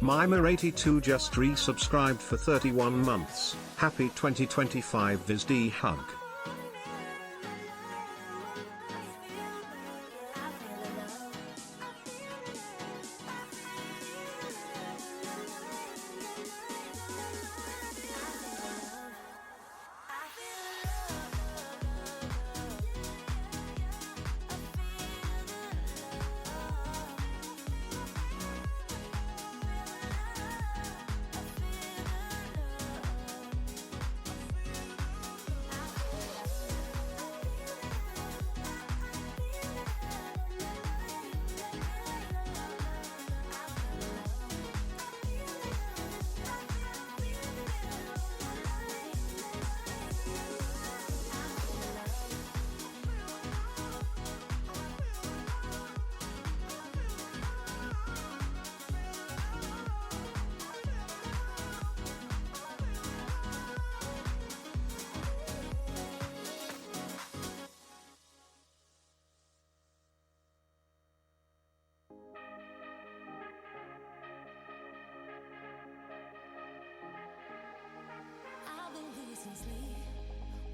Mimer82 just resubscribed for 31 months. Happy 2025 VisD hug.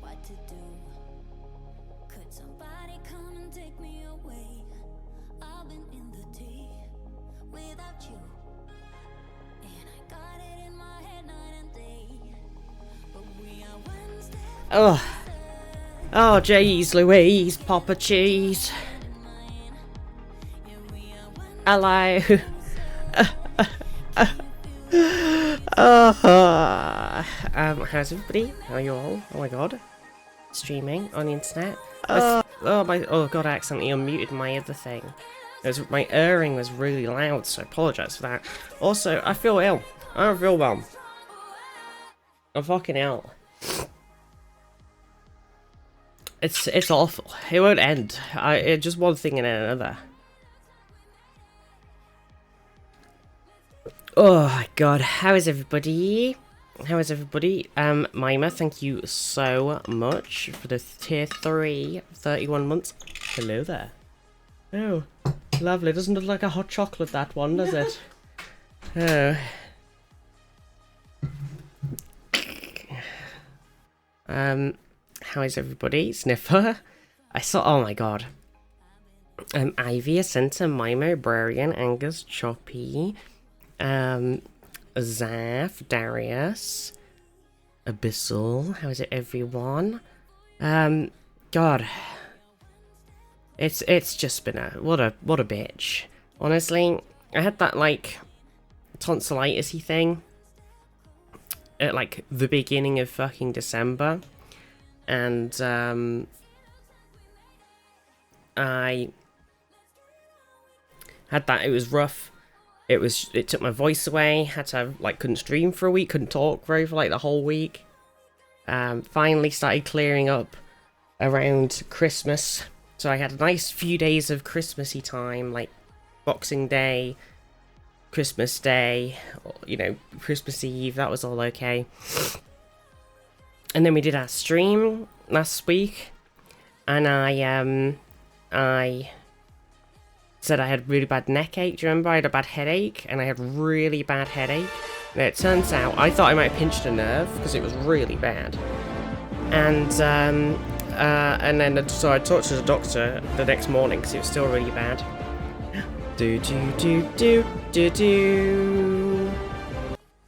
What to do? Could somebody come and take me away? I've been in the tea without you, and I got it in my head night and day. But we are one step. Oh, jeez, Louise, Papa Cheese. Hello. How's everybody? How are you all? Oh my god. Streaming on the internet. Oh god, I accidentally unmuted my other thing. My erring was really loud, so I apologise for that. Also, I feel ill. I don't feel well. I'm fucking ill. It's awful. It won't end. It's just one thing and then another. Oh my god, how is everybody? How is everybody? Mimer, thank you so much for the tier 3, 31 months. Hello there. Oh, lovely. Doesn't look like a hot chocolate, that one, does it? Oh. How is everybody? Sniffer? I saw, oh my god. Ivy, Ascenta, Mimer, Brarian, Angus, Choppy, Zaf, Darius, Abyssal, how is it everyone? God. It's just been what a bitch. Honestly, I had that like tonsillitis-y thing at like the beginning of fucking December, and I had that. It was rough. It took my voice away. Had to have, like, couldn't stream for a week, couldn't talk for like the whole week. Finally started clearing up around Christmas, so I had a nice few days of Christmassy time, like Boxing Day, Christmas Day, you know, Christmas Eve. That was all okay. And then we did our stream last week, and I said I had really bad neck ache. Do you remember? I had a bad headache, and I had really bad headache. And it turns out I thought I might have pinched a nerve because it was really bad. And then so I talked to the doctor the next morning because it was still really bad.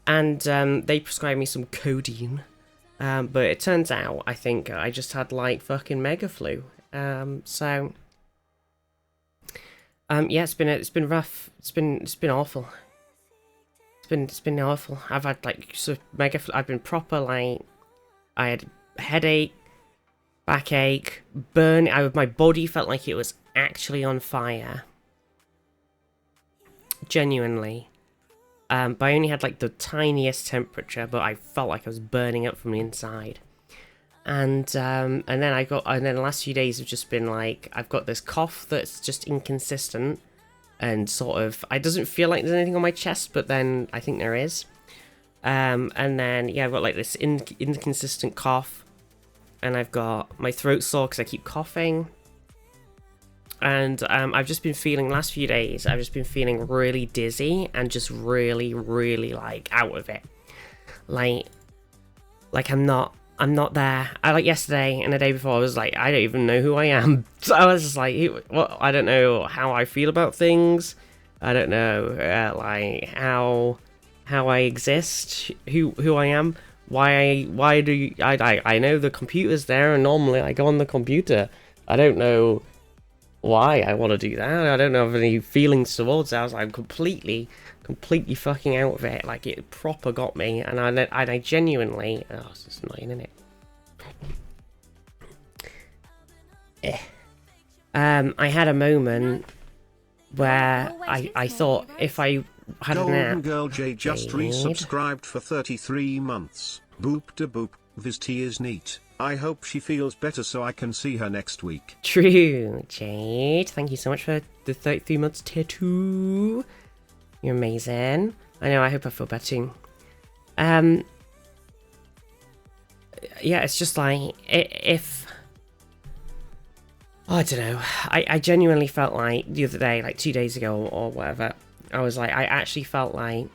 And they prescribed me some codeine. But it turns out I think I just had like fucking mega flu. Yeah, it's been rough. It's been awful. It's been awful. I've had like sort of mega. I've been proper like. I had headache, backache, burn. My body felt like it was actually on fire. Genuinely. But I only had like the tiniest temperature, but I felt like I was burning up from the inside. And then the last few days have just been like, I've got this cough that's just inconsistent, and sort of, it doesn't feel like there's anything on my chest, but then I think there is. And then, yeah, I've got like this inconsistent cough, and I've got my throat sore because I keep coughing. and I've just been feeling last few days. I've just been feeling really dizzy and just really, really like out of it. Like I'm not there. I like yesterday and the day before. I was like, I don't even know who I am. So I was just like, what? I don't know how I feel about things. I don't know like how I exist, who I am. Why do I know the computer's there, and normally I go on the computer. I don't know why I want to do that. I don't have any feelings towards it. I was like completely fucking out of it. Like it proper got me, and I genuinely, oh, it's just annoying, isn't it? I had a moment where I thought if I had a Golden nap. Girl J just resubscribed for 33 months. Boop de boop, this tea is neat. I hope she feels better so I can see her next week. True, Jade. Thank you so much for the 33 months tier 2. You're amazing. I know, I hope I feel better too. Yeah, it's just like, if... I don't know. I genuinely felt like the other day, like 2 days ago or whatever, I was like, I actually felt like,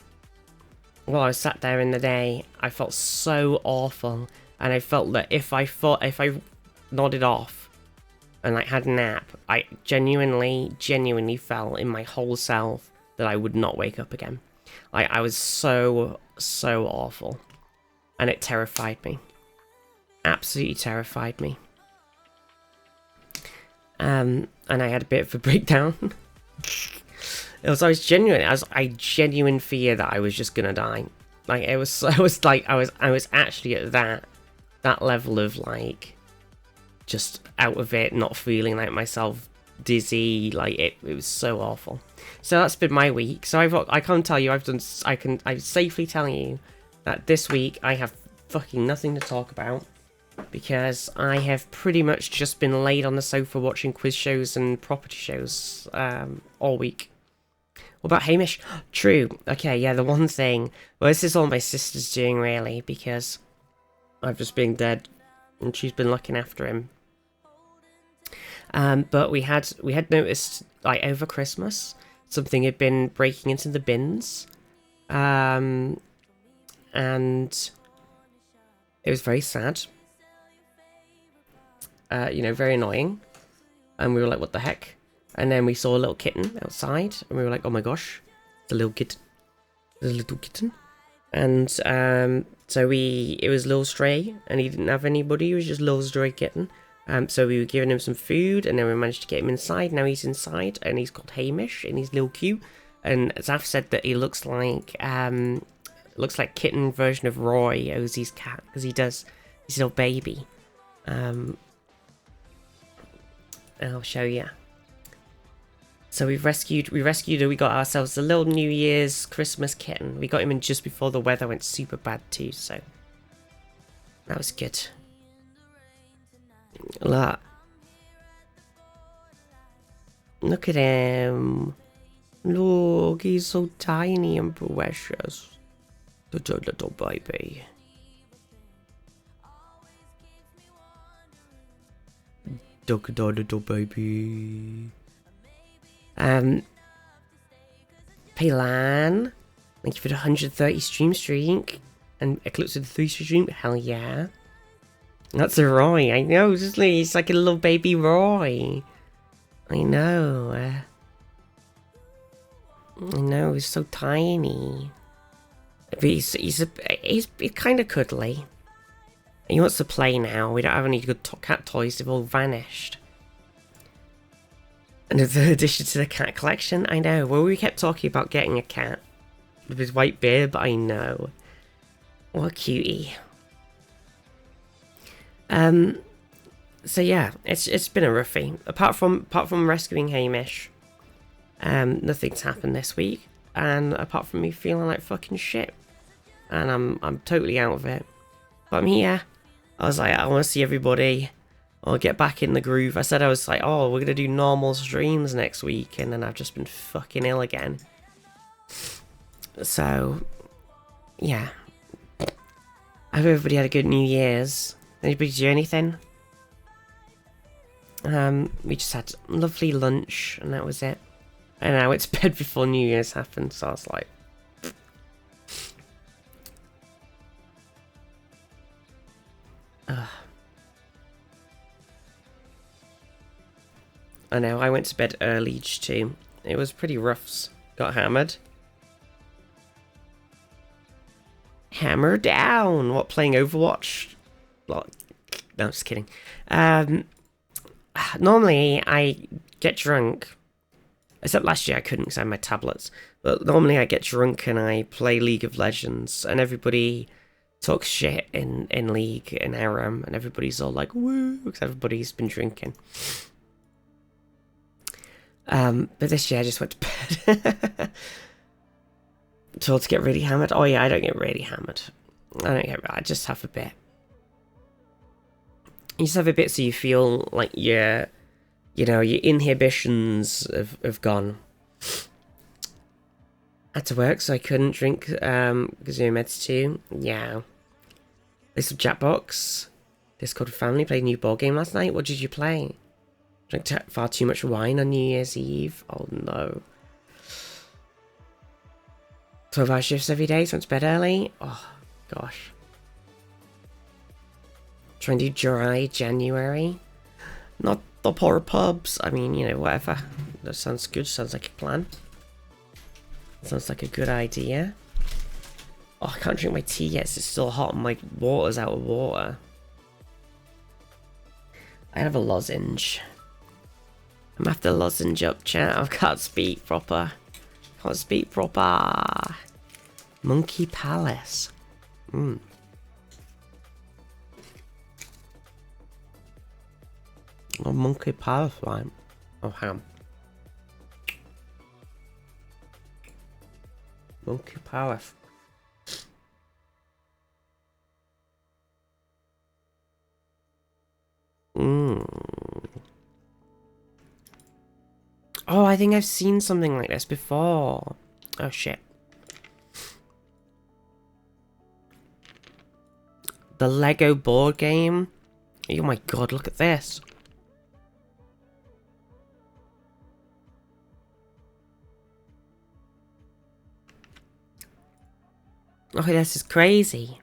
while I was sat there in the day, I felt so awful. And I felt that if I nodded off and like had a nap, I genuinely felt in my whole self that I would not wake up again. Like I was so awful. And it terrified me. Absolutely terrified me. And I had a bit of a breakdown. I genuine fear that I was just gonna die. Like I was actually at that level of like just out of it, not feeling like myself, dizzy, like it was so awful. So that's been my week. So I can't tell you, I'm safely telling you that this week I have fucking nothing to talk about, because I have pretty much just been laid on the sofa watching quiz shows and property shows all week. What about Hamish? True. Okay, yeah, the one thing... Well, this is all my sister's doing, really, because I've just been dead, and she's been looking after him. But we had noticed, like, over Christmas, something had been breaking into the bins. And it was very sad. Very annoying. And we were like, what the heck? And then we saw a little kitten outside, and we were like, oh my gosh, it's a little kitten. There's a little kitten. And so it was a little stray, and he didn't have anybody, he was just a little stray kitten. So we were giving him some food, and then we managed to get him inside. Now he's inside, and he's called Hamish, and he's little cute. And Zaf said that he looks like kitten version of Roy, Ozzy's cat, because he does, he's a little baby. I'll show you. So we got ourselves a little New Year's Christmas kitten. We got him in just before the weather went super bad too, so that was good. Look at him. Look, he's so tiny and precious. The little baby. Little baby. Paylan, thank you for the 130 streak. And Eclipse with the 3 stream, hell yeah. That's a Roy, I know, he's like a little baby Roy. I know. He's so tiny. But he's kind of cuddly. He wants to play now. We don't have any good cat toys, they've all vanished. Another addition to the cat collection, I know. Well, we kept talking about getting a cat with his white beard, but I know. What a cutie. So yeah, it's been a roughie. Apart from rescuing Hamish, nothing's happened this week. And apart from me feeling like fucking shit, and I'm totally out of it. But I'm here. I was like, I want to see everybody. I'll get back in the groove. I said I was like, oh, we're going to do normal streams next week. And then I've just been fucking ill again. So, yeah. I hope everybody had a good New Year's. Anybody do anything? We just had lovely lunch, and that was it. And I went to bed before New Year's happened, so I was like... I know, I went to bed early too. It was pretty rough. Got hammered. Hammer down! What, playing Overwatch? Well, no, just kidding. Normally, I get drunk. Except last year I couldn't because I had my tablets. But normally I get drunk and I play League of Legends. And everybody talks shit in League and Aram. And everybody's all like, woo, because everybody's been drinking. But this year I just went to bed. Told to get really hammered. Oh yeah, I don't get really hammered. I just have a bit. You just have a bit so you feel like your inhibitions have gone. Had to work, so I couldn't drink because you're meds too. Yeah. Played some Jackbox. Discord family. Played a new board game last night. What did you play? Drank far too much wine on New Year's Eve. Oh no. 12-hour shifts every day, so went to bed early. Oh, gosh. Trying to do dry January. Not the poor pubs. I mean, whatever. That sounds good. Sounds like a plan. Sounds like a good idea. Oh, I can't drink my tea yet. It's still hot and my water's out of water. I have a lozenge. I'm after lozenge up, chat. I can't speak proper. Can't speak proper. Monkey Palace. Oh, Monkey Palace, right? Oh, ham. Monkey Palace. Oh, I think I've seen something like this before. Oh, shit. The Lego board game. Oh my god, look at this. Oh, this is crazy.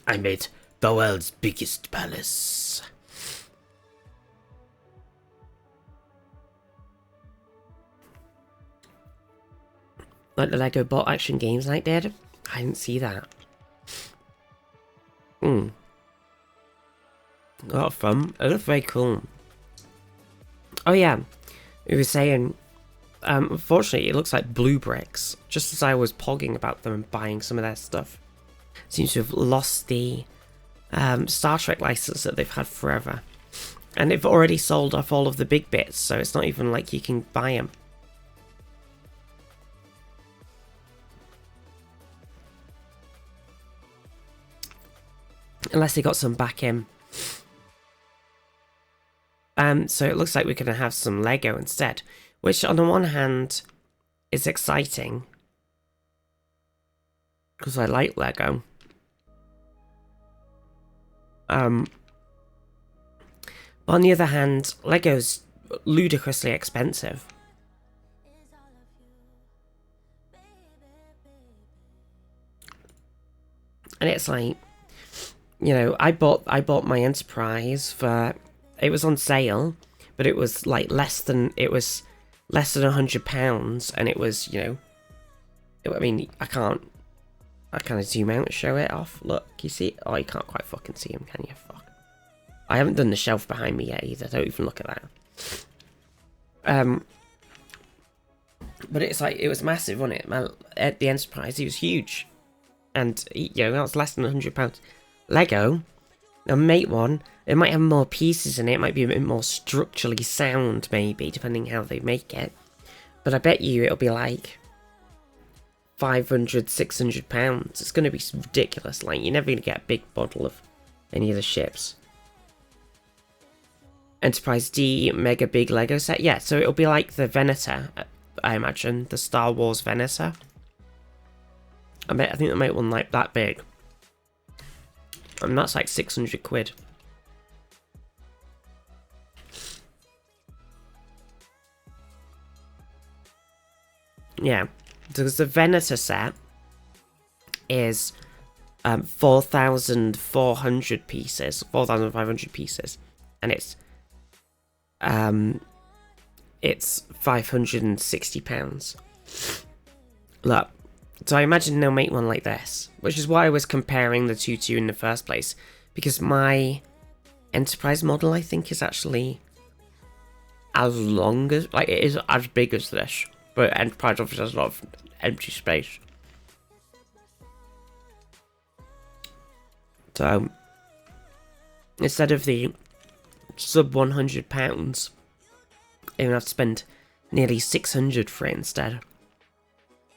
I made the world's biggest palace. Like the Lego bot action games night did? I didn't see that. A lot of fun. It looked very cool. Oh yeah, we were saying, unfortunately it looks like blue bricks. Just as I was pogging about them and buying some of their stuff. Seems to have lost the Star Trek license that they've had forever. And they've already sold off all of the big bits, so it's not even like you can buy them. Unless they got some back in. So it looks like we're going to have some Lego instead. Which on the one hand is exciting. Because I like Lego. But on the other hand, Lego's ludicrously expensive. And it's like, I bought my Enterprise for, it was on sale, but it was like less than £100, and it was, I mean, I kind of zoom out and show it off. Look, you see? Oh, you can't quite fucking see him, can you? Fuck. I haven't done the shelf behind me yet either. Don't even look at that. But it's like, it was massive, wasn't it? At the Enterprise, it was huge. And, that was less than £100. Lego, a Mate one, it might have more pieces in it. It might be a bit more structurally sound, maybe, depending how they make it. But I bet you it'll be like £500-600. It's going to be ridiculous. Like, you're never going to get a big bottle of any of the ships. Enterprise D Mega Big Lego set. Yeah, so it'll be like the Venator, I imagine. The Star Wars Venator. I think they make one like that big. And that's like 600 quid. Yeah, because the Venator set is 4,400 pieces, 4,500 pieces, and it's £560. Look, so I imagine they'll make one like this, which is why I was comparing the two in the first place, because my Enterprise model, I think, is actually as long as, like, it is as big as this, but Enterprise obviously has a lot of empty space. So, instead of the sub £100, I'm gonna have to spend nearly 600 for it instead.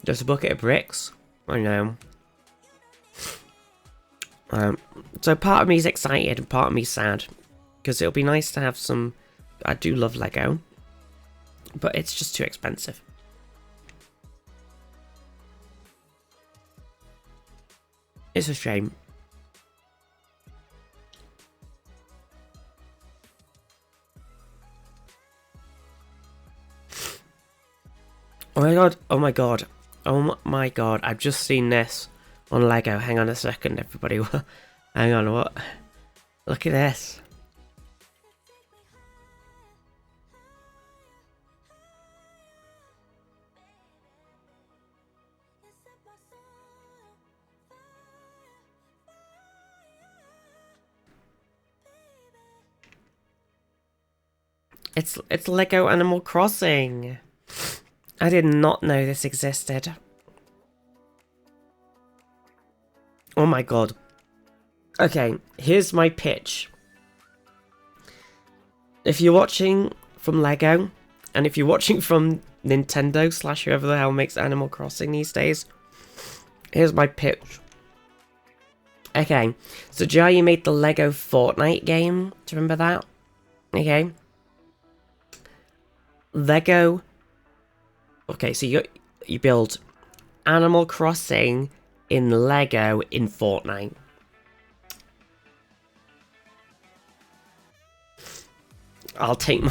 Just a bucket of bricks. I know. So part of me is excited and part of me is sad, because it'll be nice to have some. I do love Lego, but it's just too expensive. It's a shame. Oh my god, oh my god, oh my god, I've just seen this on Lego. Hang on a second, everybody. Hang on, what? Look at this. It's Lego Animal Crossing. I did not know this existed. Oh my god. Okay, here's my pitch. If you're watching from Lego, and if you're watching from Nintendo / whoever the hell makes Animal Crossing these days, here's my pitch. Okay, so do you know how you made the Lego Fortnite game? Do you remember that? Okay. Lego. Okay, so you build Animal Crossing in Lego in Fortnite. I'll take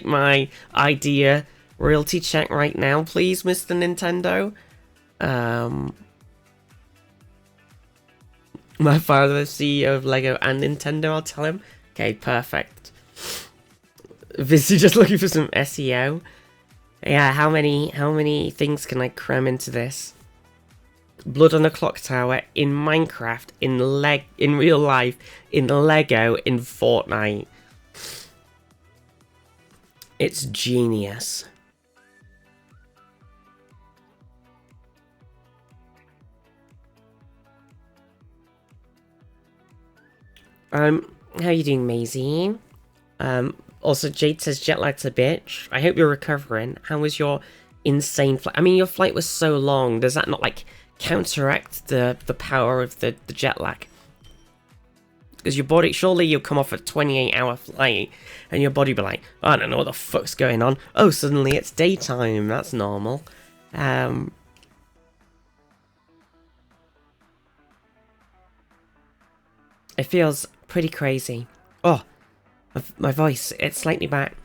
my idea royalty check right now, please, Mr. Nintendo. My father, the CEO of Lego and Nintendo, I'll tell him. Okay, perfect. Busy just looking for some SEO. Yeah, how many things can I cram into this? Blood on the Clock Tower in Minecraft, in real life, in Lego, in Fortnite. It's genius. How you doing, Maisie? Also, Jade says jet lag's a bitch. I hope you're recovering. How was your insane flight? I mean, your flight was so long. Does that not, like, counteract the power of the jet lag? Because your body, surely you'll come off a 28-hour flight, and your body be like, I don't know what the fuck's going on. Oh, suddenly it's daytime. That's normal. It feels pretty crazy. Oh, my voice, it's slightly back.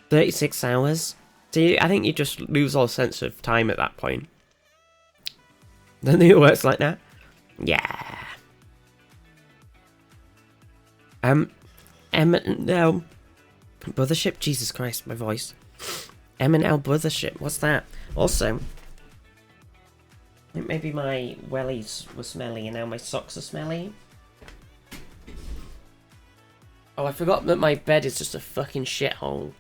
36 hours. See, I think you just lose all sense of time at that point. Don't think it works like that. Yeah. M&L Brothership? Jesus Christ, my voice. M&L Brothership, what's that? Also, I think maybe my wellies were smelly and now my socks are smelly. Oh, I forgot that my bed is just a fucking shithole.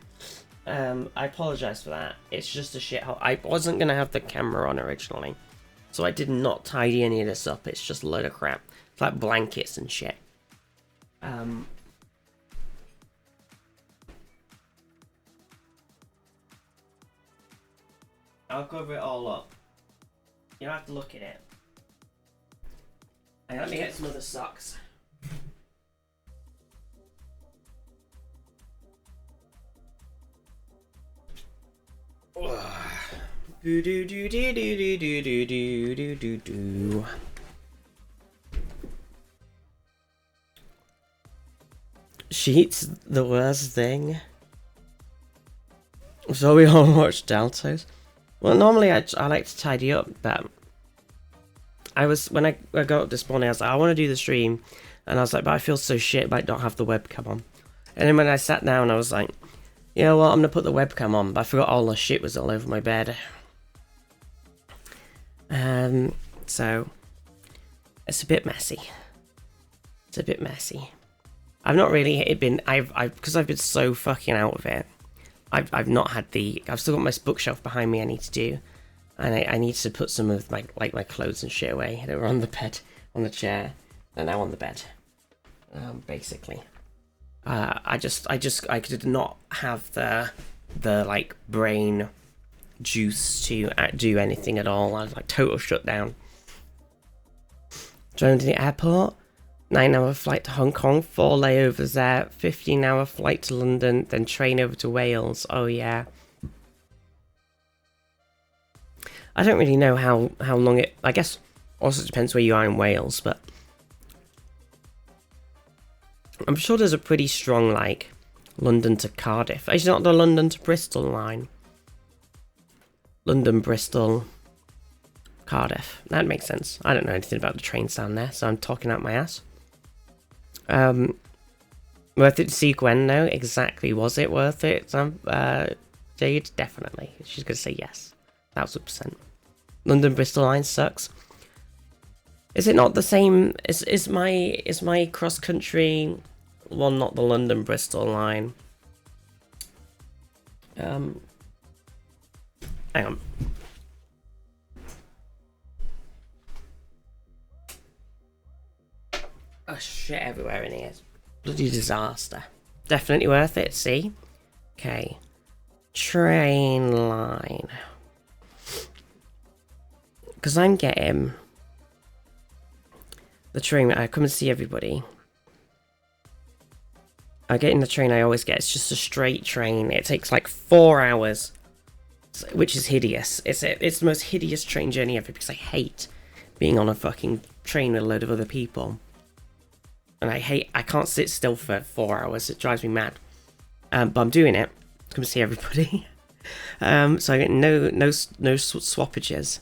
I apologise for that. It's just a shithole. I wasn't going to have the camera on originally, so I did not tidy any of this up. It's just a load of crap. It's like blankets and shit. I'll cover it all up. You don't have to look at it. And let me get some other socks. Do do do do do do do do do do do. Sheets the worst thing. So we all watch Deltos. Well, normally I like to tidy up, but when I got up this morning, I was like, I want to do the stream, and I was like, but I feel so shit, but I don't have the webcam on. And then when I sat down, I was like, you know what, I'm gonna put the webcam on, but I forgot all the shit was all over my bed. So it's a bit messy. It's a bit messy. I've not really been. Because I've been so fucking out of it. I've not had the. I've still got my bookshelf behind me. I need to do, and I need to put some of my my clothes and shit away. They were on the bed, on the chair. They're now on the bed. Basically, I did not have the like brain juice to do anything at all. I was like total shutdown. Drove to the airport. 9-hour flight to Hong Kong, 4 layovers there, 15-hour flight to London, then train over to Wales. Oh yeah. I don't really know how long it. I guess also depends where you are in Wales, but I'm sure there's a pretty strong like London to Cardiff. It's not the London to Bristol line. London, Bristol, Cardiff. That makes sense. I don't know anything about the trains down there, so I'm talking out my ass. Worth it to see Gwen though? Exactly. Was it worth it? Jade? Definitely. She's gonna say yes. 1000%. London Bristol line sucks. Is it not the same? Is my cross country one not the London Bristol line? Hang on. Oh shit everywhere in here. Bloody disaster. Definitely worth it, see? Okay. Train line. Because I'm getting the train. I come and see everybody. I'm getting the train I always get. It's just a straight train. It takes like 4 hours, which is hideous. It's the most hideous train journey ever because I hate being on a fucking train with a load of other people. And I can't sit still for 4 hours. It drives me mad. But I'm doing it. Come see everybody. So I get no swappages.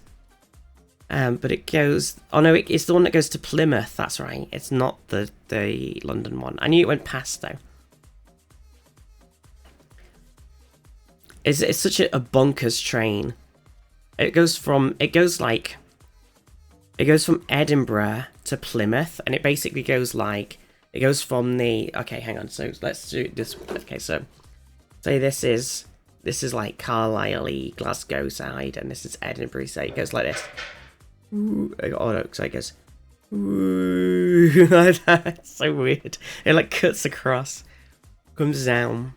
But it goes. Oh no, it's the one that goes to Plymouth. That's right. It's not the London one. I knew it went past though. It's such a bonkers train. It goes from Edinburgh to Plymouth, and it basically goes from the. Okay, hang on. So let's do this. Okay, so say this is like Carlisle, Glasgow side, and this is Edinburgh side. It goes like this. Ooh, oh no, so it goes. Ooh, that's so weird. It like cuts across, comes down.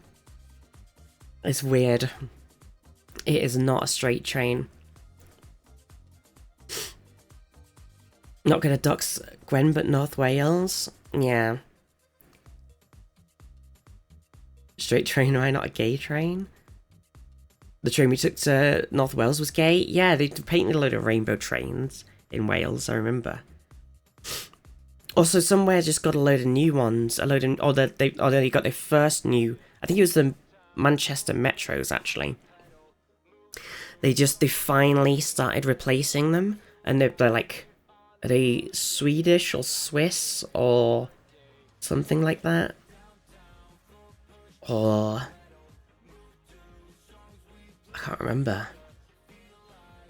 It's weird. It is not a straight train. Not gonna dox Gwen, but North Wales? Yeah. Straight train, right? Not a gay train? The train we took to North Wales was gay? Yeah, they painted a load of rainbow trains in Wales, I remember. Also, somewhere just got a load of new ones. They got their first new... I think it was the Manchester Metros, actually. They finally started replacing them. And they're like... Are they Swedish or Swiss or something like that? Or... I can't remember.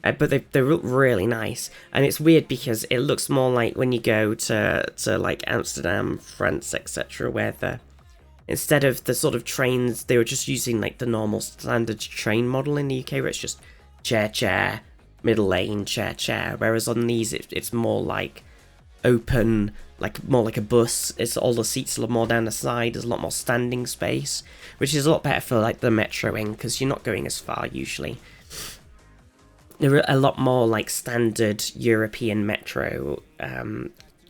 But they look really nice. And it's weird because it looks more like when you go to like Amsterdam, France, etc. where instead of the sort of trains, they were just using like the normal standard train model in the UK where it's just chair, middle lane, chair. Whereas on these, it's more like open, like more like a bus. It's all the seats are more down the side. There's a lot more standing space, which is a lot better for like the metro in because you're not going as far usually. There are a lot more like standard European metro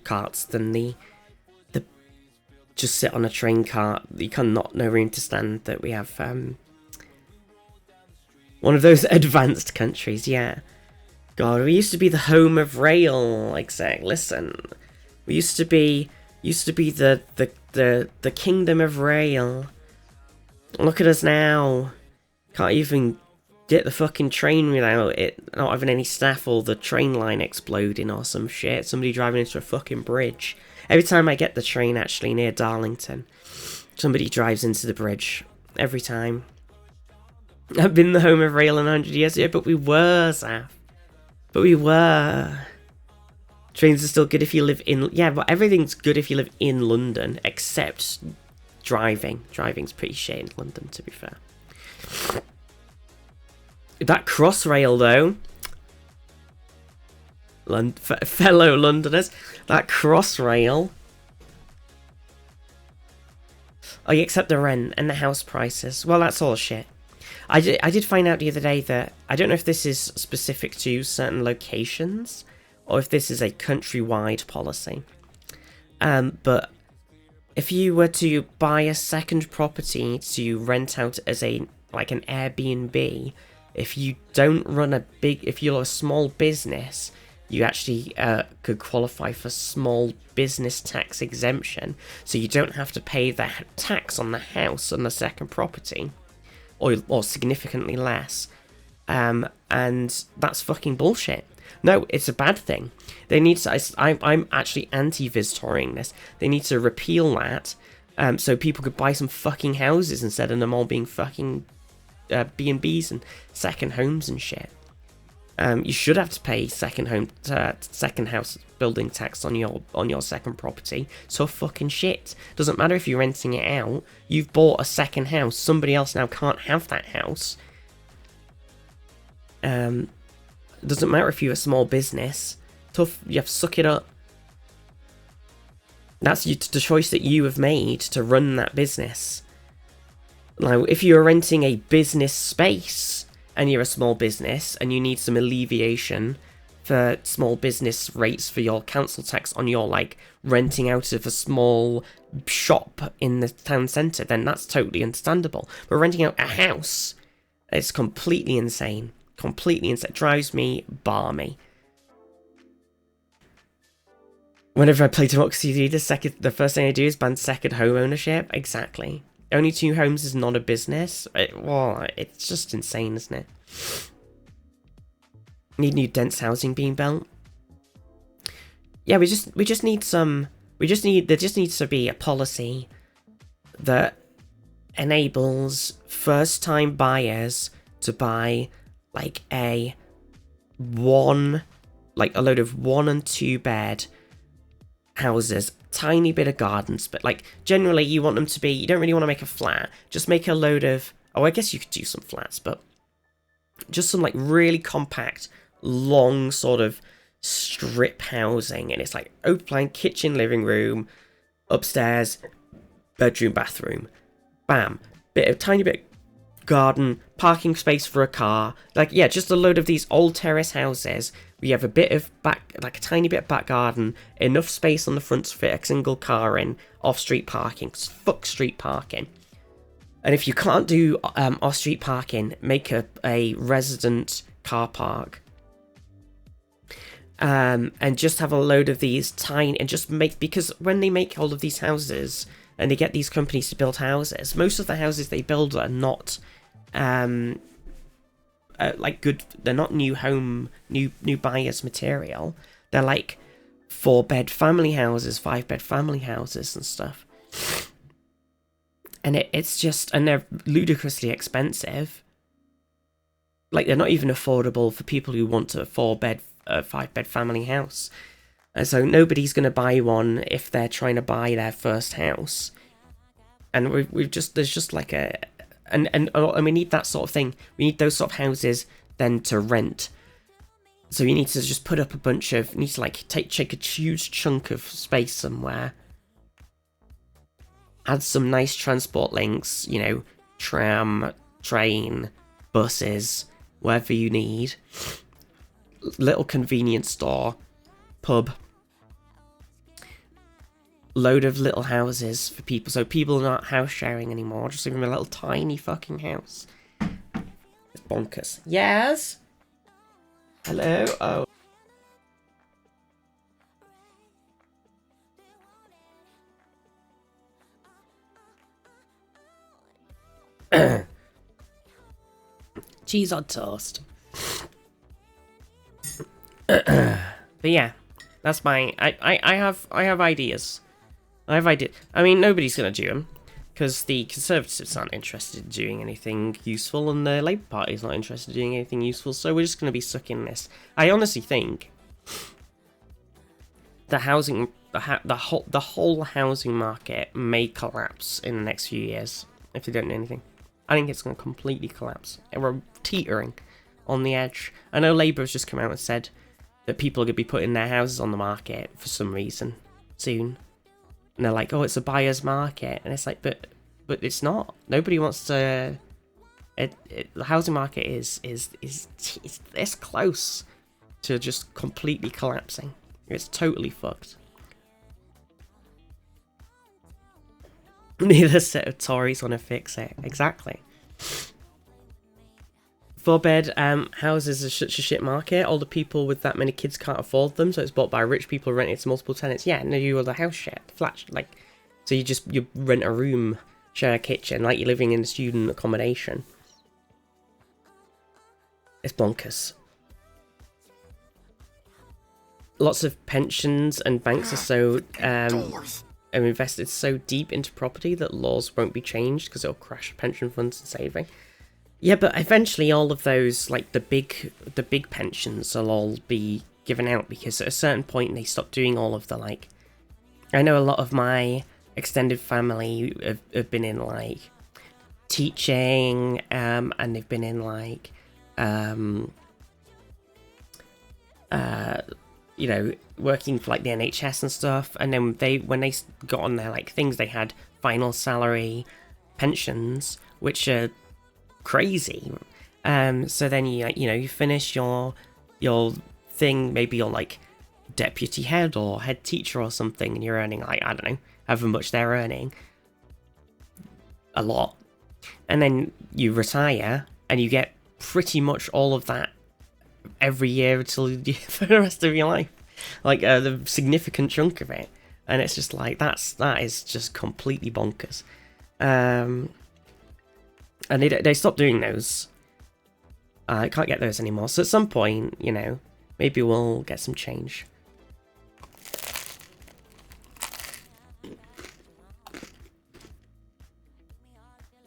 carts than the just sit on a train cart. You cannot no room to stand that we have One of those advanced countries, yeah. God, we used to be the home of rail, like say, listen. We used to be the kingdom of rail. Look at us now. Can't even get the fucking train without it not having any staff or the train line exploding or some shit. Somebody driving into a fucking bridge. Every time I get the train actually near Darlington, somebody drives into the bridge. Every time. I've been the home of rail in 100 years, yeah, but we were, Saf. But we were. Trains are still good if you live in... Yeah, but everything's good if you live in London, except driving. Driving's pretty shit in London, to be fair. That Crossrail, though... fellow Londoners, that Crossrail... Oh, you accept the rent and the house prices. Well, that's all shit. I did find out the other day that... I don't know if this is specific to certain locations... or if this is a countrywide policy. But if you were to buy a second property to rent out as an Airbnb, if you don't run if you're a small business, you actually could qualify for small business tax exemption, so you don't have to pay the tax on the house on the second property, or significantly less. And that's fucking bullshit. No, it's a bad thing. They need to... I'm actually anti-visitoring this. They need to repeal that, so people could buy some fucking houses instead of them all being fucking B&Bs and second homes and shit. You should have to pay second house building tax on your second property. So fucking shit. Doesn't matter if you're renting it out. You've bought a second house. Somebody else now can't have that house. Doesn't matter if you're a small business. Tough, you have to suck it up. That's the choice that you have made to run that business. Now, if you're renting a business space and you're a small business and you need some alleviation for small business rates for your council tax on your, renting out of a small shop in the town centre, then that's totally understandable. But renting out a house is completely insane. Completely insane. It drives me barmy. Whenever I play Democracy 3, the first thing I do is ban second home ownership. Exactly. Only 2 homes is not a business. It's just insane, isn't it? Need new dense housing being built. Yeah, there just needs to be a policy that enables first-time buyers to buy a load of 1 and 2 bed houses, tiny bit of gardens, but generally you want them to be, you don't really want to make a flat, just make a load of, I guess you could do some flats, but just some really compact, long sort of strip housing, and it's open plan, kitchen, living room, upstairs, bedroom, bathroom, bam, tiny bit garden, parking space for a car, just a load of these old terrace houses. We have a bit of back, a tiny bit of back garden, enough space on the front to fit a single car in, off-street parking, fuck street parking. And if you can't do off-street parking, make a resident car park. And just have a load of these tiny, and just make, because when they make all of these houses, and they get these companies to build houses, most of the houses they build are not good. They're not new buyers material. They're 4-bed family houses, 5-bed family houses and stuff. And it's just, and they're ludicrously expensive. They're not even affordable for people who want a 4-bed, 5-bed family house. And so nobody's going to buy one if they're trying to buy their first house. And there's just and we need that sort of thing. We need those sort of houses then to rent. So you need to just put up a bunch of, you need to take a huge chunk of space somewhere. Add some nice transport links, tram, train, buses, whatever you need. Little convenience store, pub. Load of little houses for people, so people are not house sharing anymore, just give them a little tiny fucking house. bonkers. Yes? Hello? Oh. Cheese on toast. But yeah, that's my. I have ideas. I have ideas. I mean, nobody's gonna do them because the Conservatives aren't interested in doing anything useful, and the Labour Party's not interested in doing anything useful. So we're just gonna be stuck in this. I honestly think the whole housing market may collapse in the next few years if they don't do anything. I think it's going to completely collapse. We're teetering on the edge. I know Labour has just come out and said that people are going to be putting their houses on the market for some reason soon. And they're like, oh, it's a buyer's market. And it's like, but it's not. Nobody wants to... the housing market is this close to just completely collapsing. It's totally fucked. Neither set of Tories want to fix it. Exactly. 4-bed houses are such a shit market. All the people with that many kids can't afford them, so it's bought by rich people renting to multiple tenants. Yeah, no, you are the house share, flat, like, so you rent a room, share a kitchen, like you're living in a student accommodation. It's bonkers. Lots of pensions and banks are so are invested so deep into property that laws won't be changed because it'll crash pension funds and saving. Yeah, but eventually all of those, like the big pensions, will all be given out because at a certain point they stop doing all of the like. I know a lot of my extended family have been in like teaching, and they've been in like, you know, working for like the NHS and stuff, and then when they got on their like things, they had final salary pensions, which are crazy. So then you finish your thing, maybe you're like deputy head or head teacher or something, and you're earning like, I don't know, however much they're earning, a lot, and then you retire and you get pretty much all of that every year until for the rest of your life, like the significant chunk of it, and it's just like that is just completely bonkers. And they stopped doing those. I can't get those anymore. So at some point, you know, maybe we'll get some change.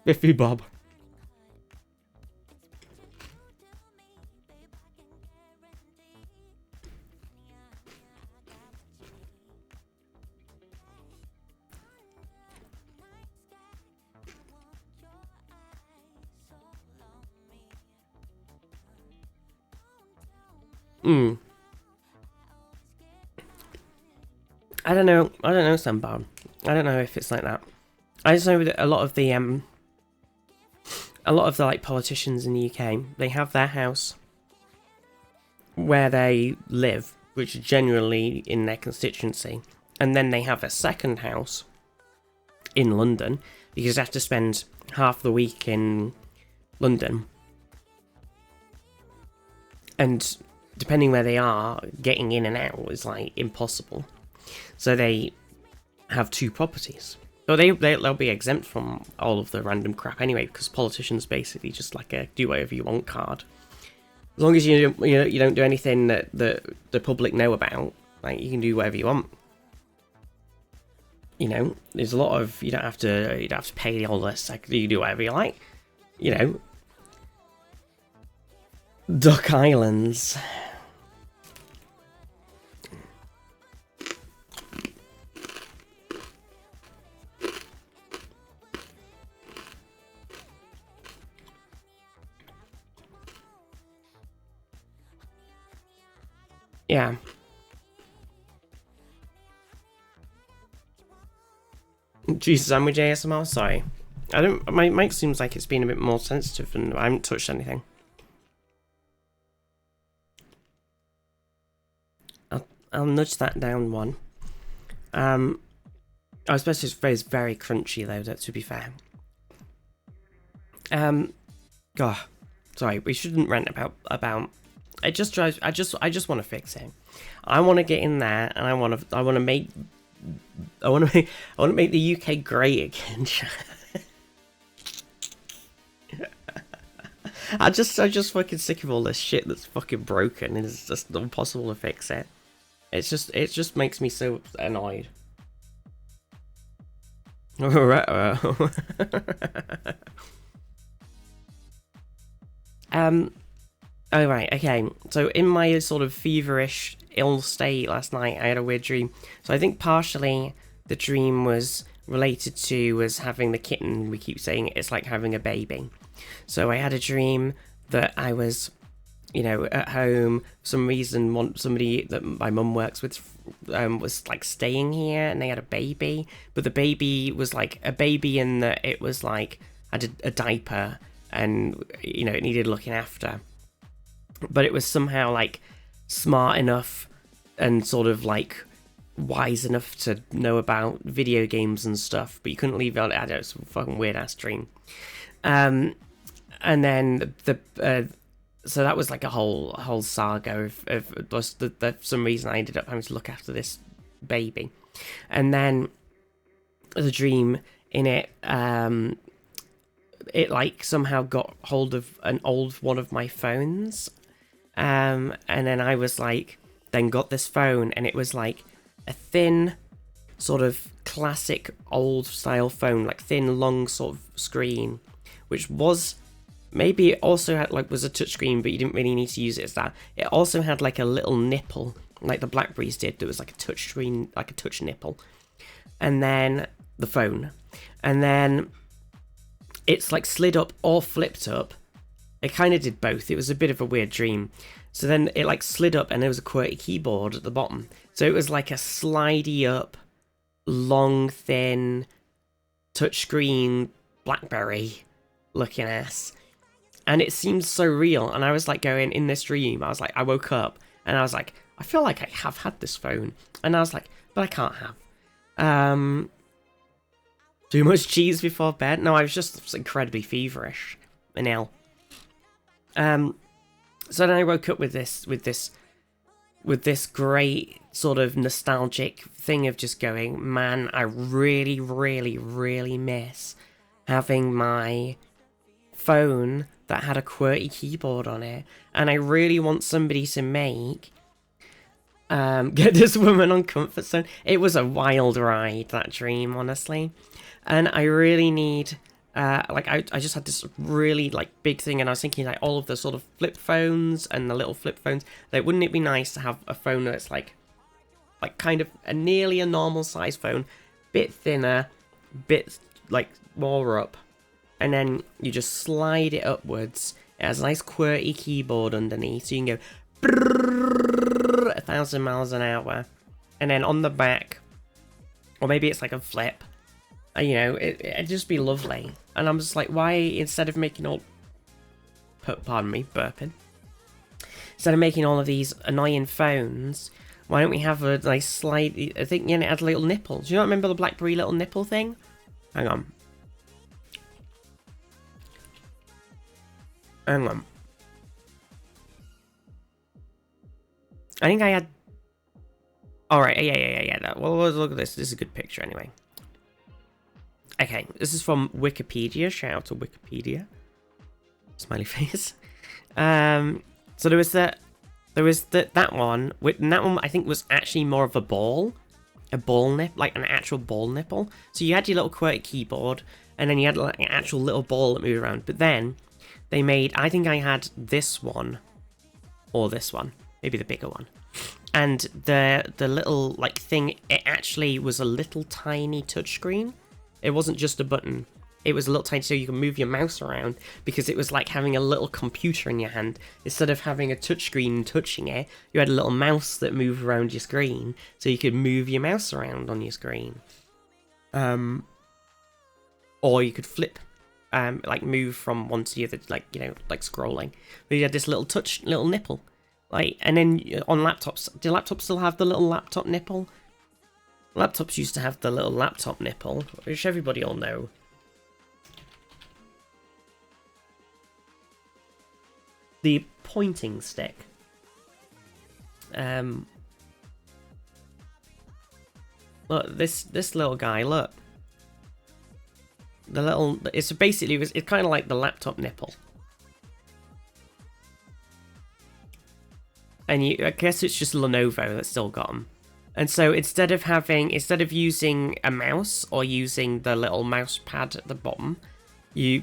Biffy Bob. I don't know, Sambar. I don't know if it's like that. I just know that a lot of the like politicians in the UK, they have their house where they live, which is generally in their constituency, and then they have a second house in London because they have to spend half the week in London, and depending where they are, getting in and out is like impossible. So they have two properties. So they'll be exempt from all of the random crap anyway, because politicians basically just like a do whatever you want card. As long as you don't do anything that the public know about, like you can do whatever you want. You know, there's a lot of you don't have to pay all this. Like you do whatever you like. You know, Duck Islands. Yeah. Jesus, sandwich ASMR. Sorry, I don't. My mic seems like it's been a bit more sensitive, and I haven't touched anything. I'll nudge that down one. I suppose it's very crunchy though. That to be fair. God, Sorry, we shouldn't rant about. It just drives. I just want to fix it. I want to get in there, and I want to make the UK great again. I'm just fucking sick of all this shit that's fucking broken, and it's just impossible to fix it. It just makes me so annoyed. Oh right, okay. So in my sort of feverish ill state last night, I had a weird dream. So I think partially the dream was related to us having the kitten. We keep saying it's like having a baby. So I had a dream that I was, at home. For some reason, somebody that my mum works with was like staying here, and they had a baby. But the baby was like a baby in that it was like had a diaper, and it needed looking after. But it was somehow like smart enough and sort of like wise enough to know about video games and stuff, but you couldn't leave it on. I don't know, it's a fucking weird ass dream. And then so that was like a whole saga of for some reason I ended up having to look after this baby. And then the dream in it, it like somehow got hold of an old one of my phones. And then I was like, then got this phone, and it was like a thin, sort of classic old style phone, like thin, long sort of screen, which was maybe it also had was a touchscreen, but you didn't really need to use it as that. It also had like a little nipple, like the Blackberries did. There was like a touch screen, like a touch nipple, and then the phone, and then it's like slid up or flipped up. It kind of did both. It was a bit of a weird dream. So then it like slid up, and there was a QWERTY keyboard at the bottom. So it was like a slidey up, long, thin, touchscreen Blackberry looking ass. And it seemed so real. And I was like going in this dream. I was like, I woke up and I was like, I feel like I have had this phone. And I was like, but I can't have. Too much cheese before bed? No, I was just incredibly feverish and ill. So then I woke up with this great sort of nostalgic thing of just going, man, I really, really, really miss having my phone that had a QWERTY keyboard on it, and I really want somebody to make get this woman on comfort zone. It was a wild ride, that dream, honestly, and I really need I just had this really like big thing, and I was thinking like all of the sort of flip phones and the little flip phones, like wouldn't it be nice to have a phone that's like kind of a nearly a normal size phone, bit thinner, bit like more up, and then you just slide it upwards. It has a nice QWERTY keyboard underneath, so you can go 1,000 miles an hour, and then on the back, or maybe it's like a flip. It'd just be lovely. And I'm just like, why, instead of making all... Pardon me, burping. Instead of making all of these annoying phones, why don't we have a nice slide... I think, it had a little nipple. Do you not remember the BlackBerry little nipple thing? Hang on. I think I had... Alright, yeah. Well, let's look at this. This is a good picture, anyway. Okay, this is from Wikipedia. Shout out to Wikipedia. Smiley face. So there was that one. And that one I think was actually more of a ball nip, like an actual ball nipple. So you had your little QWERTY keyboard, and then you had like an actual little ball that moved around. But then they made, I think I had this one, or this one, maybe the bigger one. And the little like thing, it actually was a little tiny touchscreen. It wasn't just a button. It was a little tiny, so you can move your mouse around, because it was like having a little computer in your hand. Instead of having a touchscreen and touching it, you had a little mouse that moved around your screen, so you could move your mouse around on your screen. Or you could flip, like move from one to the other, like scrolling. But you had this little nipple, like, and then on laptops, do laptops still have the little laptop nipple? Laptops used to have the little laptop nipple, which everybody all know. the pointing stick. Look, this little guy, look. The little, it's kind of like the laptop nipple. And I guess it's just Lenovo that's still got them. And so instead of using a mouse or using the little mouse pad at the bottom,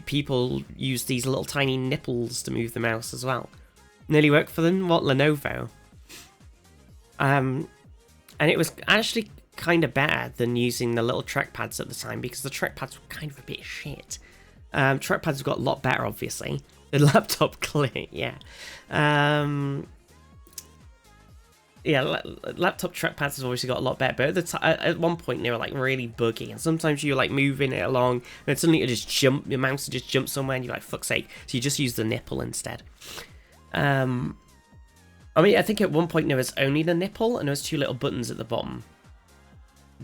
people use these little tiny nipples to move the mouse as well. Nearly worked for them. What, Lenovo? And it was actually kind of better than using the little trackpads at the time, because the trackpads were kind of a bit shit. Trackpads have got a lot better, obviously. The laptop click, yeah. Laptop trackpads has obviously got a lot better, but at one point they were like really buggy, and sometimes you're like moving it along, and suddenly you just jump, your mouse will just jump somewhere, and you're like, fuck's sake. So you just use the nipple instead. I mean, I think at one point there was only the nipple, and there was 2 little buttons at the bottom.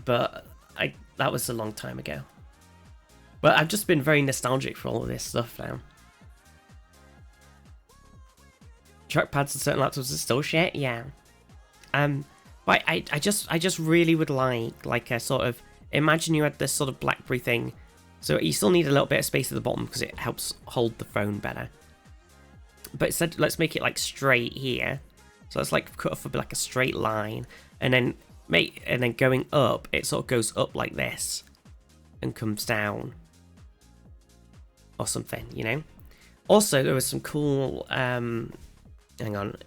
But that was a long time ago. But I've just been very nostalgic for all of this stuff now. Trackpads and certain laptops are still shit, yeah. But I just really would like a sort of, imagine you had this sort of BlackBerry thing. So you still need a little bit of space at the bottom because it helps hold the phone better. But instead, let's make it like straight here. So let's like cut off like a straight line, and then going up, it sort of goes up like this and comes down or something, you know. Also, there was some cool hang on,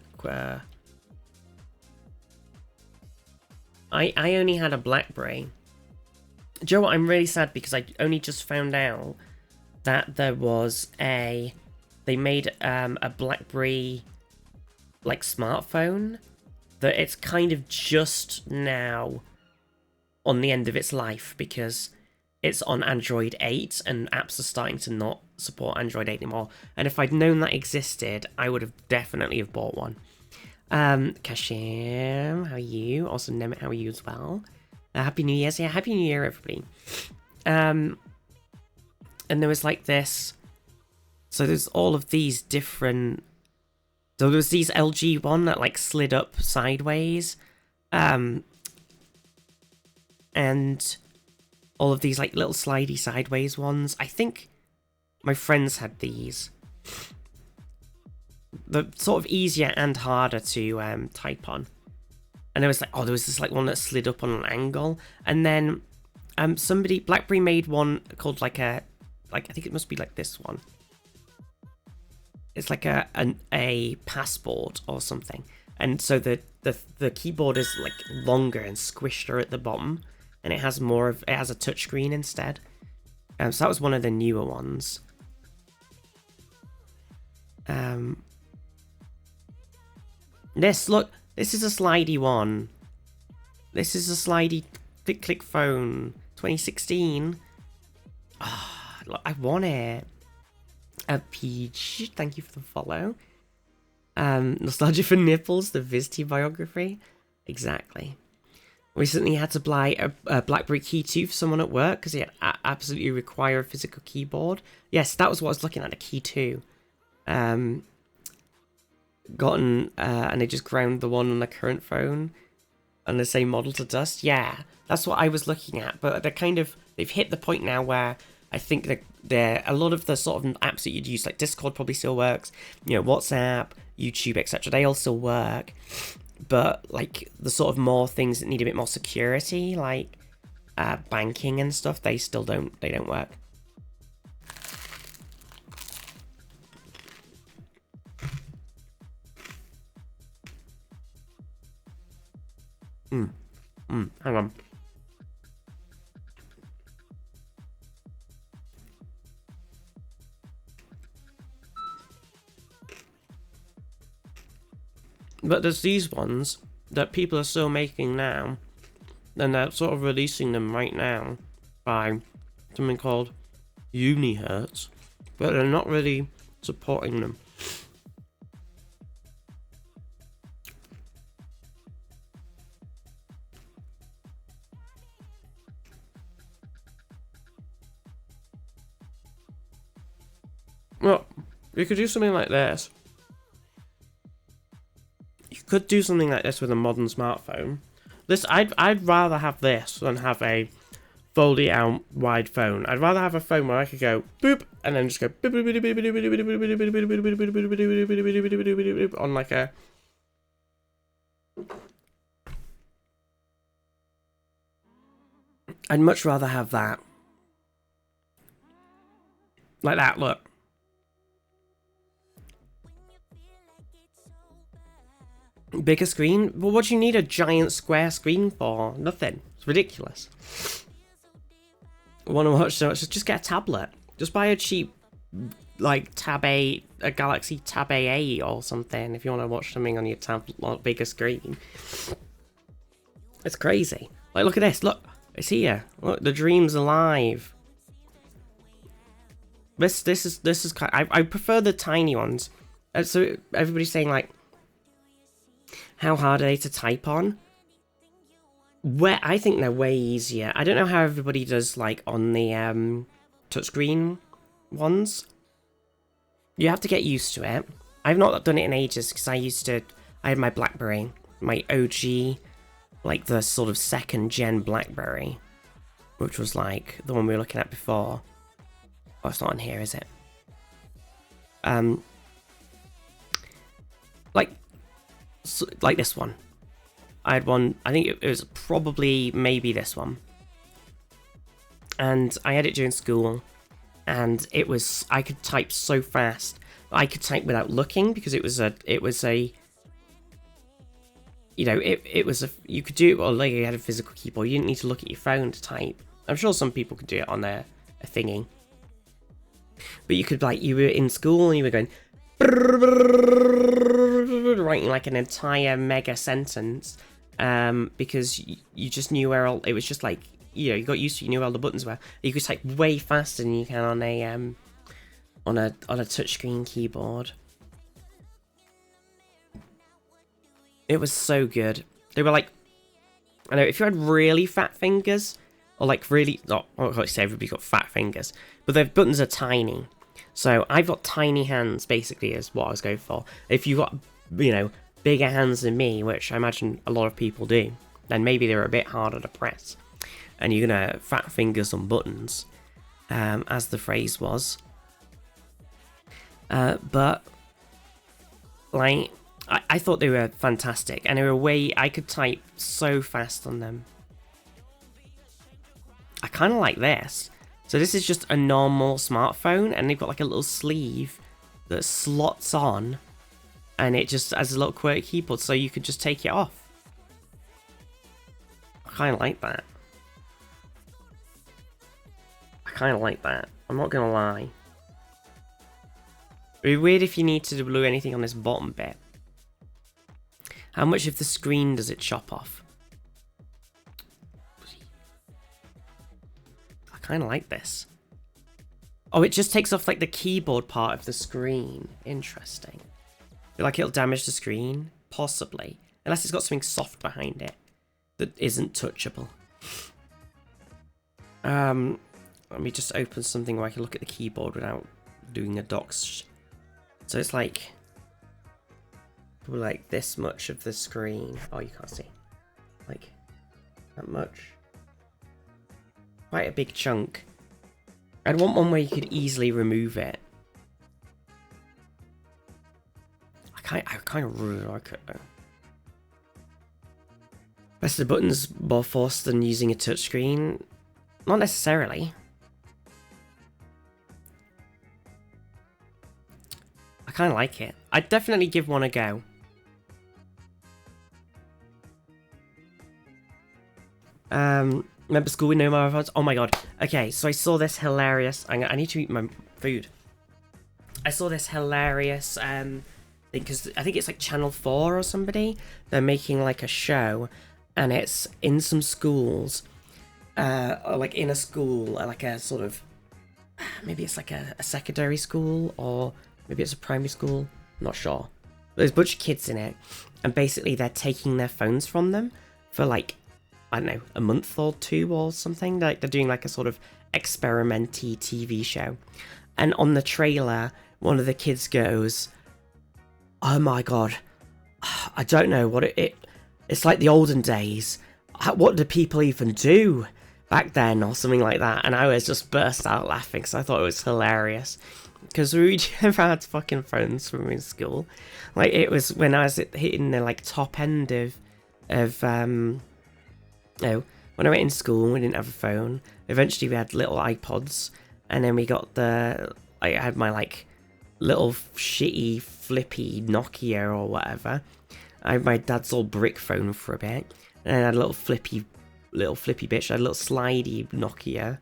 I only had a BlackBerry. Do you know what? I'm really sad because I only just found out that there was they made a BlackBerry like smartphone that it's kind of just now on the end of its life because it's on Android 8 and apps are starting to not support Android 8 anymore. And if I'd known that existed, I would have definitely have bought one. Kashim, how are you? Also, Nemit, how are you as well? Happy New Year's. Yeah, Happy New Year, everybody. And there was like this. So there's all of these different. So there was these LG one that like slid up sideways. And all of these like little slidey sideways ones. I think my friends had these. They're sort of easier and harder to type on. And there was like, oh, there was this like one that slid up on an angle. And then BlackBerry made one called like I think it must be like this one. It's like a passport or something. And so the keyboard is like longer and squished at the bottom. And it has a touchscreen instead. So that was one of the newer ones. This is a slidey one. This is a slidey click phone 2016. Look, I want it. Peach, thank you for the follow. Nostalgia for Nipples, the Vizty biography. Exactly. Recently had to buy a BlackBerry Key 2 for someone at work because it absolutely require a physical keyboard. Yes, that was what I was looking at, a Key 2. And they just ground the one on the current phone and the same model to dust. Yeah, that's what I was looking at. But they've hit the point now where I think that a lot of the sort of apps that you'd use, like Discord probably still works, you know, WhatsApp, YouTube, etc. They all still work. But like the sort of more things that need a bit more security, like banking and stuff, they don't work. Hang on. But there's these ones that people are still making now, and they're sort of releasing them right now by something called Unihertz, but they're not really supporting them. Well, you could do something like this. could do something like this with a modern smartphone. This I'd rather have this than have a folded out wide phone. I'd rather have a phone where I could go boop and then just go boop, boop, boop, boop, boop, boop, boop, boop, boop, on like a. I'd much rather have that. Like that, look. Bigger screen? Well, what do you need a giant square screen for? Nothing. It's ridiculous. Want to watch so much? Just get a tablet. Just buy a cheap, like, Tab A, a Galaxy Tab A8 or something if you want to watch something on your tablet, bigger screen. It's crazy. Like, look at this. Look. It's here. Look, the dream's alive. This is kind. I prefer the tiny ones. So everybody's saying like, how hard are they to type on? Where I think they're way easier. I don't know how everybody does like on the touchscreen ones. You have to get used to it. I've not done it in ages because I had my BlackBerry, my OG, like the sort of second gen BlackBerry, which was like the one we were looking at before. Oh, it's not on here, is it? Like this one. I had one, I think it was probably maybe this one. And I had it during school, and I could type so fast. I could type without looking because it was a you know, you could do it, well, like you had a physical keyboard. You didn't need to look at your phone to type. I'm sure some people could do it on a thingy. But you could, like, you were in school and you were going, writing like an entire mega sentence, because you just knew where all, it was just like, you know, you got used to, you knew where all the buttons were. You could type way faster than you can on a touchscreen keyboard. It was so good. They were like, I know, if you had really fat fingers, or like really, not, I can't say everybody's got fat fingers, but their buttons are tiny. So I've got tiny hands, basically, is what I was going for. If you've got, you know, bigger hands than me, which I imagine a lot of people do, then maybe they're a bit harder to press. And you're gonna fat fingers on buttons, as the phrase was. But, like, I thought they were fantastic, and they were a way I could type so fast on them. I kind of like this. So this is just a normal smartphone, and they've got like a little sleeve that slots on, and it just has a little QWERTY keyboard, so you could just take it off. I kind of like that. I'm not gonna lie. It'd be weird if you need to do anything on this bottom bit. How much of the screen does it chop off? I kind of like this. Oh, it just takes off like the keyboard part of the screen. Interesting. Feel like it'll damage the screen? Possibly. Unless it's got something soft behind it that isn't touchable. Let me just open something where I can look at the keyboard without doing a docs. So it's like this much of the screen. Oh, you can't see. Like that much. Quite a big chunk. I'd want one where you could easily remove it. I kind of really like it though. Press the buttons more force than using a touchscreen? Not necessarily. I kind of like it. I'd definitely give one a go. Remember school with no marathons? Oh my god. Okay, so I saw this hilarious... I need to eat my food. I saw this hilarious... because I think it's like Channel 4 or somebody. They're making like a show, and it's in some schools, or like in a school, like a sort of, maybe it's like a secondary school, or maybe it's a primary school, I'm not sure. There's a bunch of kids in it, and basically they're taking their phones from them for like, I don't know, a month or two or something. Like they're doing like a sort of experimenty TV show. And on the trailer, one of the kids goes, "Oh my god, I don't know what it's like the olden days. What do people even do back then or something like that? And I was just burst out laughing because I thought it was hilarious. Because we never had fucking phones when we were in school. Like, it was when I was hitting the like top end of when I went in school, we didn't have a phone. Eventually we had little iPods, and then we got I had my like little shitty flippy Nokia or whatever. I had my dad's old brick phone for a bit, and I had a little flippy bitch. I had a little slidey Nokia,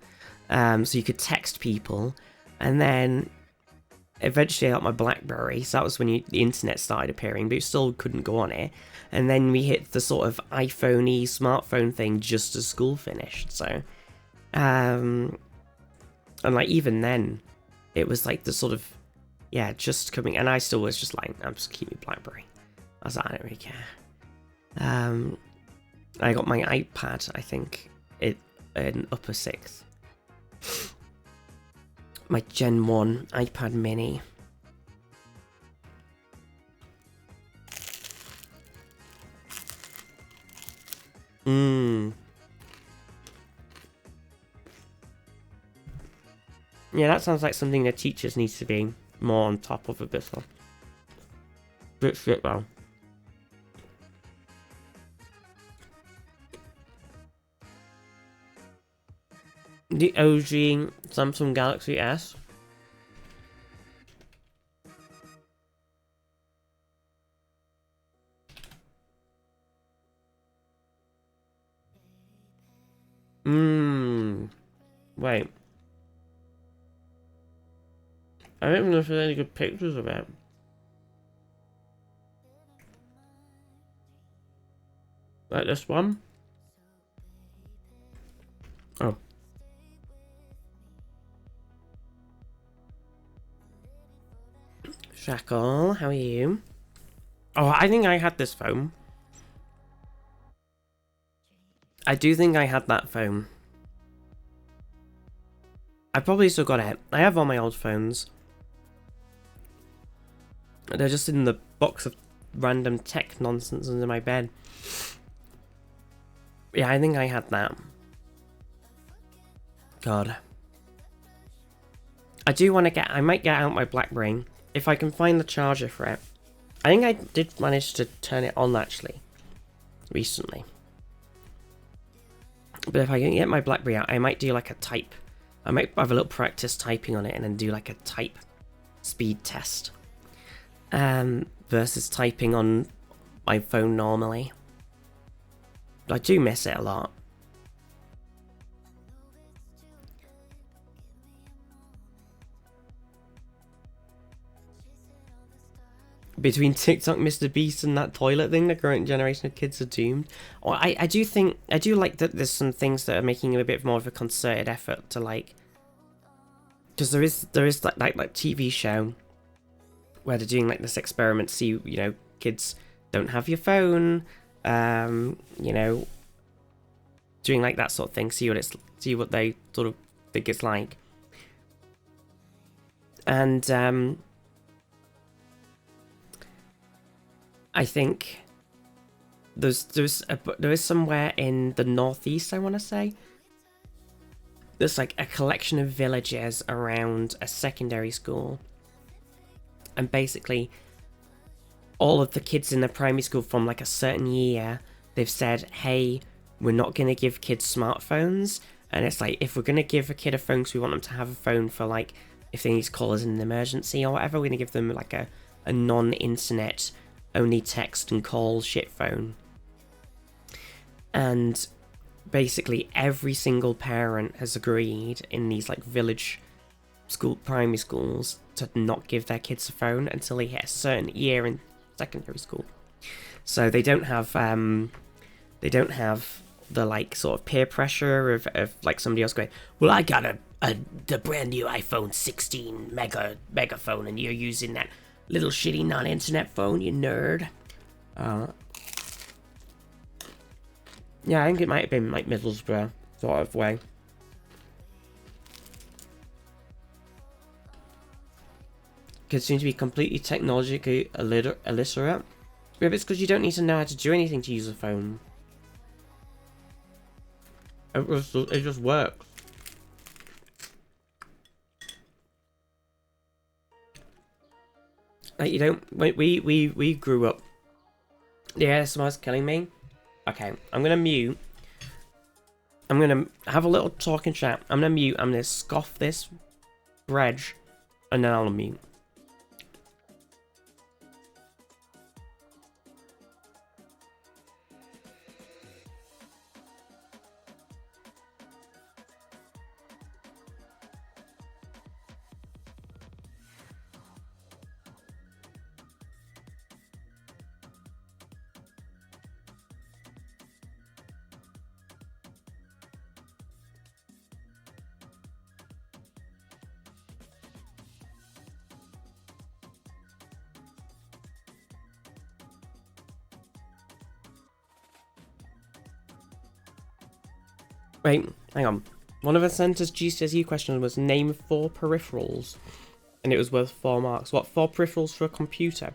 so you could text people, and then eventually I got my BlackBerry, so that was when the internet started appearing, but you still couldn't go on it. And then we hit the sort of iPhone-y smartphone thing just as school finished, so... and like, even then, it was like the sort of... Yeah, just coming... And I still was just like, I'm just keeping BlackBerry. I was like, I don't really care. I got my iPad, I think, in upper 6th. My Gen 1 iPad mini. Yeah, that sounds like something that teachers need to be more on top of a bit of. Bit shit though. The OG Samsung Galaxy S. Wait. I don't even know if there's any good pictures of it. Like this one? Oh. Shackle, how are you? Oh, I think I had this phone. I do think I had that phone. I probably still got it. I have all my old phones. They're just in the box of random tech nonsense under my bed. Yeah, I think I had that. God. I do want to I might get out my BlackBerry if I can find the charger for it. I think I did manage to turn it on actually recently. But if I can get my BlackBerry out, I might do like a type. I might have a little practice typing on it and then do like a type speed test. Versus typing on my phone normally. I do miss it a lot. Between TikTok, Mr. Beast, and that toilet thing, the current generation of kids are doomed. Or I do like that there's some things that are making a bit more of a concerted effort to like, because there is like TV show where they're doing like this experiment, see, you know, kids don't have your phone, you know, doing like that sort of thing, see what they sort of think it's like, and I think there is somewhere in the northeast, I want to say, there's like a collection of villages around a secondary school, and basically all of the kids in the primary school from like a certain year, they've said, hey, we're not going to give kids smartphones. And it's like, if we're going to give a kid a phone because we want them to have a phone for like if they need to call us in an emergency or whatever, we're going to give them like a non-internet only text and call shit phone. And basically every single parent has agreed in these like village school primary schools to not give their kids a phone until they hit a certain year in secondary school. So they don't have the like sort of peer pressure of like somebody else going, well, I got the brand new iPhone 16 mega phone and you're using that little shitty non-internet phone, you nerd. Yeah, I think it might have been like Middlesbrough sort of way. Kids seem to be completely technologically illiterate. Maybe it's because you don't need to know how to do anything to use a phone. It just works. Like, you don't... We grew up... Yeah, someone's killing me. Okay, I'm gonna mute. I'm gonna have a little talking chat. I'm gonna mute. I'm gonna scoff this Reg, and then I'll mute. Wait, hang on. One of the centre's GCSE questions was name 4 peripherals, and it was worth 4 marks. What, 4 peripherals for a computer?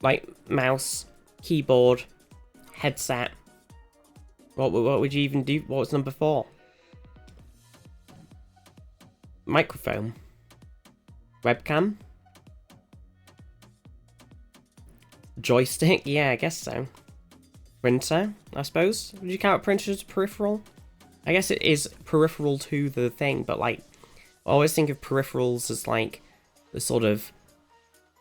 Like mouse, keyboard, headset. What would you even do? What was number 4? Microphone. Webcam. Joystick? Yeah, I guess so. Printer, I suppose? Would you count a printer as a peripheral? I guess it is peripheral to the thing, but like, I always think of peripherals as like the sort of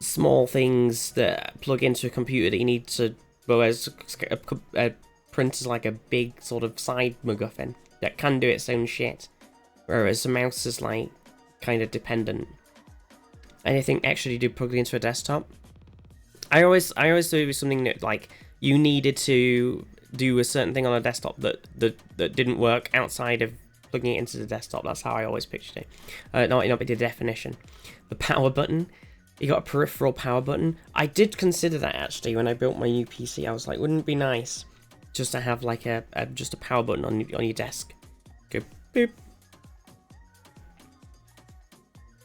small things that plug into a computer that you need to, whereas a printer's like a big sort of side MacGuffin that can do its own shit, whereas a mouse is like kind of dependent. Anything actually do plug into a desktop? I always thought it was something that like you needed to do a certain thing on a desktop that didn't work outside of plugging it into the desktop. That's how I always pictured it. No, the definition. The power button. You got a peripheral power button. I did consider that actually when I built my new PC. I was like, wouldn't it be nice just to have like just a power button on your desk? Go boop.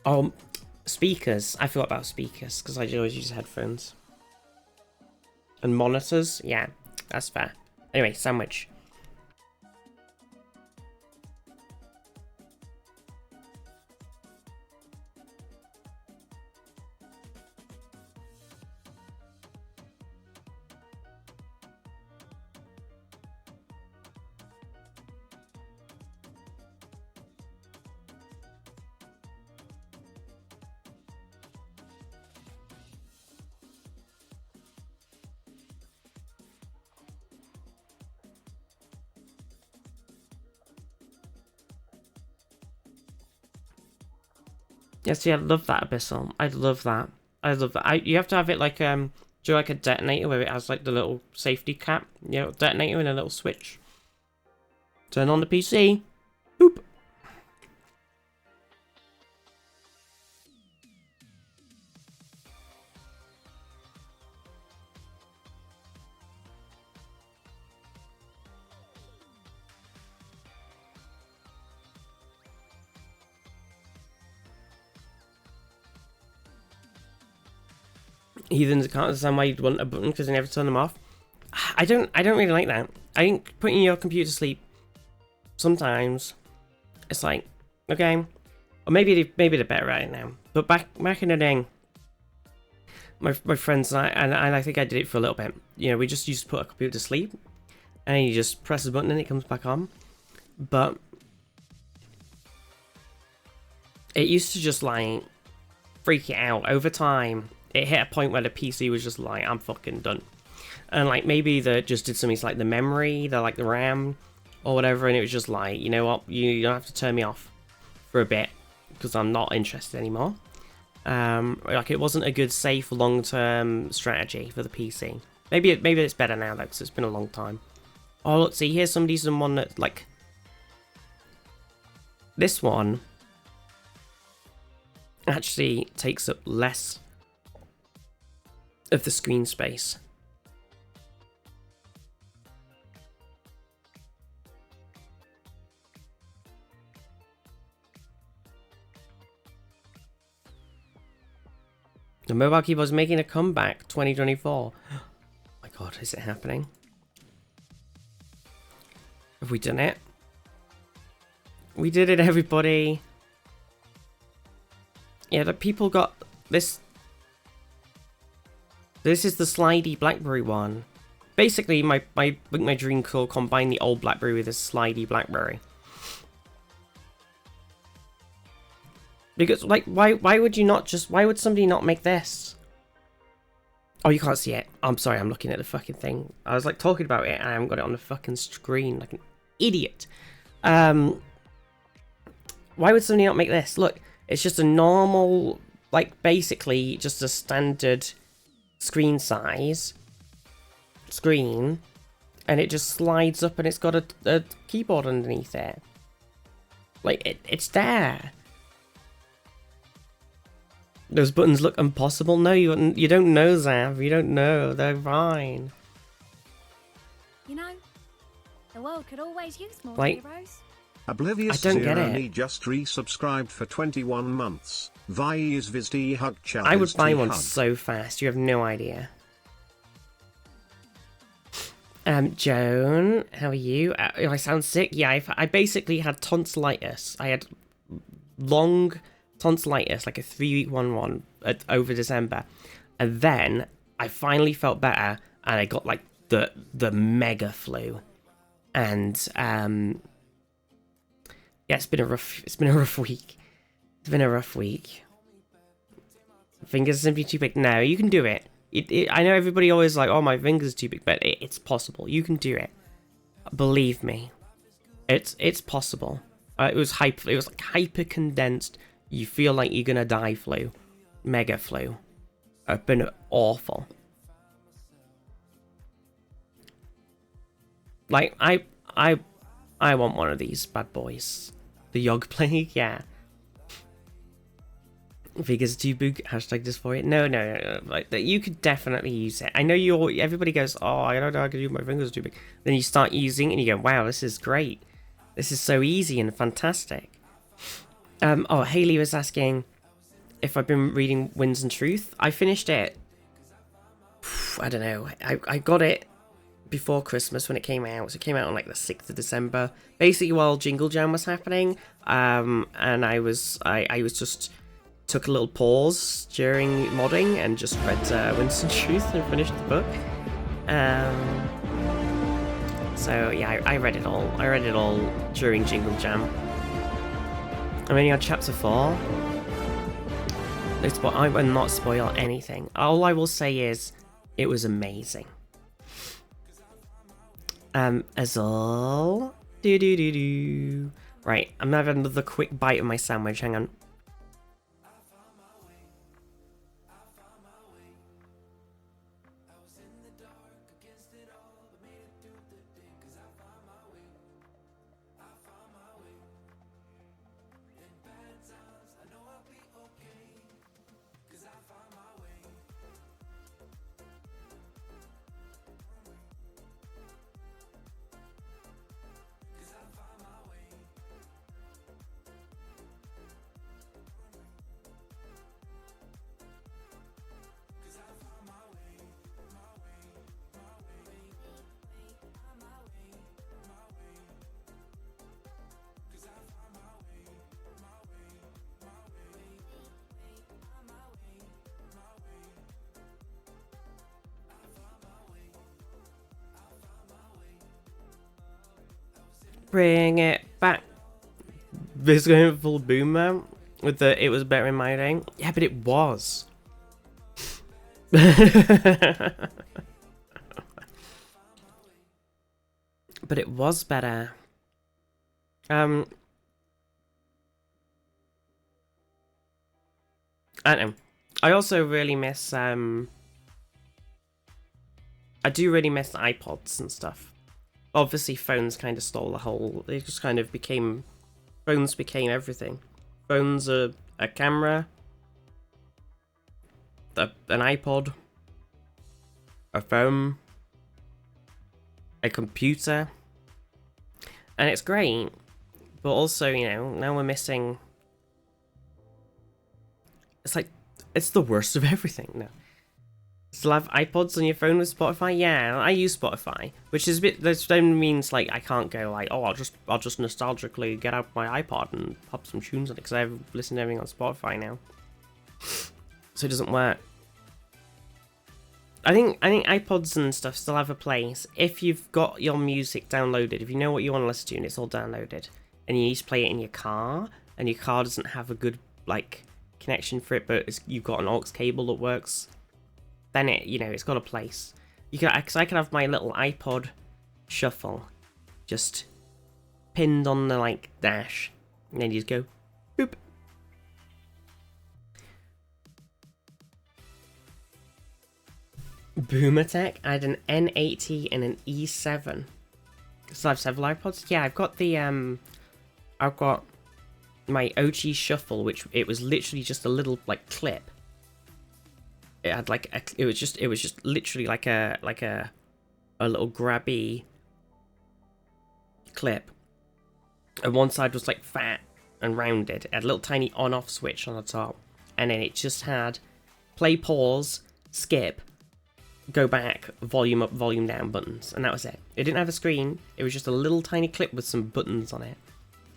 Oh, speakers. I forgot about speakers because I always use headphones. And monitors? Yeah, that's fair. Anyway, sandwich. Yeah, see, I love that Abyssal. I love that. I love that. You have to have it like do like a detonator where it has like the little safety cap, you know, detonator and a little switch. Turn on the PC. Boop. Heathens can't understand why you'd want a button because they never turn them off. I don't really like that. I think putting your computer to sleep sometimes it's like, okay, or maybe they're better at it now. But back in the day, my friends and I think I did it for a little bit. You know, we just used to put a computer to sleep, and you just press the button and it comes back on. But it used to just like freak it out over time. It hit a point where the PC was just like, I'm fucking done. And like maybe they just did something like the memory, the RAM or whatever, and it was just like, you know what, you don't have to turn me off for a bit because I'm not interested anymore. Like it wasn't a good, safe, long-term strategy for the PC. Maybe it's better now though, because it's been a long time. Oh look, see here's someone that like this one actually takes up less of the screen space. The mobile keyboard's making a comeback, 2024. Oh my god, is it happening? Have we done it? We did it, everybody. Yeah, the people got this. This is the slidey BlackBerry one. Basically, my dream call combined the old BlackBerry with a slidey BlackBerry. Because, like, why would you not just... Why would somebody not make this? Oh, you can't see it. I'm sorry, I'm looking at the fucking thing. I was, like, talking about it, and I haven't got it on the fucking screen like an idiot. Why would somebody not make this? Look, it's just a normal, like, basically just a standard screen size screen, and it just slides up, and it's got a keyboard underneath it. Like, it's there. Those buttons look impossible. No, you don't know, Zav. You don't know. They're fine. You know, the world could always use more Like, heroes. Oblivious I don't get Zero it. Me just resubscribed for 21 months. Vi is Vizd hug challenge. I would buy one hug. so fast. You have no idea. Joan, how are you? I sound sick. Yeah, I basically had tonsillitis. I had long tonsillitis, like a 3-week one over December, and then I finally felt better, and I got like the mega flu, and yeah, it's been a rough week. It's been a rough week. Fingers are simply too big. No, you can do it. I know everybody always like, oh, my fingers are too big, but it's possible. You can do it. Believe me, it's possible. It was like hyper condensed. You feel like you're gonna die flu, mega flu. It's been awful. Like I want one of these bad boys. The Yog plague, yeah. Figures too big. Hashtag just for it. No. Like you could definitely use it. I know everybody goes, oh, I don't know, I can use my fingers are too big. Then you start using it and you go, wow, this is great. This is so easy and fantastic. Oh, Haley was asking if I've been reading Winds and Truth. I finished it. I don't know. I got it before Christmas when it came out. So it came out on like the 6th of December. Basically while Jingle Jam was happening. And I was just took a little pause during modding and just read Winds and Truth and finished the book. So yeah, I read it all. I read it all during Jingle Jam. I'm only on chapter 4. I will not spoil anything. All I will say is, it was amazing. Azul. Right, I'm gonna have another quick bite of my sandwich. Hang on. Bring it back. This going full boomer with the it was better in my day. Yeah, but it was. But it was better. I don't know. I also really miss I do really miss iPods and stuff. Obviously, phones kind of stole the whole... They just kind of became... Phones became everything. Phones are a camera, an iPod, a phone, a computer. And it's great. But also, you know, now we're missing... It's like It's the worst of everything. No. Still have iPods on your phone with Spotify? Yeah, I use Spotify, which is a bit. That then means like I can't go like, oh, I'll just nostalgically get out my iPod and pop some tunes on it because I listen to everything on Spotify now. So it doesn't work. I think iPods and stuff still have a place if you've got your music downloaded. If you know what you want to listen to and it's all downloaded, and you need to play it in your car, and your car doesn't have a good like connection for it, but you've got an aux cable that works. Then it's got a place. You can, because I can have my little iPod shuffle just pinned on the like dash, and then you just go boop. Boomer Tech. I had an N80 and an E7. So I have several iPods. Yeah, I've got the I've got my OG shuffle, which it was literally just a little like clip. It had like it was just literally like a little grabby clip, and one side was like fat and rounded. It had a little tiny on-off switch on the top, and then it just had play, pause, skip, go back, volume up, volume down buttons, and that was it. It didn't have a screen. It was just a little tiny clip with some buttons on it,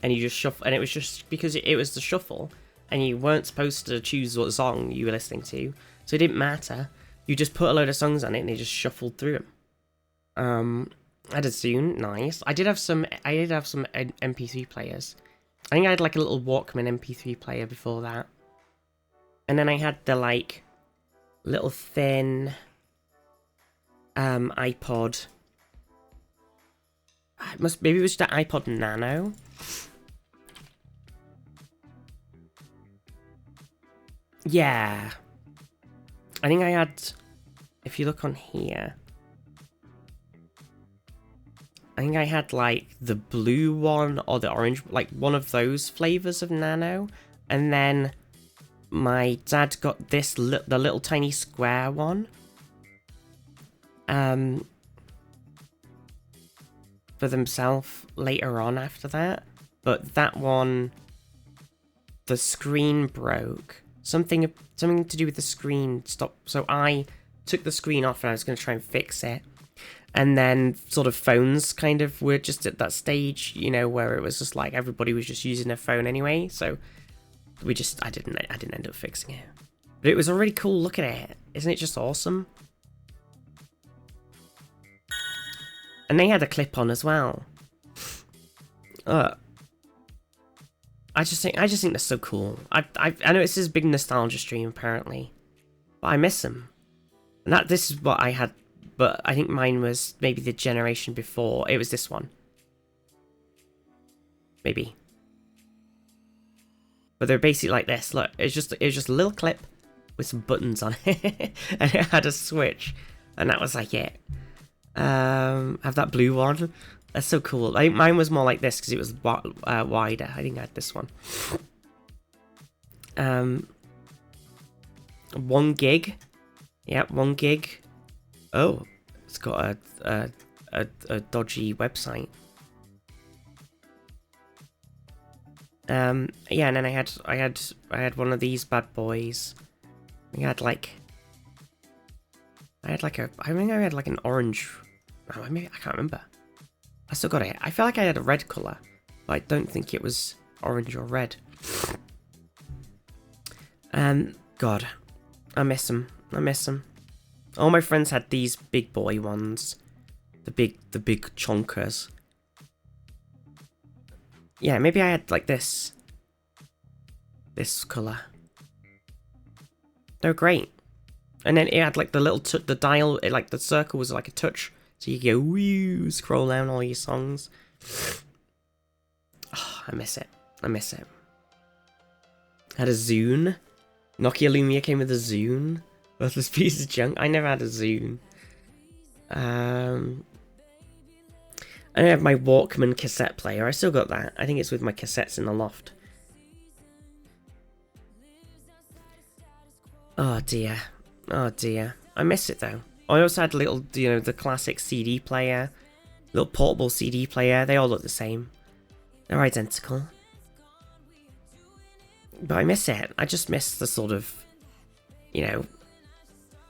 and you just shuffle. And it was just because it was the shuffle, and you weren't supposed to choose what song you were listening to. So it didn't matter. You just put a load of songs on it and they just shuffled through them. I had a Zune, nice. I did have some MP3 players. I think I had like a little Walkman MP3 player before that. And then I had the like little thin iPod. Maybe it was the iPod Nano. Yeah. I think I had, if you look on here, I think I had like the blue one or the orange, like one of those flavors of Nano, and then my dad got this the little tiny square one, for themselves later on after that. But that one, the screen broke. Something to do with the screen stopped. So I took the screen off and I was going to try and fix it. And then sort of phones kind of were just at that stage, where it was just like everybody was just using their phone anyway. So I didn't end up fixing it. But it was a really cool look at it. Isn't it just awesome? And they had a clip on as well. I just think they're so cool. I know it's this big nostalgia stream apparently, but I miss them. And this is what I had, but I think mine was maybe the generation before. It was this one, maybe. But they're basically like this. Look, it was just a little clip with some buttons on it, and it had a switch, and that was like it. Have that blue one. That's so cool. I think mine was more like this because it was wider. I think I had this one. 1 gig. Yeah, 1 gig. Oh, it's got a dodgy website. Yeah, and then I had one of these bad boys. I think I had like an orange. Oh, maybe I can't remember. I still got it. I feel like I had a red colour, but I don't think it was orange or red. God, I miss them. All my friends had these big boy ones, the big chonkers. Yeah, maybe I had like this colour. They're great. And then it had like the little the dial, like the circle was like a touch. So you go, woo, scroll down all your songs. Oh, I miss it. Had a Zune. Nokia Lumia came with a Zune. What's this piece of junk? I never had a Zune. I have my Walkman cassette player. I still got that. I think it's with my cassettes in the loft. Oh dear. I miss it though. I also had little, the classic CD player, little portable CD player. They all look the same. They're identical. But I miss it. I just miss the sort of you know,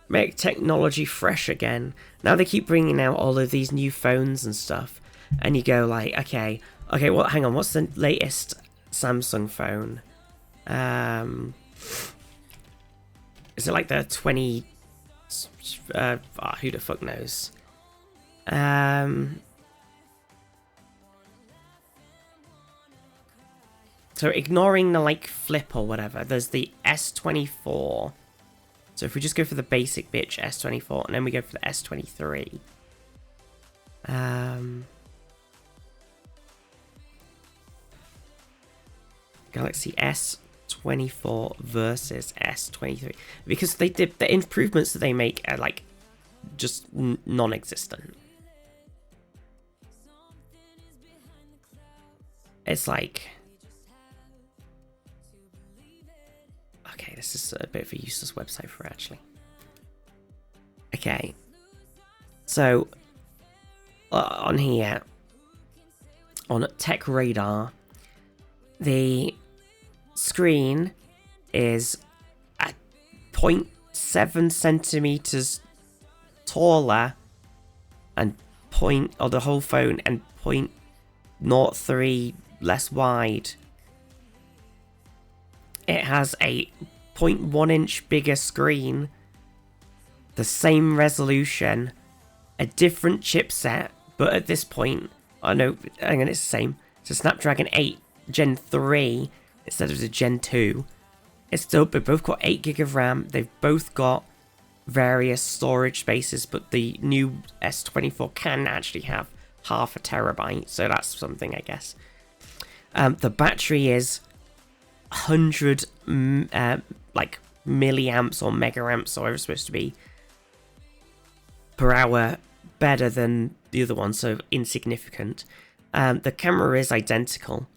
make technology fresh again. Now they keep bringing out all of these new phones and stuff, and you go like, okay, well, hang on, what's the latest Samsung phone? Is it like the 20? Who the fuck knows? So ignoring the like flip or whatever, there's the S24. So if we just go for the basic bitch S24 and then we go for the S23. Galaxy S24 versus S23, because they did the improvements that they make are like just non-existent. It's like, okay, this is a bit of a useless website for it, actually. Okay, so on here, on Tech Radar, the screen is at 0.7 centimeters taller and the whole phone, and 0.03 less wide. It has a 0.1 inch bigger screen, the same resolution, a different chipset, but at this point, oh no, hang on, it's the same. It's a Snapdragon 8 Gen 3 instead of the Gen 2. It's still, they've both got 8 gig of RAM. They've both got various storage spaces, but the new S24 can actually have half a terabyte, so that's something, I guess. The battery is 100 like milliamps or megaamps, or whatever it's supposed to be, per hour better than the other one, so insignificant. The camera is identical.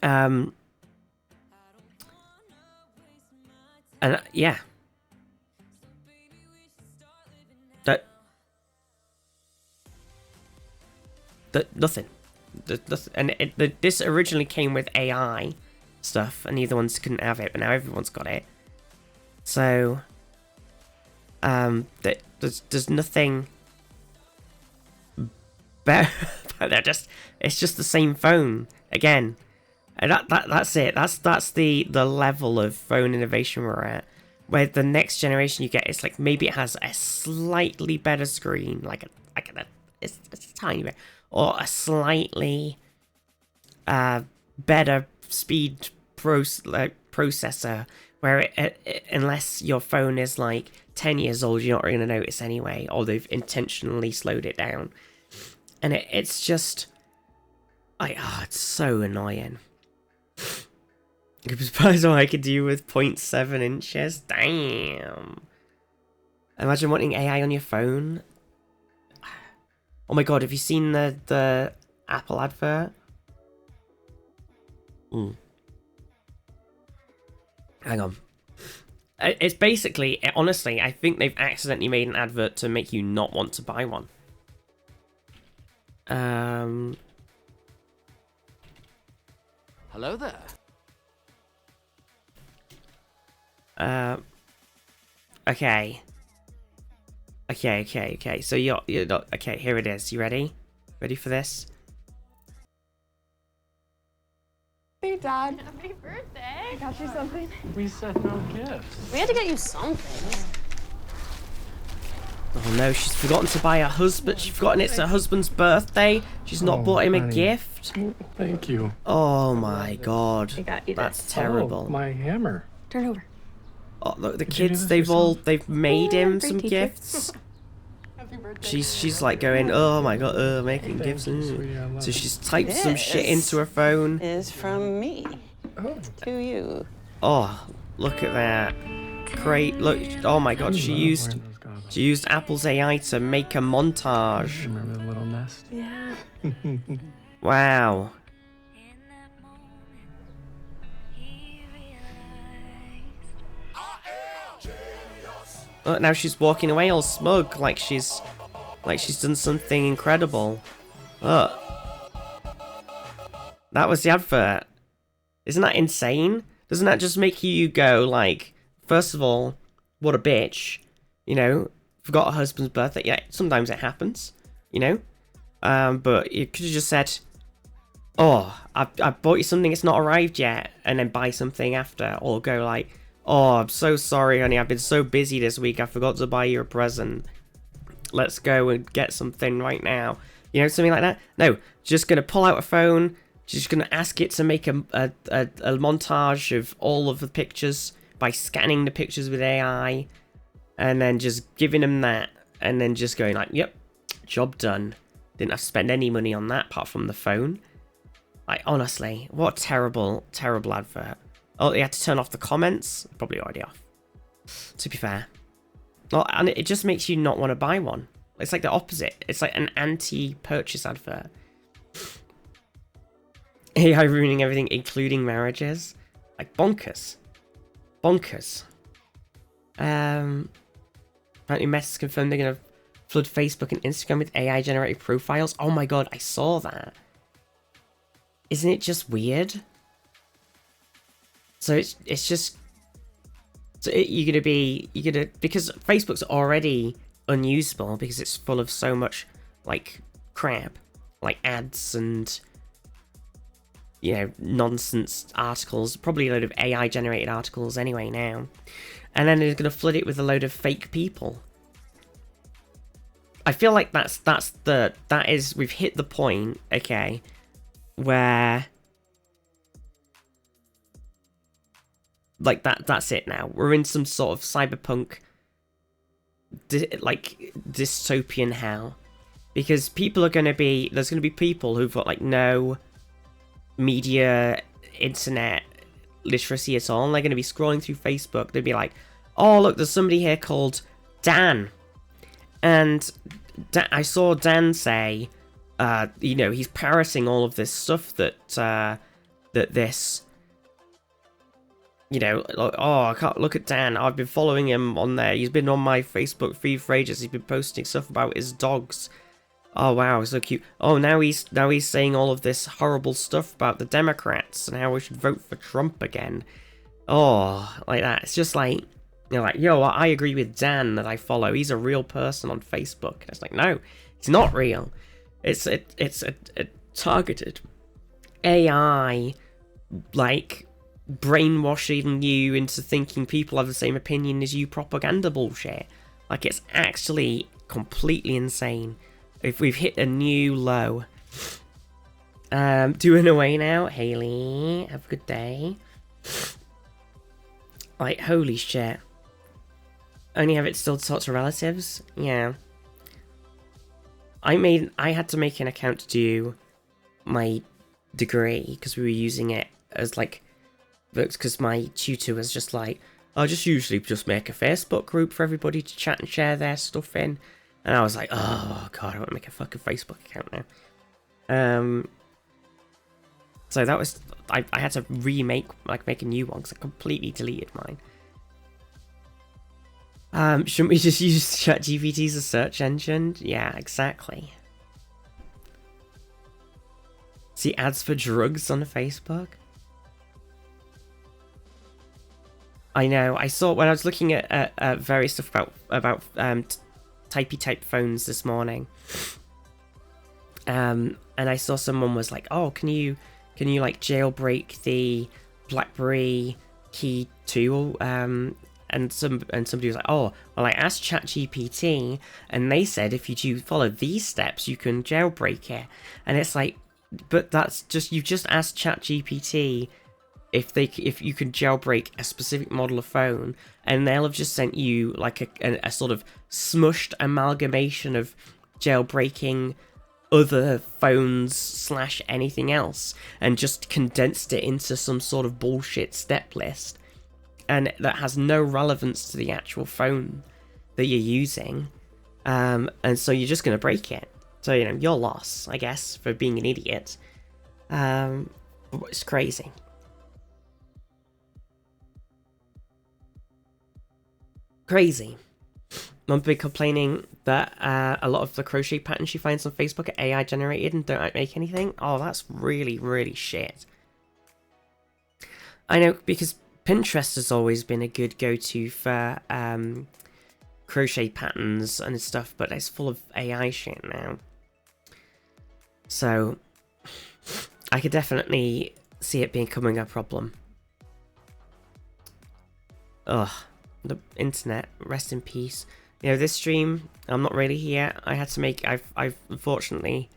And yeah, nothing. And this originally came with AI stuff, and the other ones couldn't have it, but now everyone's got it. So, there's nothing better. It's just the same phone again, and that's it. That's the level of phone innovation we're at. Where the next generation you get is like, maybe it has a slightly better screen, it's a tiny bit, or a slightly better speed processor, where unless your phone is like 10 years old, you're not going to notice anyway, or they've intentionally slowed it down. And it's just, it's so annoying. I'm surprised what I could do with 0.7 inches. Damn. Imagine wanting AI on your phone. Oh my god, have you seen the Apple advert? Hang on. It's basically, honestly, I think they've accidentally made an advert to make you not want to buy one. Hello there. Okay. So you're not, okay, here it is. You ready? Ready for this? Hey, Dad. Happy birthday. I got you something. We said no gifts. We had to get you something. Oh no, she's forgotten to buy her husband. She's forgotten it's her husband's birthday. She's not bought him a gift. Thank you. Oh my god. I got you That's this. terrible. Oh, my hammer. Turn over. Oh, look, the Did you do kids, this they've made him great some teacher. gifts. Happy birthday. She's like going, oh my god, making gifts. you, sweetie, I love So it. she's typed some shit This into her phone. is from me Oh, to you. Oh, look at that. Great, look, oh my god, she used Apple's AI to make a montage. Remember the little nest? Yeah. Wow. Look, now she's walking away all smug, like she's done something incredible. Look. That was the advert. Isn't that insane? Doesn't that just make you go like, first of all, what a bitch. You know, forgot her husband's birthday. Yeah, sometimes it happens, you know. But you could have just said, oh, I bought you something, it's not arrived yet, and then buy something after. Or go like, oh, I'm so sorry, honey, I've been so busy this week, I forgot to buy you a present. Let's go and get something right now. You know, something like that. No, just going to pull out a phone, just going to ask it to make a montage of all of the pictures by scanning the pictures with AI, and then just giving them that, and then just going like, yep, job done. Didn't have to spend any money on that apart from the phone. Like, honestly, what a terrible, terrible advert. Oh, you had to turn off the comments? Probably already off, to be fair. Well, and it just makes you not want to buy one. It's like the opposite. It's like an anti-purchase advert. AI ruining everything, including marriages. Like, bonkers. Bonkers. Apparently Meta's confirmed they're going to flood Facebook and Instagram with AI-generated profiles. Oh my god, I saw that. Isn't it just weird? So it's just... So because Facebook's already unusable because it's full of so much, like, crap. Like ads and, you know, nonsense articles. Probably a load of AI-generated articles anyway now. And then they're going to flood it with a load of fake people. I feel like we've hit the point, okay, where like that's it now. We're in some sort of cyberpunk like dystopian hell, because there's going to be people who've got like no media internet literacy at all, and they're going to be scrolling through Facebook. They'll be like, oh look, there's somebody here called Dan. And I saw Dan say, you know, he's parroting all of this stuff that this, you know, like, oh, I can't look at Dan. I've been following him on there. He's been on my Facebook feed for ages. He's been posting stuff about his dogs. Oh wow, so cute. Oh, now he's saying all of this horrible stuff about the Democrats and how we should vote for Trump again. Oh, like that. It's just like, you're like, yo, I agree with Dan that I follow. He's a real person on Facebook. And it's like, no, it's not real. It's a targeted AI, like, brainwashing you into thinking people have the same opinion as you propaganda bullshit. Like, it's actually completely insane. If we've hit a new low. Doing away now. Haley, have a good day. Like, holy shit. Only have it still to talk to relatives? Yeah. I had to make an account to do my degree, because we were using it as, like, because my tutor was just like, I just usually just make a Facebook group for everybody to chat and share their stuff in. And I was like, oh god, I want to make a fucking Facebook account now. So that was, I had to make a new one, because I completely deleted mine. Shouldn't we just use ChatGPT as a search engine? Yeah, exactly. See ads for drugs on Facebook? I know, I saw when I was looking at various stuff about typey type phones this morning. And I saw someone was like, oh, can you like jailbreak the BlackBerry Key 2? And somebody was like, oh, well, I asked ChatGPT, and they said if you follow these steps, you can jailbreak it. And it's like, but that's just, you've just asked ChatGPT if you can jailbreak a specific model of phone, and they'll have just sent you like a sort of smushed amalgamation of jailbreaking other phones / anything else, and just condensed it into some sort of bullshit step list. And that has no relevance to the actual phone that you're using. And so you're just going to break it. So, you know, your loss, I guess, for being an idiot. It's crazy. Crazy. Mum's been complaining that a lot of the crochet patterns she finds on Facebook are AI generated and don't make anything. Oh, that's really, really shit. I know, because Pinterest has always been a good go-to for crochet patterns and stuff, but it's full of AI shit now. So I could definitely see it becoming a problem. Ugh, the internet, rest in peace. You know, this stream, I'm not really here. I had to make, I've unfortunately,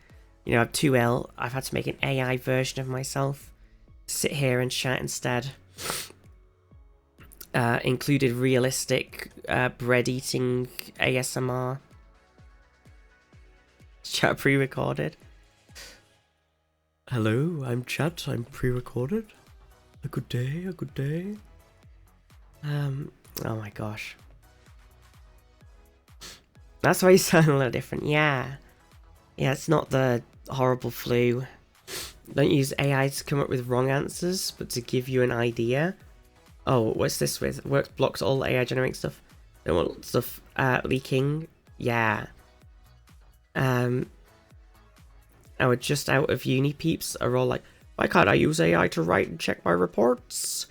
you know, I'm too ill. I've had to make an AI version of myself to sit here and chat instead. Included realistic bread eating ASMR. Chat pre-recorded. Hello, I'm Chat. I'm pre-recorded. A good day, a good day. Oh my gosh. That's why you sound a little different. Yeah. Yeah, it's not the horrible flu. Don't use AI to come up with wrong answers, but to give you an idea. Oh, what's this with? Works blocks all AI generating stuff. Don't want stuff leaking. Yeah. Our just out of uni peeps are all like, why can't I use AI to write and check my reports?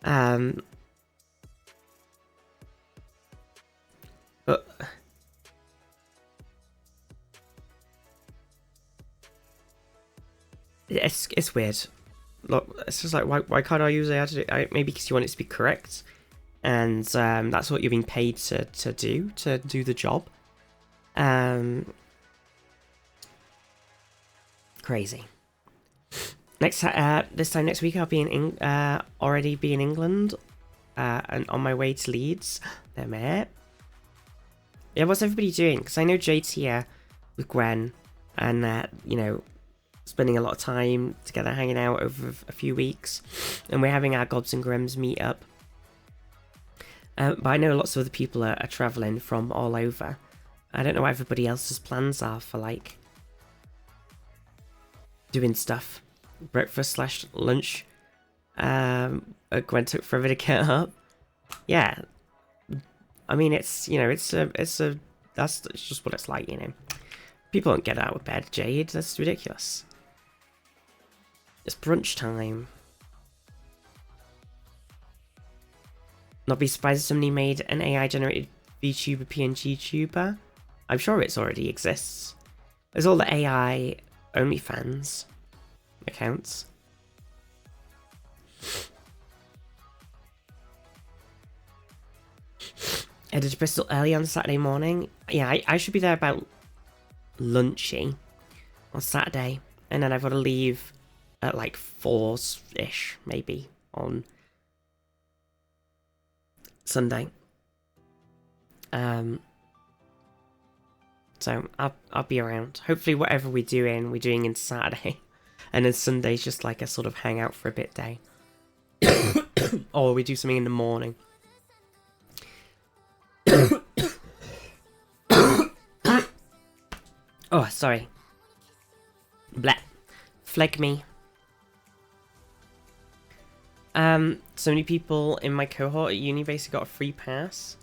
But it's weird. Look, it's just like, why can't I use AI to do it? Maybe because you want it to be correct, and that's what you're being paid to do the job. Crazy. This time next week I'll be already be in England, and on my way to Leeds. There, mate. Yeah, what's everybody doing? Because I know Jade's here with Gwen, and you know, spending a lot of time together hanging out over a few weeks, and we're having our Gods and Grims meet up. But I know lots of other people are travelling from all over. I don't know what everybody else's plans are for, like, doing stuff. Breakfast / lunch. Gwen took forever to get up. Yeah. I mean, it's, you know, it's just what it's like, you know. People don't get out of bed, Jade. That's ridiculous. It's brunch time. Not be surprised if somebody made an AI-generated VTuber PNG tuber. I'm sure it's already exists. There's all the AI OnlyFans accounts. Headed to Bristol early on Saturday morning. Yeah, I should be there about lunchy on Saturday, and then I've got to leave at like 4-ish maybe on Sunday. So I'll be around. Hopefully whatever we're doing in Saturday, and then Sunday's just like a sort of hangout for a bit day. Or we do something in the morning. Oh, sorry. Bleh. Fleg me. So many people in my cohort at uni basically got a free pass.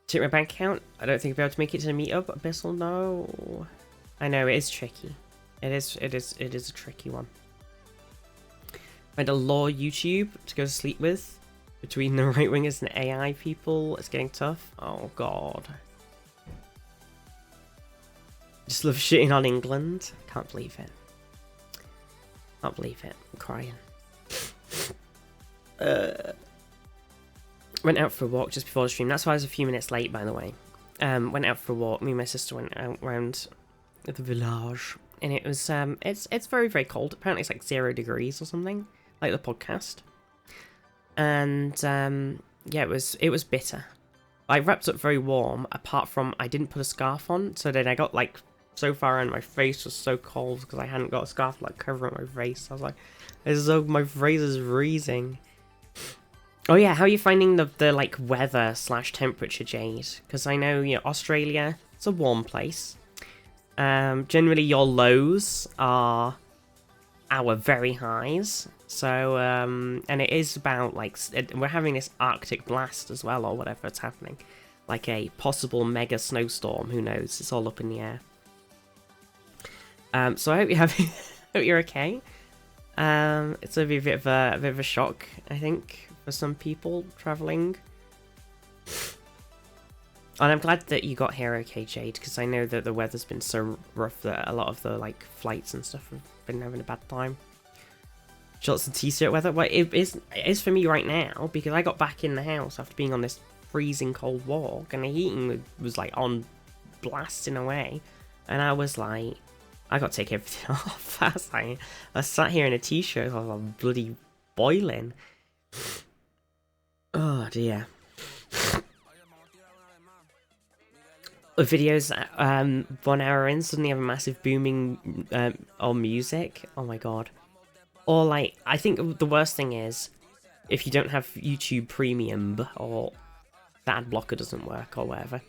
Check my bank account. I don't think I'll be able to make it to the meetup. Abyssal, no. I know, it is tricky. It is a tricky one. Find a law YouTube to go to sleep with. Between the right-wingers and AI people, it's getting tough. Oh, God. Just love shitting on England. Can't believe it. Can't believe it. I'm crying. Went out for a walk just before the stream. That's why I was a few minutes late, by the way. Went out for a walk. Me and my sister went out around the village. And it was, it's very, very cold. Apparently it's like 0 degrees or something. Like the podcast. And yeah, it was bitter. I wrapped up very warm, apart from I didn't put a scarf on, so then I got like so far and my face was so cold because I hadn't got a scarf like covering my face. I was like, my face is freezing. Oh yeah, how are you finding the like weather / temperature, Jade? Because I know, you know, Australia, it's a warm place. Generally your lows are our very highs. So, and it is about, like, we're having this Arctic blast as well, or whatever it's happening. like a possible mega snowstorm. Who knows? It's all up in the air. So I hope you have, hope you're okay. It's gonna be a bit of a shock, I think, for some people traveling. And I'm glad that you got here okay, Jade, because I know that the weather's been so rough that a lot of the like flights and stuff have been having a bad time. Shorts and t-shirt weather. Well, it is for me right now, because I got back in the house after being on this freezing cold walk, and the heating was like on blasting away, and I was like, I got to take everything off. I was sat here in a t-shirt, I was like bloody boiling. Oh dear. The videos 1 hour in suddenly have a massive booming on music. Oh my god. Or like, I think the worst thing is if you don't have YouTube Premium or the ad blocker doesn't work or whatever,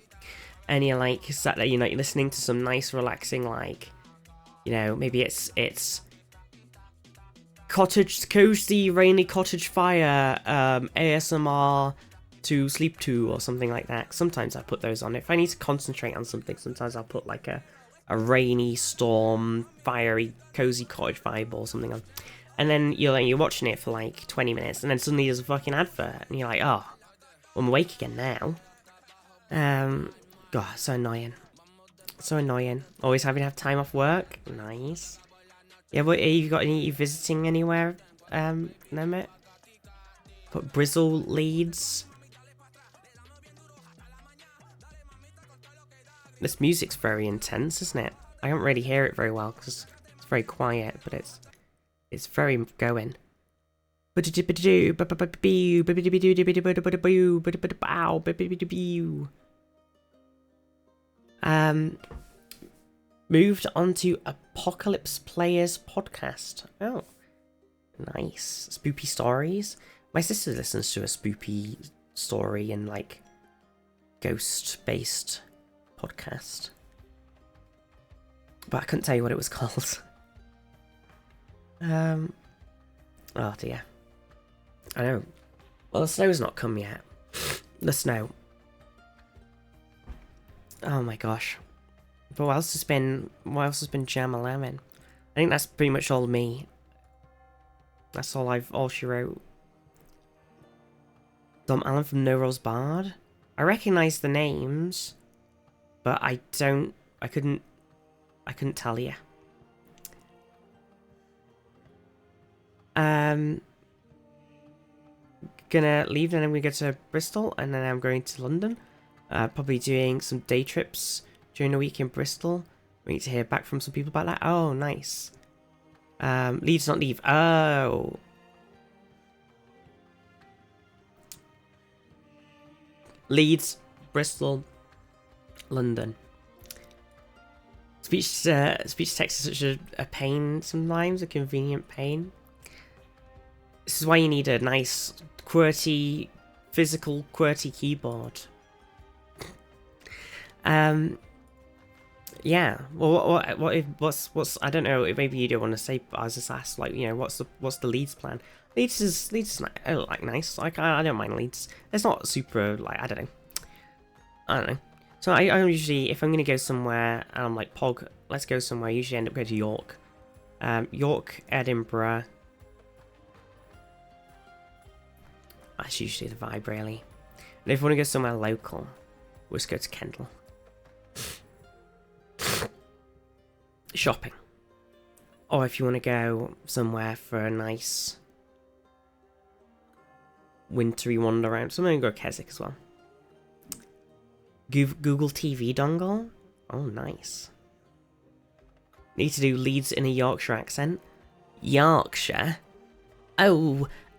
and you're like sat there, you know, you're listening to some nice relaxing, like, you know, maybe it's cozy rainy cottage fire ASMR to sleep to or something like that. Sometimes I put those on. If I need to concentrate on something, sometimes I'll put like a rainy storm fiery cozy cottage vibe or something on. And then you're watching it for like 20 minutes, and then suddenly there's a fucking advert, and you're like, oh, I'm awake again now. God, so annoying. So annoying. Always having to have time off work. Nice. Yeah, but have you got any, you visiting anywhere, Nemit? Put Brizzle Leeds. This music's very intense, isn't it? I can't really hear it very well because it's very quiet, but it's very going. Moved on to Apocalypse Players podcast. Oh, nice. Spoopy stories. My sister listens to a spoopy story and like ghost-based podcast, but I couldn't tell you what it was called. Oh dear. I know. Well, the snow's not come yet. The snow. Oh my gosh. But what else has been jam-a-lamming? I think that's pretty much all me. That's all she wrote. Dom Allen from No Rose Bard. I recognise the names, but I couldn't tell you. Gonna leave, then I'm gonna go to Bristol, and then I'm going to London. Probably doing some day trips during the week in Bristol. We need to hear back from some people about that. Oh, nice. Leeds, not leave. Oh. Leeds, Bristol, London. Speech text is such a pain sometimes, a convenient pain. This is why you need a nice, QWERTY, physical QWERTY keyboard. Yeah. Well, what's I don't know. Maybe you don't want to say, but I was just asked, like, you know, what's the Leeds plan? Leeds is like nice. Like I don't mind Leeds. It's not super like I don't know. So I usually, if I'm gonna go somewhere and I'm like Pog, let's go somewhere. I usually end up going to York, York, Edinburgh. That's usually the vibe, really. And if we want to go somewhere local, we'll just go to Kendal. Shopping. Or if you want to go somewhere for a nice wintry wander around, so I'm going to go Keswick as well. Google TV dongle. Oh, nice. Need to do Leeds in a Yorkshire accent. Yorkshire?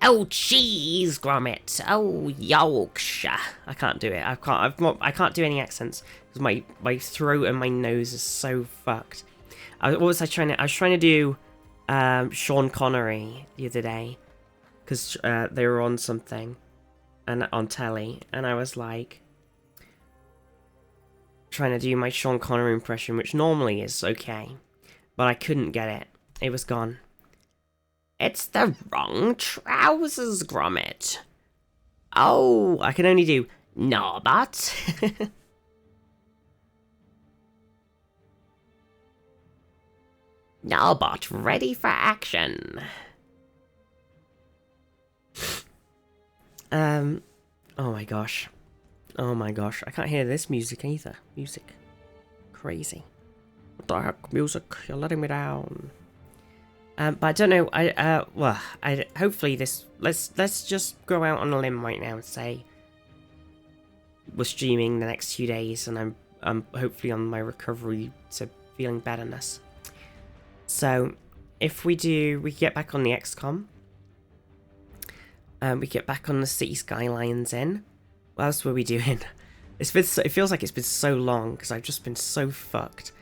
Oh, cheese, Gromit. Oh, Yorkshire. I can't do it. I can't do any accents because my throat and my nose is so fucked. I was trying to do Sean Connery the other day because they were on something and on telly, and I was like trying to do my Sean Connery impression, which normally is okay, but I couldn't get it. It was gone. It's the wrong trousers, Gromit. Oh, I can only do Norbot. Norbot, ready for action. Oh my gosh. Oh my gosh. I can't hear this music either. Music. Crazy. What the heck, music? You're letting me down. But I don't know. Hopefully this. Let's just go out on a limb right now and say we're streaming the next 2 days, and I'm hopefully on my recovery to feeling betterness. So, if we get back on the XCOM. We get back on the City Skylines in. What else were we doing? It feels like it's been so long because I've just been so fucked.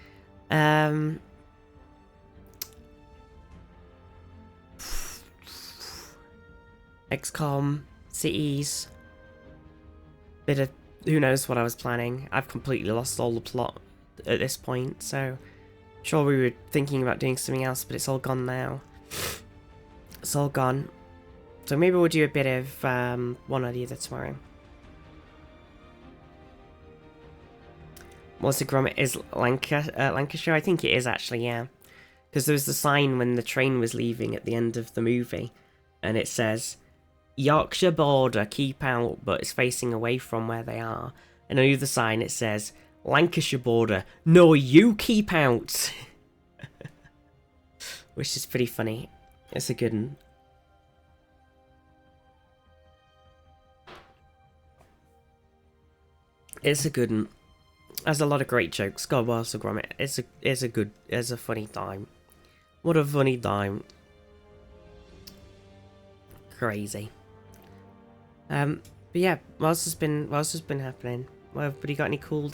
XCOM, cities, bit of who knows what I was planning. I've completely lost all the plot at this point, so sure we were thinking about doing something else, but it's all gone now. It's all gone. So maybe we'll do a bit of one or the other tomorrow. What's the grommet? Is Lancashire? I think it is actually, yeah. Because there was the sign when the train was leaving at the end of the movie, and it says, Yorkshire border, keep out, but it's facing away from where they are. And on the other sign it says, Lancashire border, no, you keep out. Which is pretty funny. It's a good one. It's a good one. Has a lot of great jokes. God, what else a grommet? It's a funny time. What a funny time. Crazy. But yeah, what else has been happening? Well, everybody got any cool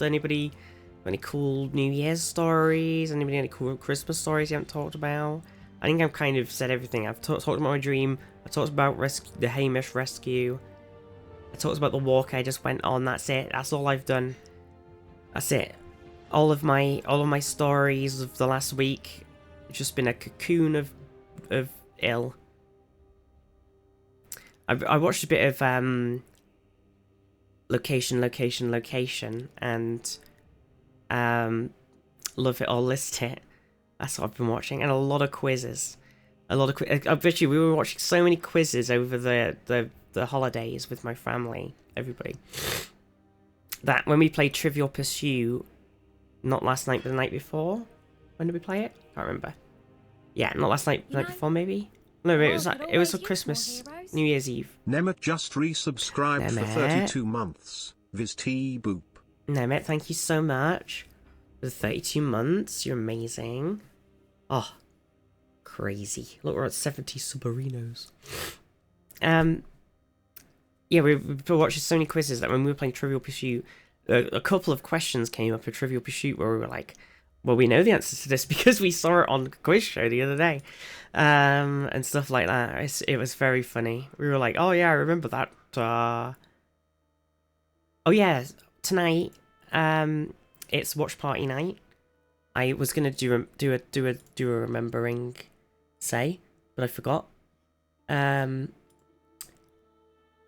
New Year's stories? Anybody any cool Christmas stories you haven't talked about? I think I've kind of said everything. I've talked about my dream. I talked about the Hamish rescue. I talked about the walk I just went on. That's it. That's all I've done. That's it. All of my stories of the last week have just been a cocoon of ill. I watched a bit of location, and love it or list it. That's what I've been watching, and a lot of quizzes. I bet you we were watching so many quizzes over the holidays with my family, everybody. That when we played Trivial Pursuit, not last night but the night before. When did we play it? Can't remember. Yeah, not last night, the night before maybe. No, it was for Christmas, New Year's Eve. Nemet just resubscribed for 32 months. Viz T Boop. Nemet, thank you so much for the 32 months. You're amazing. Oh, crazy. Look, we're at 70 submarinos. Yeah, we've been watching so many quizzes that when we were playing Trivial Pursuit, a couple of questions came up for Trivial Pursuit where we were like, well, we know the answer to this because we saw it on the quiz show the other day. And stuff like that. It was very funny. We were like, oh yeah, I remember that. Oh yeah, tonight, it's watch party night. I was gonna do a remembering say, but I forgot.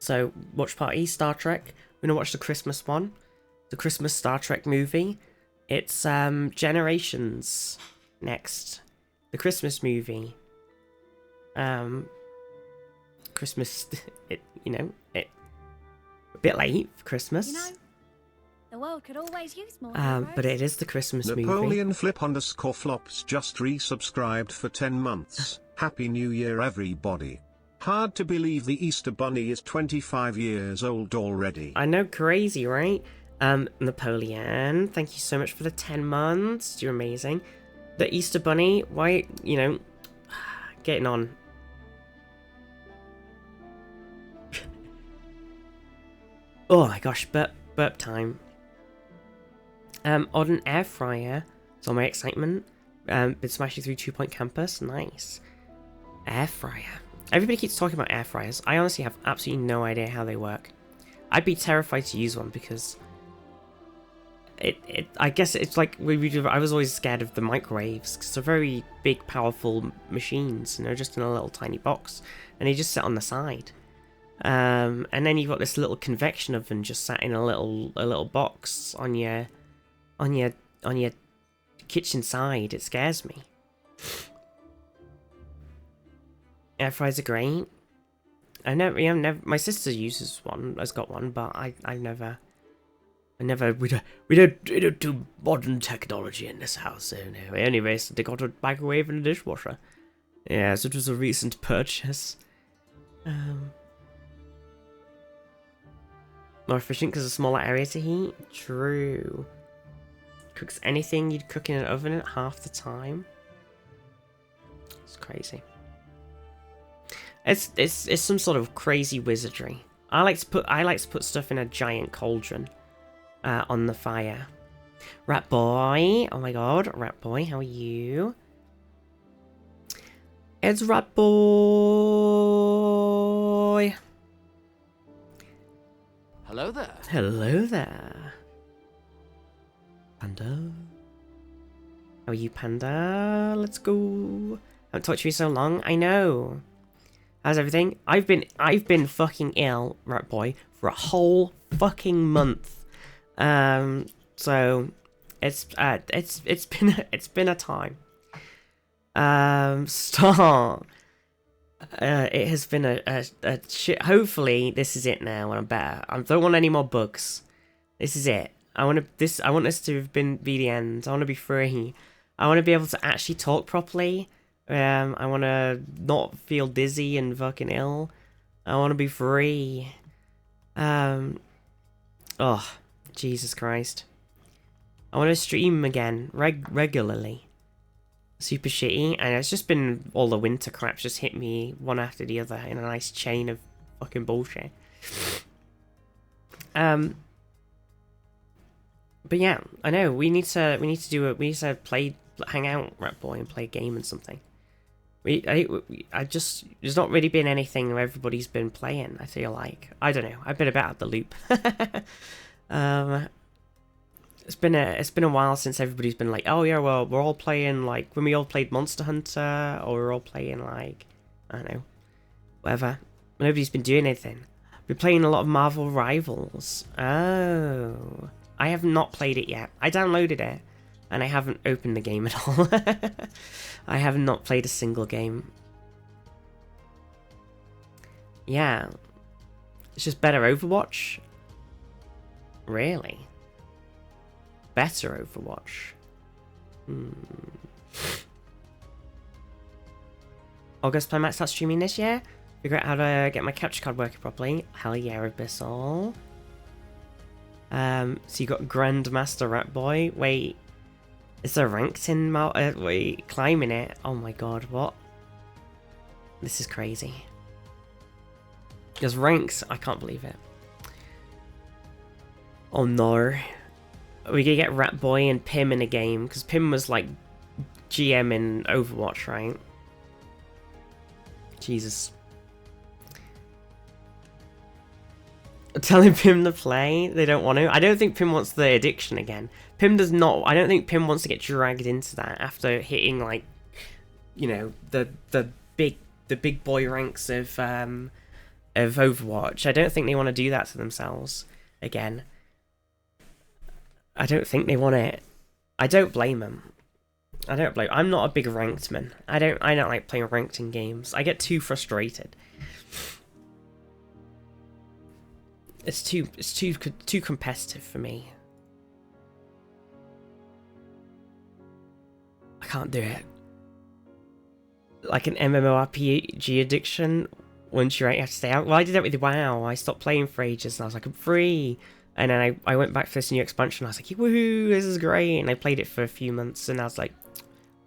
So watch party Star Trek. We're gonna watch the Christmas one, the Christmas Star Trek movie. It's Generations next, the Christmas movie. Christmas, a bit late for Christmas. You know, the world could always use more but it is the Christmas movie. Napoleon Flip_flops just resubscribed for 10 months. Happy New Year, everybody. Hard to believe the Easter Bunny is 25 years old already. I know, crazy, right? Napoleon, thank you so much for the 10 months. You're amazing. The Easter Bunny, why, getting on. Oh my gosh, burp time. On an air fryer, so my excitement. Been smashing through 2 Point Campus, nice. Air fryer. Everybody keeps talking about air fryers. I honestly have absolutely no idea how they work. I'd be terrified to use one because I guess it's like I was always scared of the microwaves because they're very big, powerful machines, and they're just in a little tiny box, and they just sit on the side. And then you've got this little convection oven just sat in a little box on your kitchen side. It scares me. Air fryers are great. I never. My sister uses one. Has got one, but I've never. We don't do modern technology in this house. So no. We only recently got a microwave and a dishwasher. Yes, it was a recent purchase. More efficient because of smaller area to heat. True. Cooks anything you'd cook in an oven at half the time. It's crazy. It's some sort of crazy wizardry. I like to put stuff in a giant cauldron on the fire. Rat boy, oh my god, rat boy, how are you? It's rat boy. Hello there. Hello there. Panda. How are you, Panda? Let's go. Haven't talked to you so long. I know. How's everything? I've been fucking ill, rat boy, for a whole fucking month. So it's been a time. Start. It has been a shit. Hopefully this is it now and I'm better. I don't want any more bugs. This is it. I want this to have be the end. I want to be free. I want to be able to actually talk properly. I want to not feel dizzy and fucking ill. I want to be free. Oh, Jesus Christ. I want to stream again regularly. Super shitty, and it's just been all the winter crap's just hit me one after the other in a nice chain of fucking bullshit. But yeah, I know we need to hang out, rat boy, and play a game and something. There's not really been anything where everybody's been playing. I feel like I don't know. I've been a bit out of the loop. It's been a while since everybody's been like, oh yeah, well we're all playing like when we all played Monster Hunter, or we're all playing like I don't know, whatever. Nobody's been doing anything. We're playing a lot of Marvel Rivals. Oh, I have not played it yet. I downloaded it, and I haven't opened the game at all. I have not played a single game. Yeah, it's just better Overwatch. Really? Better Overwatch. August plan might start streaming this year. Figure out how to get my capture card working properly. Hell yeah, Abyssal. So you got Grandmaster Rat Boy. Wait, is there ranked in wait, climbing it? Oh my god, what? This is crazy. There's ranks. I can't believe it. Oh no. We could get Rat Boy and Pim in a game, because Pim was like GM in Overwatch, right? Jesus. Telling Pim to play, they don't want to. I don't think Pim wants the addiction again. Pim does not. I don't think Pim wants to get dragged into that after hitting like, you know, the big boy ranks of Overwatch. I don't think they want to do that to themselves again. I don't think they want it. I don't blame them. I'm not a big ranked man. I don't like playing ranked in games. I get too frustrated. It's too competitive for me. I can't do it. Like an MMORPG addiction. Once you're out, you have to stay out. Well, I did that with WoW. I stopped playing for ages, and I was like, I'm free. And then I went back for this new expansion. I was like, woohoo, this is great. And I played it for a few months, and I was like,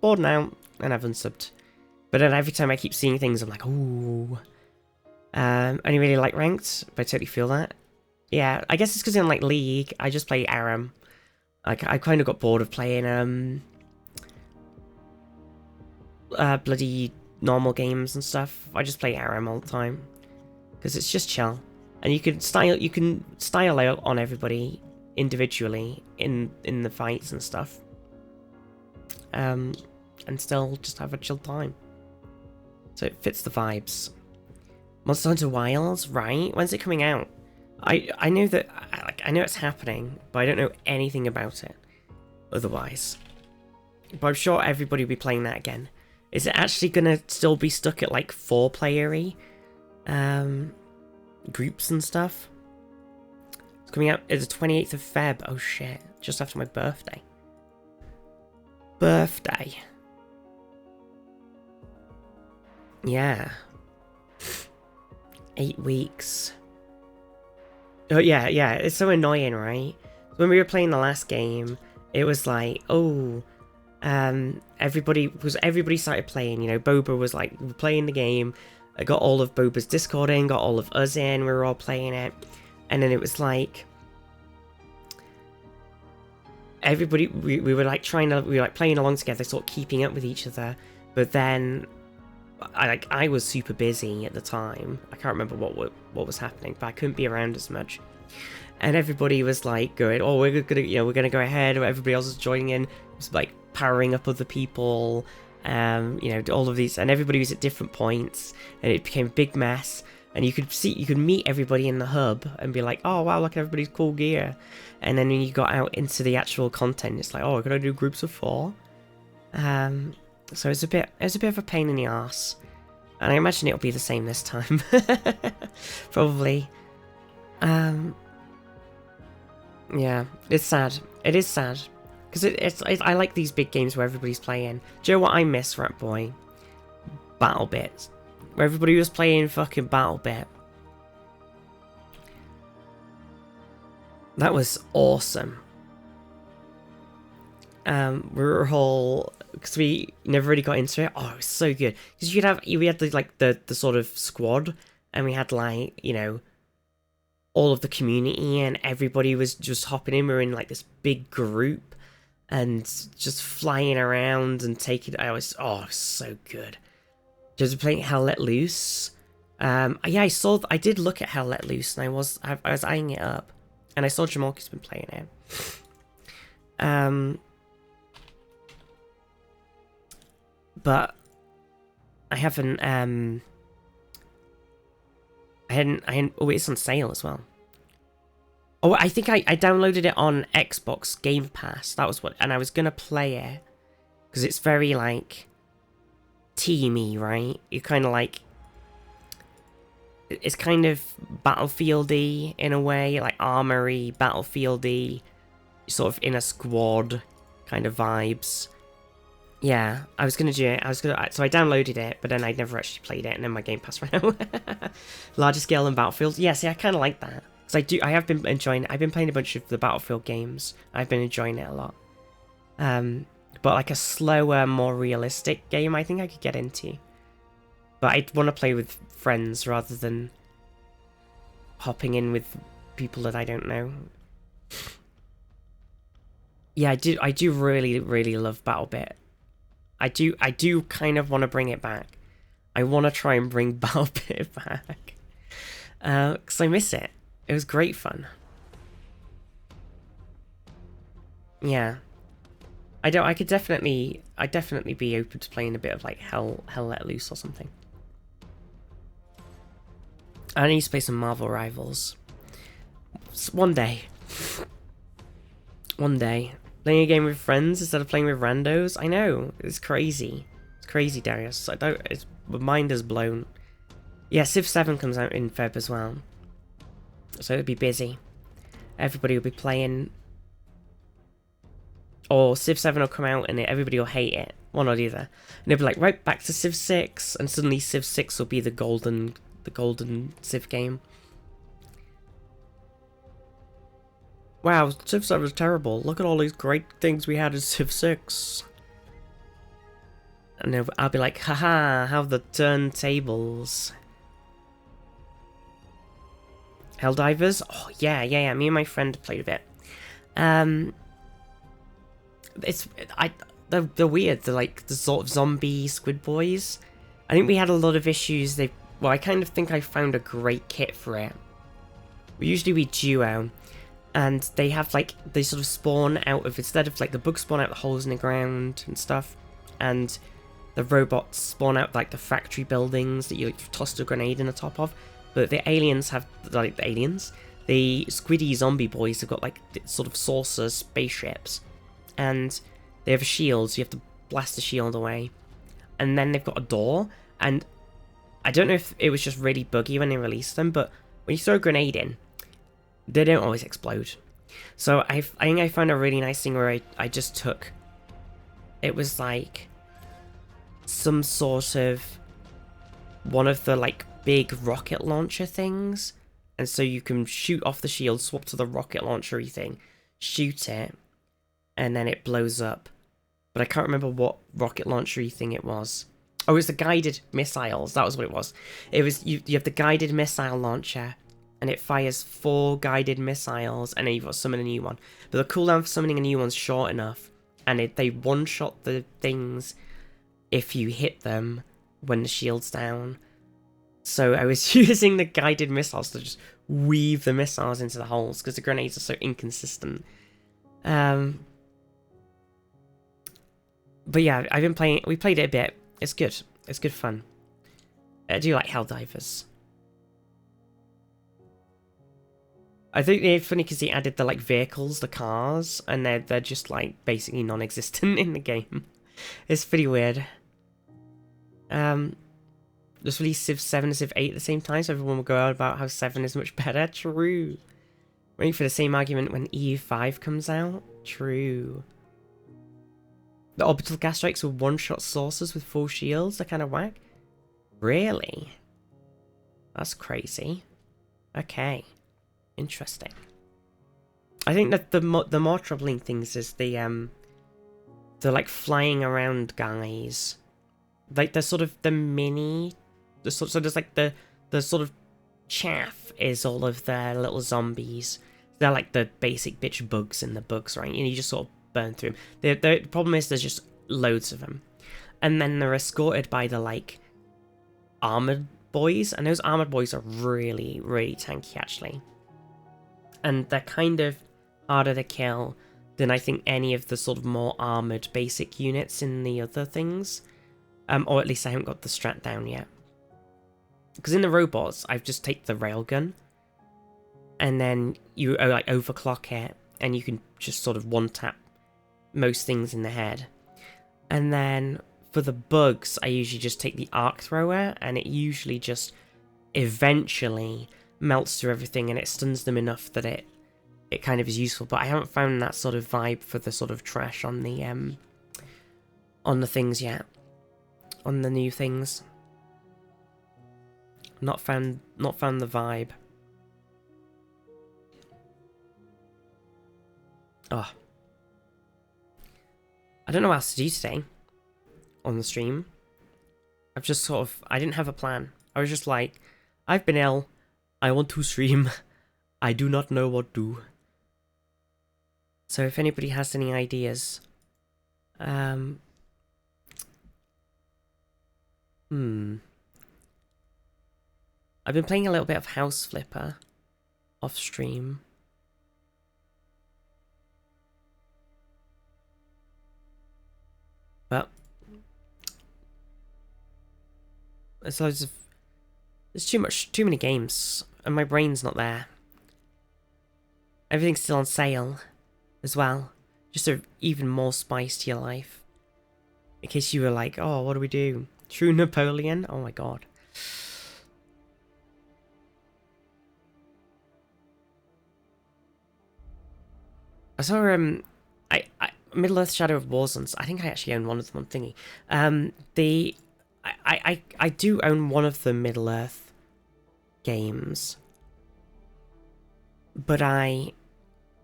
bored now, and I've unsubbed. But then every time I keep seeing things, I'm like, ooh. I really like ranked, but I totally feel that. Yeah, I guess it's because in like League, I just play ARAM. Like I kind of got bored of playing bloody normal games and stuff. I just play ARAM all the time because it's just chill, and you can style out on everybody individually in the fights and stuff, and still just have a chill time. So it fits the vibes. Monster Hunter Wilds, right? When's it coming out? I know that I know it's happening, but I don't know anything about it. Otherwise, but I'm sure everybody will be playing that again. Is it actually gonna still be stuck at like 4-player-y groups and stuff? It's coming out. It's the 28th of Feb. Oh shit! Just after my birthday. Yeah. 8 weeks. Oh yeah, it's so annoying, right? When we were playing the last game, it was like, oh, everybody started playing, you know, Boba was like playing the game. I got all of Boba's Discord in, got all of us in, we were all playing it. And then it was like, everybody, we were like playing along together, sort of keeping up with each other. But then, I was super busy at the time. I can't remember what was happening, but I couldn't be around as much. And everybody was like going, "Oh, we're gonna go ahead," or everybody else is joining in. It was like powering up other people, all of these, and everybody was at different points, and it became a big mess. And you could meet everybody in the hub and be like, "Oh wow, look at everybody's cool gear." And then when you got out into the actual content, it's like, "Oh, could I do groups of 4?" So it's a bit of a pain in the arse, and I imagine it'll be the same this time, probably. Yeah, it's sad. It is sad because I like these big games where everybody's playing. Do you know what I miss, Rat Boy? Battle Bit, where everybody was playing fucking Battle Bit. That was awesome. We were all, because we never really got into it. Oh, it was so good because we had the sort of squad, and we had like, you know, all of the community, and everybody was just hopping in. We were in like this big group and just flying around and taking. It was so good. Just playing Hell Let Loose. Yeah, I did look at Hell Let Loose, and I was eyeing it up, and I saw Jamalki's been playing it. But I haven't, oh, it's on sale as well. Oh, I think I downloaded it on Xbox Game Pass, that was what, and I was gonna play it, because it's very, like, teamy, right? You're kind of like, it's kind of Battlefield-y in a way, like armory, Battlefield-y, sort of in a squad kind of vibes. Yeah, I was gonna do it. So I downloaded it, but then I never actually played it, and then my Game Pass ran out. Larger scale than Battlefield. Yeah, see, I kind of like that, because I have been enjoying it. I've been playing a bunch of the Battlefield games. I've been enjoying it a lot. But like a slower, more realistic game, I think I could get into. But I'd want to play with friends rather than hopping in with people that I don't know. Yeah, I do really, really love BattleBit. I do kind of want to bring it back. I want to try and bring BattleBit back. Because I miss it. It was great fun. Yeah. I'd definitely be open to playing a bit of like Hell Let Loose or something. I need to play some Marvel Rivals. One day. One day. Playing a game with friends instead of playing with randos? I know, it's crazy. It's crazy, Darius. My mind is blown. Yeah, Civ 7 comes out in Feb as well. So it'll be busy. Everybody will be playing. Or Civ 7 will come out and everybody will hate it. One or the other. And they'll be like, right, back to Civ 6. And suddenly Civ 6 will be the golden Civ game. Wow, Civ 7 was terrible. Look at all these great things we had in Civ 6. And I'll be like, haha, how the turntables. Helldivers? Oh, yeah. Me and my friend played a bit. They're weird. They're like the sort of zombie squid boys. I think we had a lot of issues. I kind of think I found a great kit for it. Usually we duo. And they have like, they sort of spawn out of, instead of like the bugs spawn out the holes in the ground and stuff. And the robots spawn out like the factory buildings that you like, tossed a grenade in the top of. But the aliens have, like, the squiddy zombie boys have got like sort of saucer spaceships. And they have shields, you have to blast the shield away. And then they've got a door, and I don't know if it was just really buggy when they released them, but when you throw a grenade in, they don't always explode. So I think I found a really nice thing where I just took, it was like some sort of one of the like big rocket launcher things, and so you can shoot off the shield, swap to the rocket launcher-y thing, shoot it, and then it blows up. But I can't remember what rocket launcher-y thing it was. Oh, it was the guided missiles. That was what it was. It was you have the guided missile launcher, and it fires 4 guided missiles, and then you've got to summon a new one. But the cooldown for summoning a new one's short enough, and they one-shot the things if you hit them when the shield's down. So I was using the guided missiles to just weave the missiles into the holes, because the grenades are so inconsistent. But yeah, I've been playing. We played it a bit. It's good. It's good fun. I do like Helldivers. I think they're funny because they added the like vehicles, the cars, and they're just like basically non-existent in the game. It's pretty weird. Just released Civ 7 and Civ 8 at the same time, so everyone will go out about how 7 is much better. True. Waiting for the same argument when EU5 comes out. True. The orbital gas strikes were one-shot saucers with full shields. They're kind of whack. Really? That's crazy. Okay. Interesting. I think that the more troubling things is the like flying around guys. Like the sort of the mini, so there's like the sort of chaff is all of their little zombies. They're like the basic bitch bugs in the bugs, right? You just sort of burn through them. The problem is there's just loads of them, and then they're escorted by the like armored boys, and those armored boys are really, really tanky actually, and they're kind of harder to kill than I think any of the sort of more armored basic units in the other things, or at least I haven't got the strat down yet. Because in the robots, I've just taken the railgun, and then you like overclock it, and you can just sort of one tap most things in the head. And then for the bugs, I usually just take the arc thrower, and it usually just eventually melts through everything, and it stuns them enough that it kind of is useful. But I haven't found that sort of vibe for the sort of trash on the things yet. On the new things. Not found the vibe. Oh. I don't know what else to do today on the stream. I've just sort of, I didn't have a plan. I was just like, I've been ill. I want to stream. I do not know what to do. So if anybody has any ideas, I've been playing a little bit of House Flipper off stream. But there's loads of, there's too many games, and my brain's not there. Everything's still on sale as well, just to even more spice to your life. In case you were like, oh, what do we do? True Napoleon? Oh my god. I saw Middle-earth Shadow of Warzone. I think I actually own one of them on Thingy. I do own one of the Middle-earth games, but I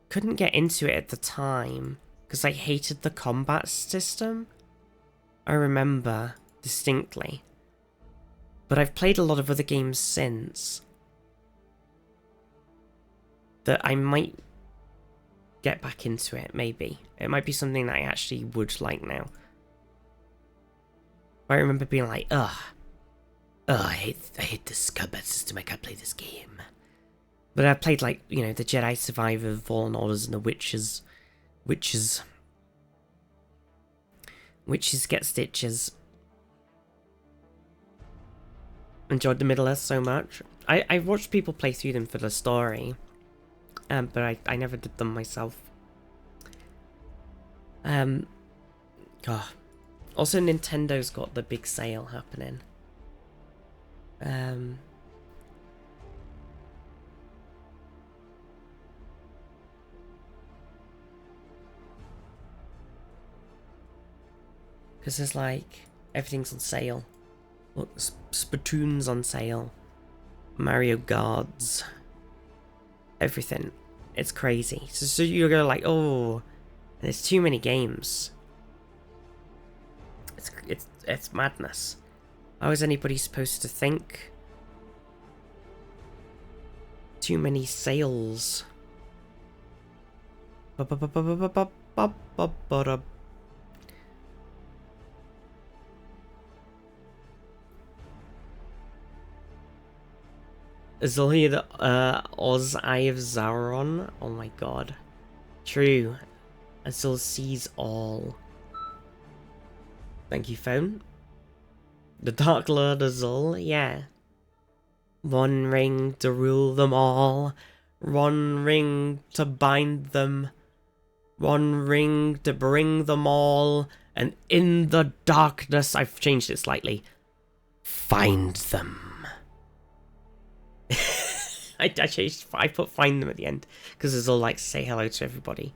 couldn't get into it at the time because I hated the combat system. I remember distinctly. But I've played a lot of other games since that I might get back into it, maybe. It might be something that I actually would like now. I remember being like, I hate this combat system, I can't play this game. But I played like, the Jedi Survivor, Fallen Orders, and the Witches get stitches. enjoyed the Middle Earth so much. I watched people play through them for the story, but I never did them myself. God. Also, Nintendo's got the big sale happening. Because there's like, everything's on sale. Look, Splatoon's on sale. Mario Gods. Everything. It's crazy. So you go like, oh, there's too many games. It's madness. How is anybody supposed to think? Too many sales. Azul the Oz Eye of Sauron. Oh my god. True. Azul sees all. Thank you, phone. The Dark Lord Azul, yeah. One ring to rule them all. One ring to bind them. One ring to bring them all. And in the darkness, I've changed it slightly. Find them. I put find them at the end because Azul likes to say hello to everybody.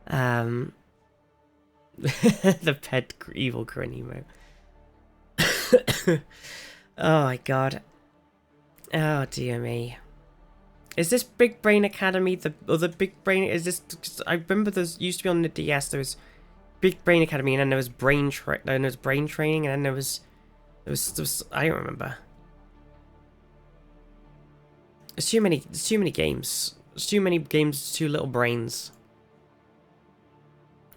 The pet evil grin emo. Oh my god. Oh dear me. Is this Big Brain Academy the other Big Brain? Is this? I remember there's used to be on the DS. There was Big Brain Academy, and then there was Brain Training, and then there was I don't remember. There's too many games. There's too many games, too little brains.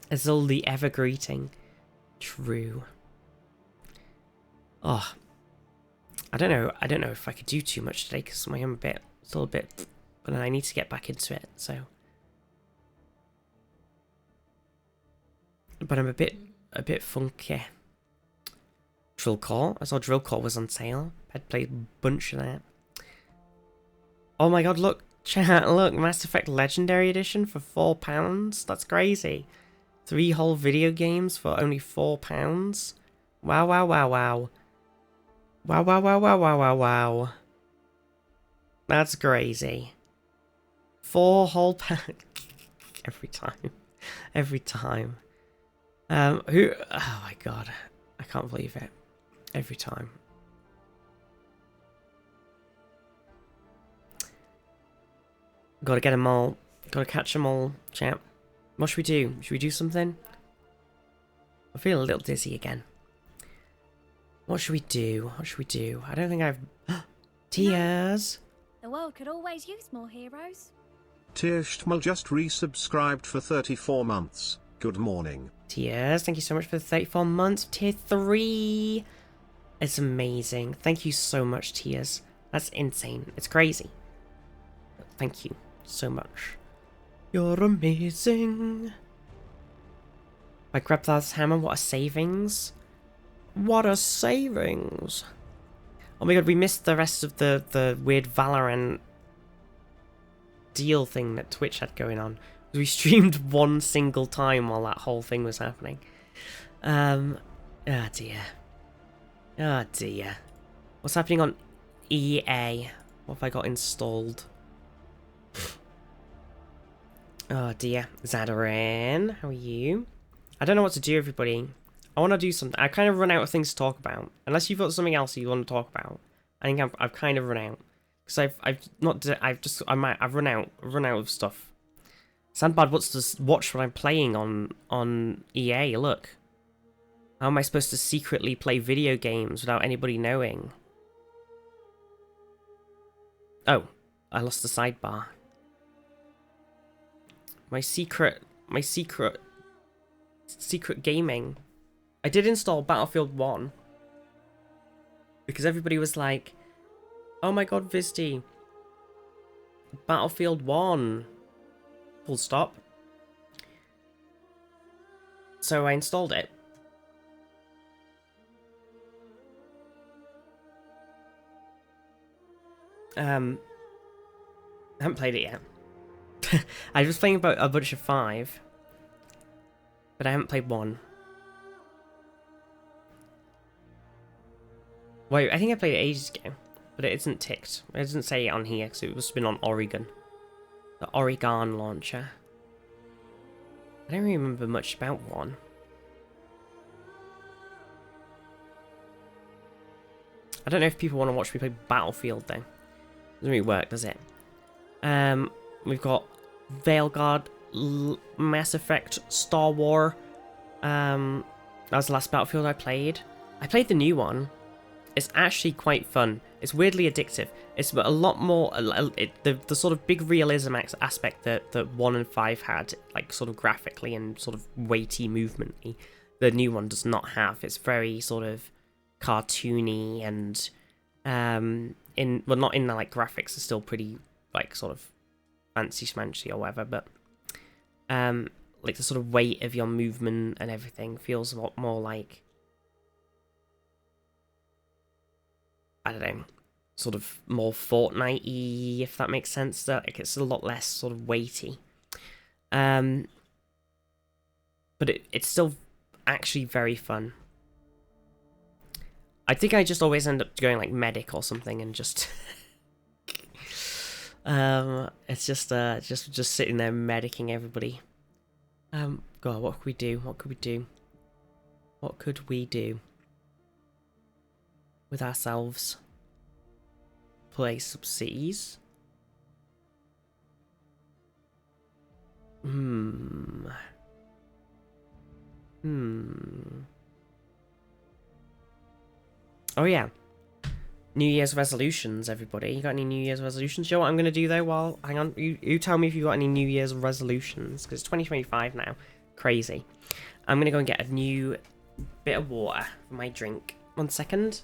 Azul the ever greeting. True. Oh. I don't know if I could do too much today because I am still a bit, but then I need to get back into it, so. But I'm a bit funky. Drill Core. I saw Drill Core was on sale. I'd played a bunch of that. Oh my god, look, chat, look, Mass Effect Legendary Edition for £4. That's crazy. 3 whole video games for only £4. Wow, wow, wow, wow. Wow, wow, wow, wow, wow, wow, wow. That's crazy. 4 whole pounds. Every time. Every time. Oh my god. I can't believe it. Every time. Gotta get them all. Gotta catch them all, champ. What should we do? Should we do something? I feel a little dizzy again. What should we do? What should we do? I don't think I've... Tears! The world could always use more heroes. Tirschtmal just resubscribed for 34 months. Good morning. Tears, thank you so much for the 34 months. Tier 3! It's amazing. Thank you so much, Tears. That's insane. It's crazy. Thank you so much. You're amazing. By Grabthar's hammer, what a savings. What a savings. Oh my god, we missed the rest of the weird Valorant deal thing that Twitch had going on. We streamed one single time while that whole thing was happening. Oh dear. Oh dear. What's happening on EA? What have I got installed? Oh dear. Zadaran, how are you? I don't know what to do, everybody. I want to do something. I kind of run out of things to talk about. Unless you've got something else you want to talk about. I think I've kind of run out. Because I've run out of stuff. Sandbad wants to watch what I'm playing on EA, look. How am I supposed to secretly play video games without anybody knowing? Oh, I lost the sidebar. My secret gaming. I did install Battlefield 1. Because everybody was like, oh my god, Visti. Battlefield 1. Full stop. So I installed it. I haven't played it yet. I was playing about a bunch of 5, but I haven't played 1. Wait, I think I played it ages ago, but it isn't ticked. It doesn't say it on here because it must have been on Oregon. The Oregon launcher. I don't remember much about 1. I don't know if people want to watch me play Battlefield though. Doesn't really work, does it? We've got Veilguard, Mass Effect, Star War. That was the last Battlefield I played. I played the new one. It's actually quite fun. It's weirdly addictive. It's a lot more the sort of big realism aspect that 1 and 5 had, like sort of graphically and sort of weighty movemently. The new one does not have. It's very sort of cartoony and not in the like graphics are still pretty like sort of fancy schmancy or whatever, but like the sort of weight of your movement and everything feels a lot more like, I don't know, sort of more Fortnite-y, if that makes sense. Like it's a lot less sort of weighty. But it's still actually very fun. I think I just always end up going like medic or something and just it's just sitting there medicing everybody. God, what could we do? What could we do? What could we do with ourselves? Play some Cs. Oh yeah. New Year's resolutions, everybody. You got any New Year's resolutions? You know what I'm going to do though? Well, hang on. You tell me if you got any New Year's resolutions. Because it's 2025 now. Crazy. I'm going to go and get a new bit of water for my drink. 1 second.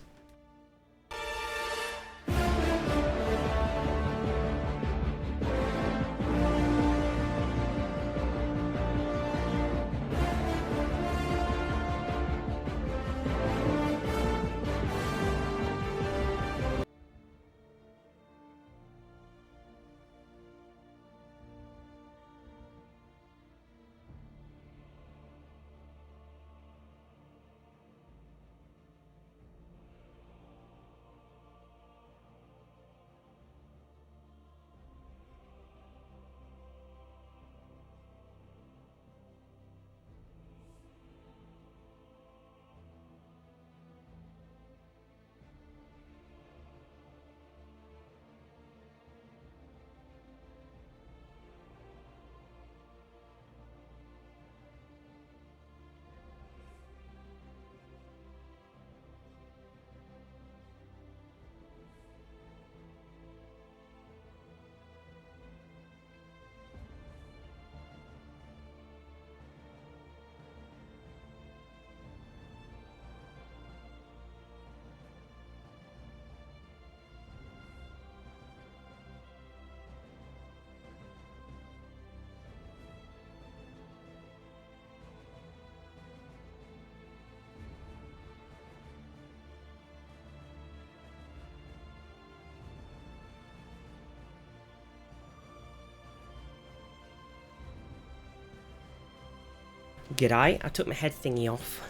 G'day, I took my head thingy off.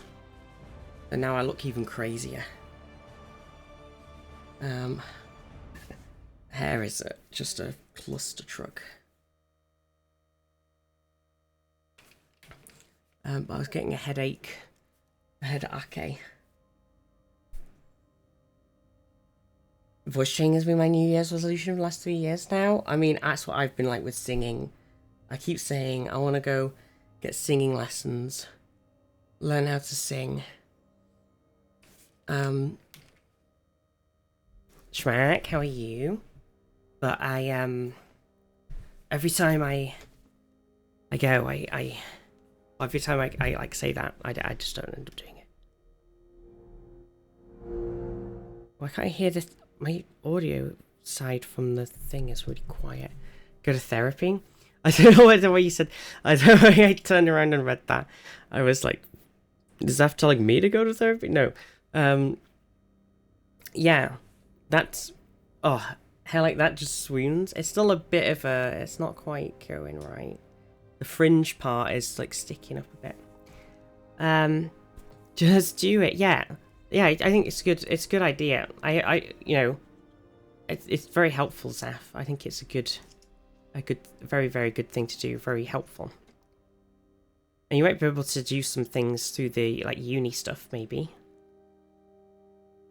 And now I look even crazier. Hair is just a cluster truck. But I was getting a headache. A headache. Voice training has been my New Year's resolution for the last 3 years now. I mean, that's what I've been like with singing. I keep saying I want to go get singing lessons, learn how to sing. Schmack, how are you? But I every time I go, every time I like say that, I just don't end up doing it. Why can't I hear this? My audio side from the thing is really quiet. Go to therapy. I don't know what the way you said. I don't know why I turned around and read that. I was like, does that telling me to go to therapy? No. Yeah, that's. Oh, hair like that just swoons. It's still a bit of a... It's not quite going right. The fringe part is like sticking up a bit. Just do it, yeah. Yeah, I think it's good. It's a good idea. You know, it's very helpful, Zaf. I think it's a very, very good thing to do. Very helpful. And you might be able to do some things through the, like, uni stuff, maybe.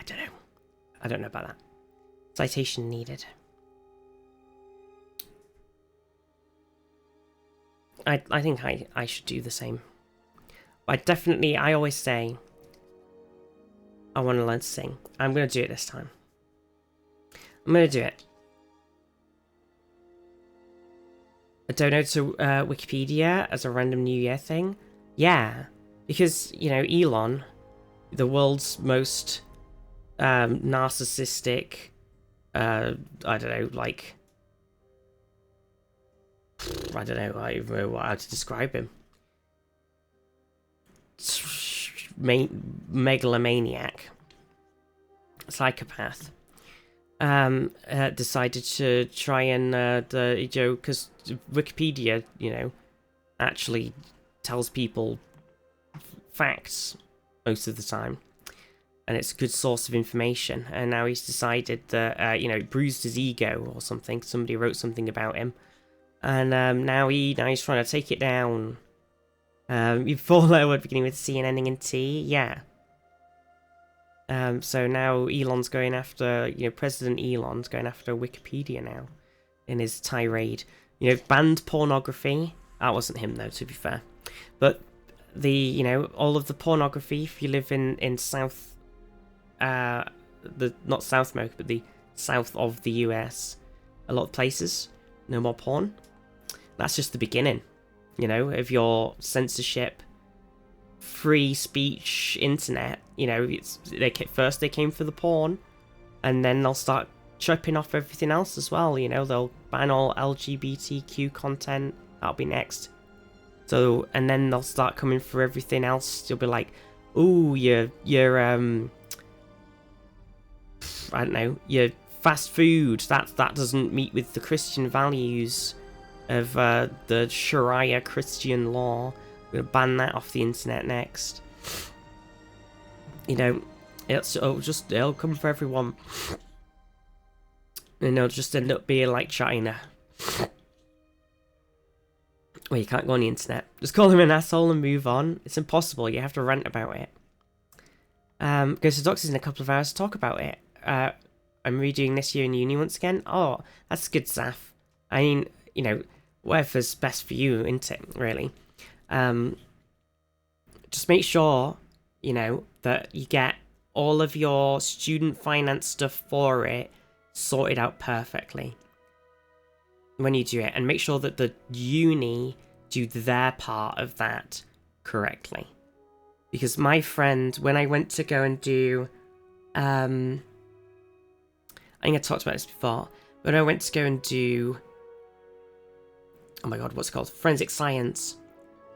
I don't know. I don't know about that. Citation needed. I think I should do the same. But I always say, I want to learn to sing. I'm going to do it this time. I'm going to do it. A donate to Wikipedia as a random New Year thing? Yeah. Because, you know, Elon, the world's most narcissistic, I don't know, like... I don't know how to describe him. Megalomaniac. Psychopath. Decided to try and, because Wikipedia, you know, actually tells people facts most of the time. And it's a good source of information. And now he's decided that, you know, it bruised his ego or something. Somebody wrote something about him. And now he's trying to take it down. Before that word beginning with C and ending in T, yeah. So now Elon's going after, you know, President Elon's going after Wikipedia now in his tirade. You know, banned pornography. That wasn't him though, to be fair. But you know, all of the pornography, if you live in South, not South America, but the south of the US, a lot of places, no more porn. That's just the beginning, you know, of your censorship, free speech internet. You know, first they came for the porn, and then they'll start chopping off everything else as well. You know, they'll ban all LGBTQ content. That'll be next. So, and then they'll start coming for everything else. You'll be like, ooh, your I don't know, your fast food, that doesn't meet with the Christian values of the Sharia Christian law. We're gonna ban that off the internet next. You know, it'll come for everyone. And it'll just end up being like China. Well, you can't go on the internet. Just call him an asshole and move on. It's impossible. You have to rant about it. Go to the doctors in a couple of hours to talk about it. I'm redoing this year in uni once again. Oh, that's good, Zaf. I mean, you know, whatever's best for you, isn't it, really? Just make sure, you know, that you get all of your student finance stuff for it sorted out perfectly when you do it, and make sure that the uni do their part of that correctly. Because my friend, when I went to go and do, I think I talked about this before, but I went to go and do, oh my god, what's it called? Forensic science,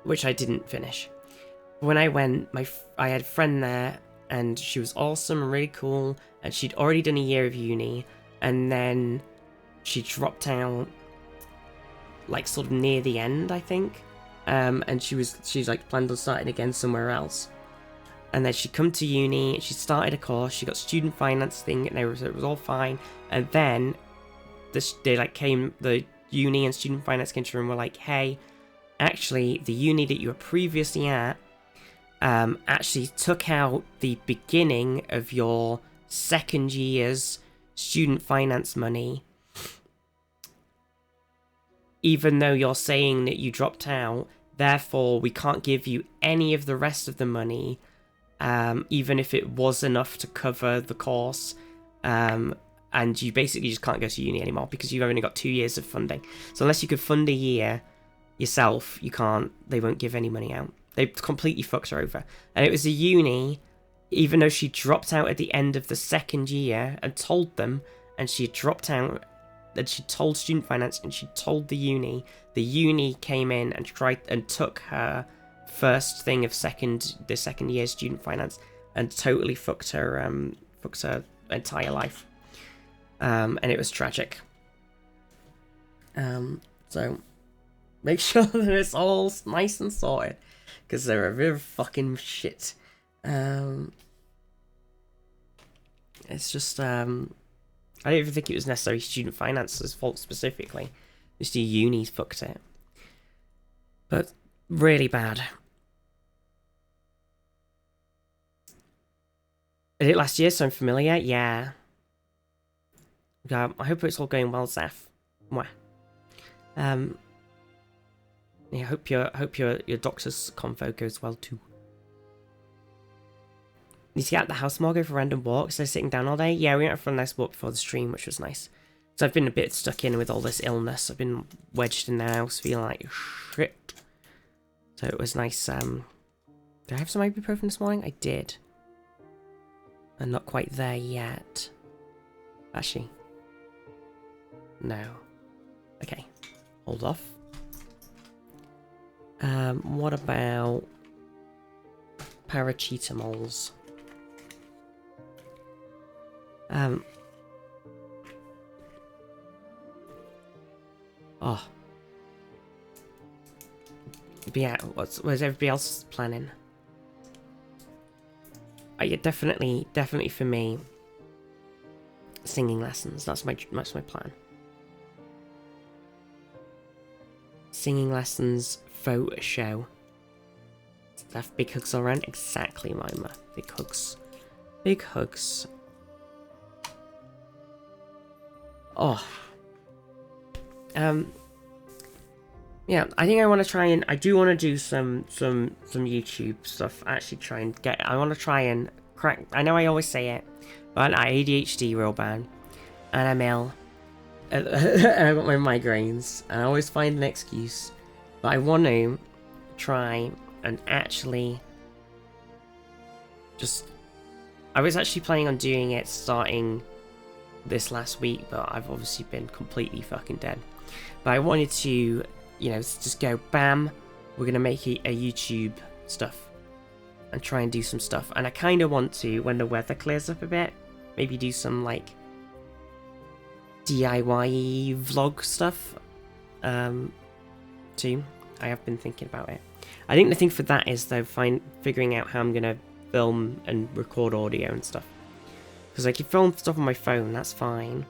which I didn't finish. When I went, I had a friend there, and she was awesome and really cool, and she'd already done a year of uni, and then she dropped out, like, sort of near the end, I think. And she's like planned on starting again somewhere else. And then she come to uni, she started a course, she got student finance thing, and it was all fine. And then the uni and student finance came to her and were like, hey, actually, the uni that you were previously at actually took out the beginning of your second year's student finance money, even though you're saying that you dropped out. Therefore, we can't give you any of the rest of the money, even if it was enough to cover the course, and you basically just can't go to uni anymore because you've only got 2 years of funding. So unless you could fund a year yourself, you can't. They won't give any money out. They completely fucked her over. And it was a uni, even though she dropped out at the end of the second year and told them, and she had dropped out, that she told student finance, and she told the uni came in and tried and took her first thing of the second year student finance and totally fucked her entire life. And it was tragic. So make sure that it's all nice and sorted, because they're a real fucking shit. It's just I don't even think it was necessarily student finance's fault specifically. Just the uni's fucked it. But really bad. I did it last year, so I'm familiar. Yeah. I hope it's all going well, Zeph. Mwah. Yeah, hope your doctor's convo goes well too. Need to get out of the house more, go for random walks. They're sitting down all day. Yeah, we went for a nice walk before the stream, which was nice. So I've been a bit stuck in with all this illness. I've been wedged in the house, feeling like shit. So it was nice. Did I have some ibuprofen this morning? I did. I'm not quite there yet. Actually, no. Okay, hold off. What about paracetamols? Oh. But yeah, what's everybody else planning? Yeah, definitely for me. Singing lessons. That's my plan. Singing lessons, photo show. Stuff. Big hugs all around. Exactly, Mima. Big hugs. Big hugs. Oh. Yeah, I think I want to try and I do want to do some YouTube stuff. Actually, try and get. I want to try and crack. I know I always say it, but I ADHD real bad, and I'm ill, and I got my migraines, and I always find an excuse. But I want to try and actually just. I was actually planning on doing it starting this last week, but I've obviously been completely fucking dead. But I wanted to, you know, just go bam, we're gonna make a YouTube stuff and try and do some stuff. And I kind of want to, when the weather clears up a bit, maybe do some like DIY vlog stuff too. I have been thinking about it. I think the thing for that is though figuring out how I'm gonna film and record audio and stuff. Because I can film stuff on my phone, that's fine.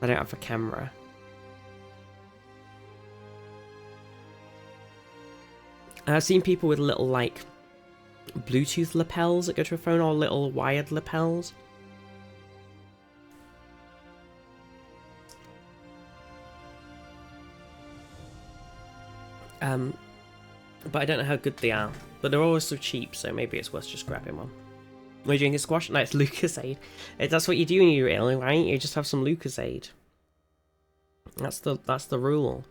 I don't have a camera. I've seen people with little like Bluetooth lapels that go to a phone, or little wired lapels. But I don't know how good they are. But they're always so cheap, so maybe it's worth just grabbing one. Are you drinking squash? No, it's Lucasade. That's what you do when you're ill, right? You just have some Lucasade. That's the rule.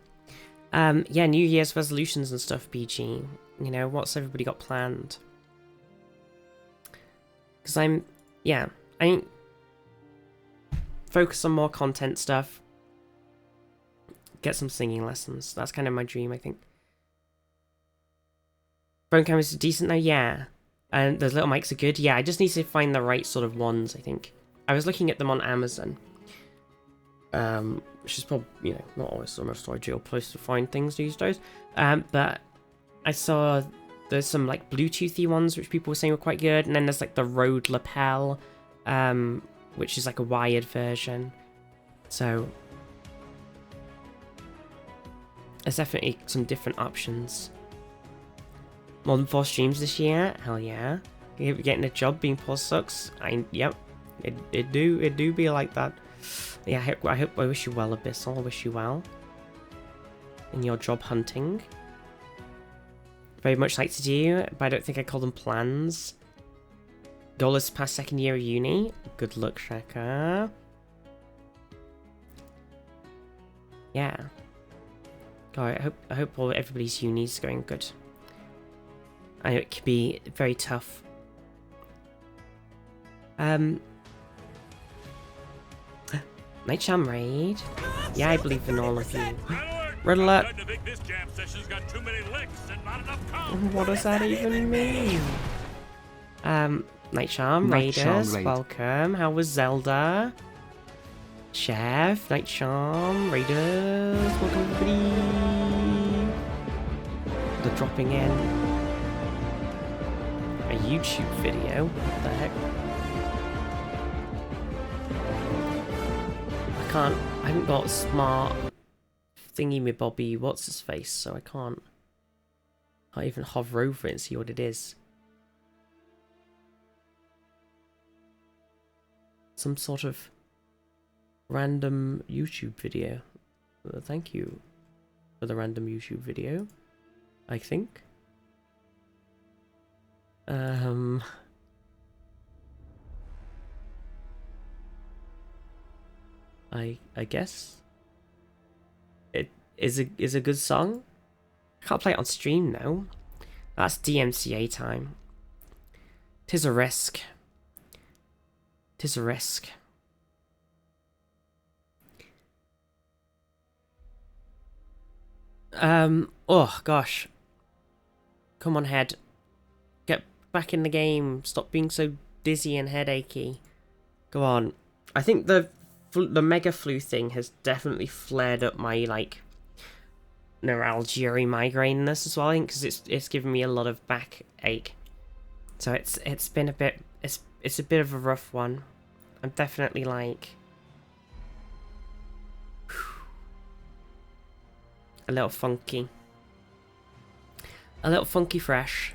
Yeah, New Year's resolutions and stuff, BG. You know, what's everybody got planned? Because I think focus on more content stuff. Get some singing lessons. That's kind of my dream, I think. Phone cameras are decent though, yeah. And those little mics are good. Yeah, I just need to find the right sort of ones, I think. I was looking at them on Amazon. Which is probably, you know, not always the most ideal place to find things these days. But I saw there's some like Bluetoothy ones which people were saying were quite good, and then there's like the Rode lapel, which is like a wired version. So there's definitely some different options. More than 4 streams this year? Hell yeah. You're getting a job, being poor sucks. Yep. It do be like that. Yeah, I wish you well, Abyssal. I wish you well in your job hunting. Very much like to do, but I don't think I call them plans. Goal is to pass 2nd year of uni. Good luck, Shaka. Yeah. God, I hope everybody's uni's going good. I know it can be very tough. Night Sham Raid. Yeah, I believe in all of you. Red alert! What does that even mean? Night Sham Raiders, welcome. How was Zelda? Chef, Night Charm, Raiders, welcome everybody. They're dropping in a YouTube video. What the heck? I haven't got smart thingy me bobby, what's his face, so I can't even hover over it and see what it is. Some sort of random YouTube video. Thank you for the random YouTube video, I think. I guess it is a good song. I can't play it on stream now. That's DMCA time. 'Tis a risk. 'Tis a risk. Oh gosh. Come on, head. Get back in the game. Stop being so dizzy and headachy. Go on. I think the mega flu thing has definitely flared up my like neuralgia migraineness as well. I think because it's given me a lot of backache. So it's been a bit it's a bit of a rough one. I'm definitely like a little funky. A little funky fresh.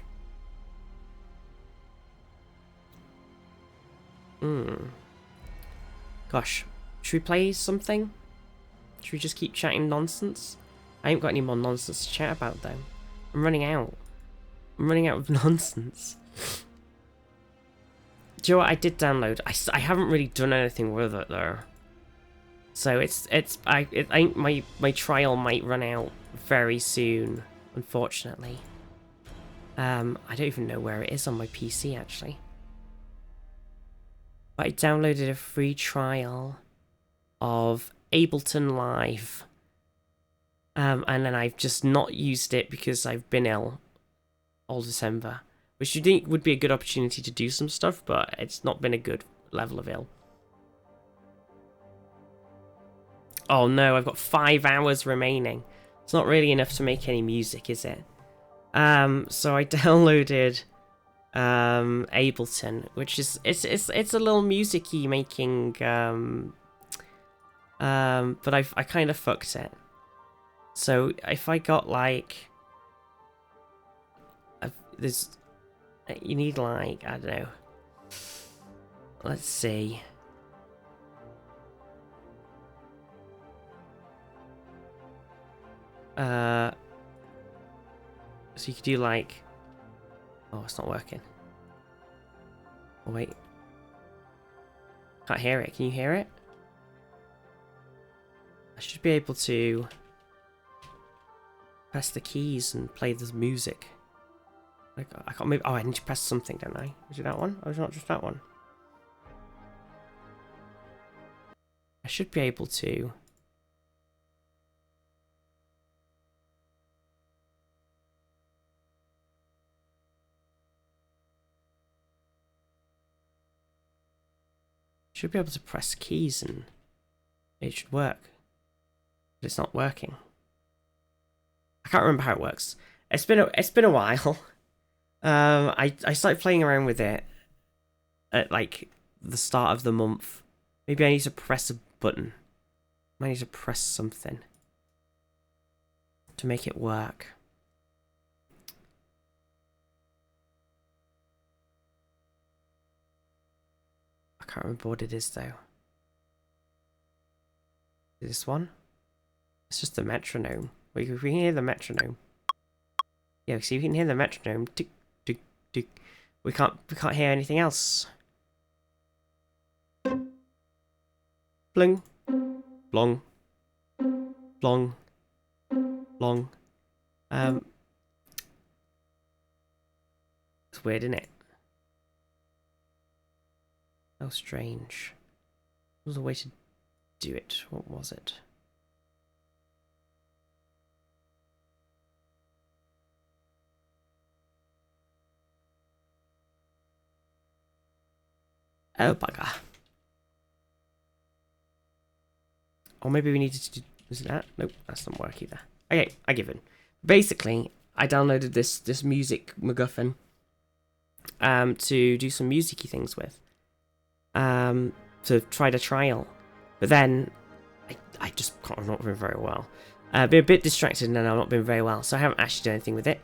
Gosh. Should we play something? Should we just keep chatting nonsense? I ain't got any more nonsense to chat about though. I'm running out. I'm running out of nonsense. Do you know what I did download? I haven't really done anything with it though. So I think my trial might run out very soon, unfortunately. I don't even know where it is on my PC actually. But I downloaded a free trial of Ableton Live. And then I've just not used it because I've been ill all December. Which you think would be a good opportunity to do some stuff, but it's not been a good level of ill. Oh no, I've got 5 hours remaining. It's not really enough to make any music, is it? So I downloaded Ableton, which is it's a little music-y making but I kind of fucked it. So if I got like you need like, I don't know. Let's see. So you could do like, oh, it's not working. Oh wait. Can't hear it. Can you hear it? I should be able to press the keys and play the music. Like, I can't maybe. Oh, I need to press something, don't I? Is it that one? Or is it not just that one? I should be able to. Should be able to press keys and it should work. But it's not working. I can't remember how it works. It's been a while. I started playing around with it at like the start of the month. Maybe I need to press a button. I need to press something to make it work. I can't remember what it is though. Is this one? It's just the metronome. We can hear the metronome. Yeah, see, we can hear the metronome. Tick, tick, tick. We can't hear anything else. Bling, blong, blong, blong. It's weird, isn't it? How strange. There was a way to do it. What was it? Oh, bugger. Or maybe we needed to do... Was it that? Nope, that's not work either. Okay, I give in. Basically, I downloaded this music MacGuffin to do some musicy things with. To try the trial. But then, I just I've not been very well. Been a bit distracted and I've not been very well, so I haven't actually done anything with it,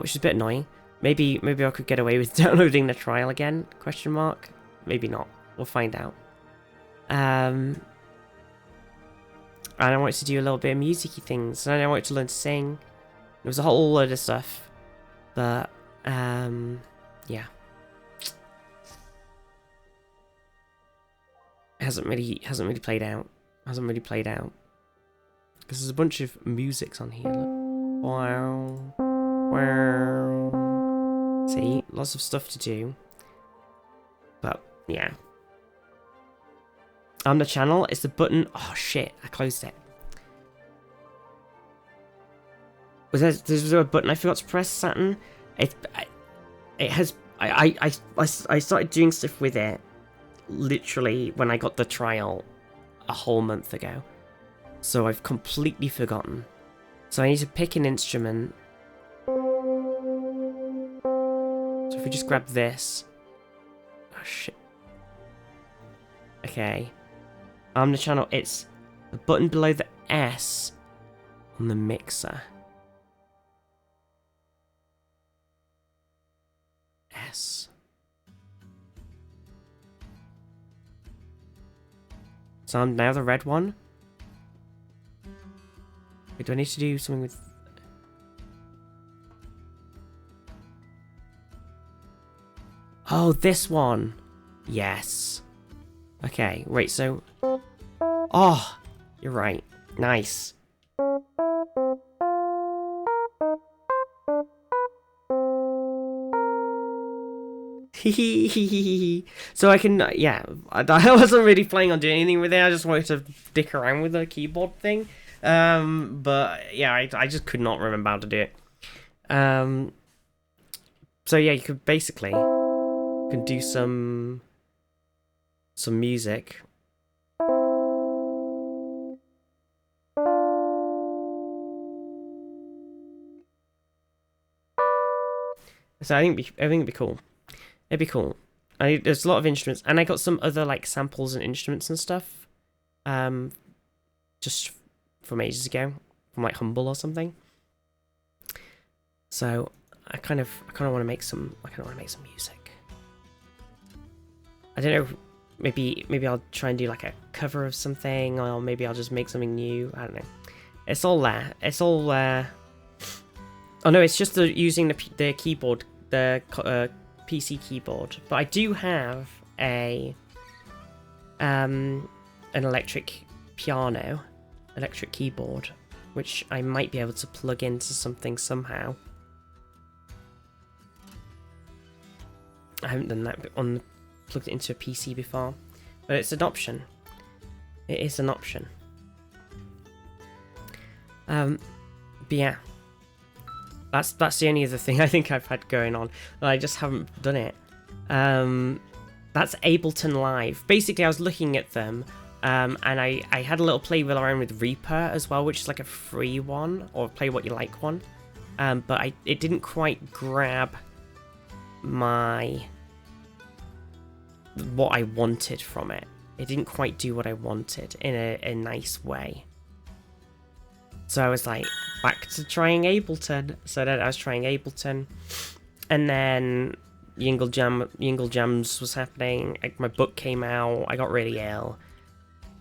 which is a bit annoying. Maybe I could get away with downloading the trial again? Question mark. Maybe not. We'll find out. And I wanted to do a little bit of musicy things, and I wanted to learn to sing. There was a whole load of stuff, but yeah, it hasn't really played out. Hasn't really played out because there's a bunch of musics on here. Look. Wow, wow. See, lots of stuff to do, but yeah. On the channel, it's the button. Oh shit! I closed it. Was there a button I forgot to press, Saturn? It has. I started doing stuff with it literally when I got the trial a whole month ago, so I've completely forgotten. So I need to pick an instrument. So if we just grab this. Oh shit. Okay. On the channel, it's the button below the S on the mixer. S. So I'm now the red one. Wait, do I need to do something with... Oh, this one. Yes. Okay, wait, so... Oh, you're right. Nice. So I can, yeah, I wasn't really planning on doing anything with it. I just wanted to dick around with the keyboard thing. But yeah, I just could not remember how to do it. So yeah, you could basically do some music. So I think it'd be cool. It'd be cool. There's a lot of instruments, and I got some other like samples and instruments and stuff. Just from ages ago, from like Humble or something. So I kind of want to make some. I kind of want to make some music. I don't know. Maybe I'll try and do like a cover of something, or maybe I'll just make something new. I don't know. It's all there. It's all. Oh no, it's just using the keyboard, the PC keyboard. But I do have an electric piano, electric keyboard, which I might be able to plug into something somehow. I haven't done that plugged it into a PC before, but it's an option. It is an option. But yeah. That's the only other thing I think I've had going on. I just haven't done it. That's Ableton Live. Basically, I was looking at them, and I had a little play around with Reaper as well, which is like a free one, or play what you like one. But it didn't quite grab what I wanted from it. It didn't quite do what I wanted in a nice way. So I was like, back to trying Ableton. So then I was trying Ableton, and then Yingle Jams was happening. My book came out. I got really ill,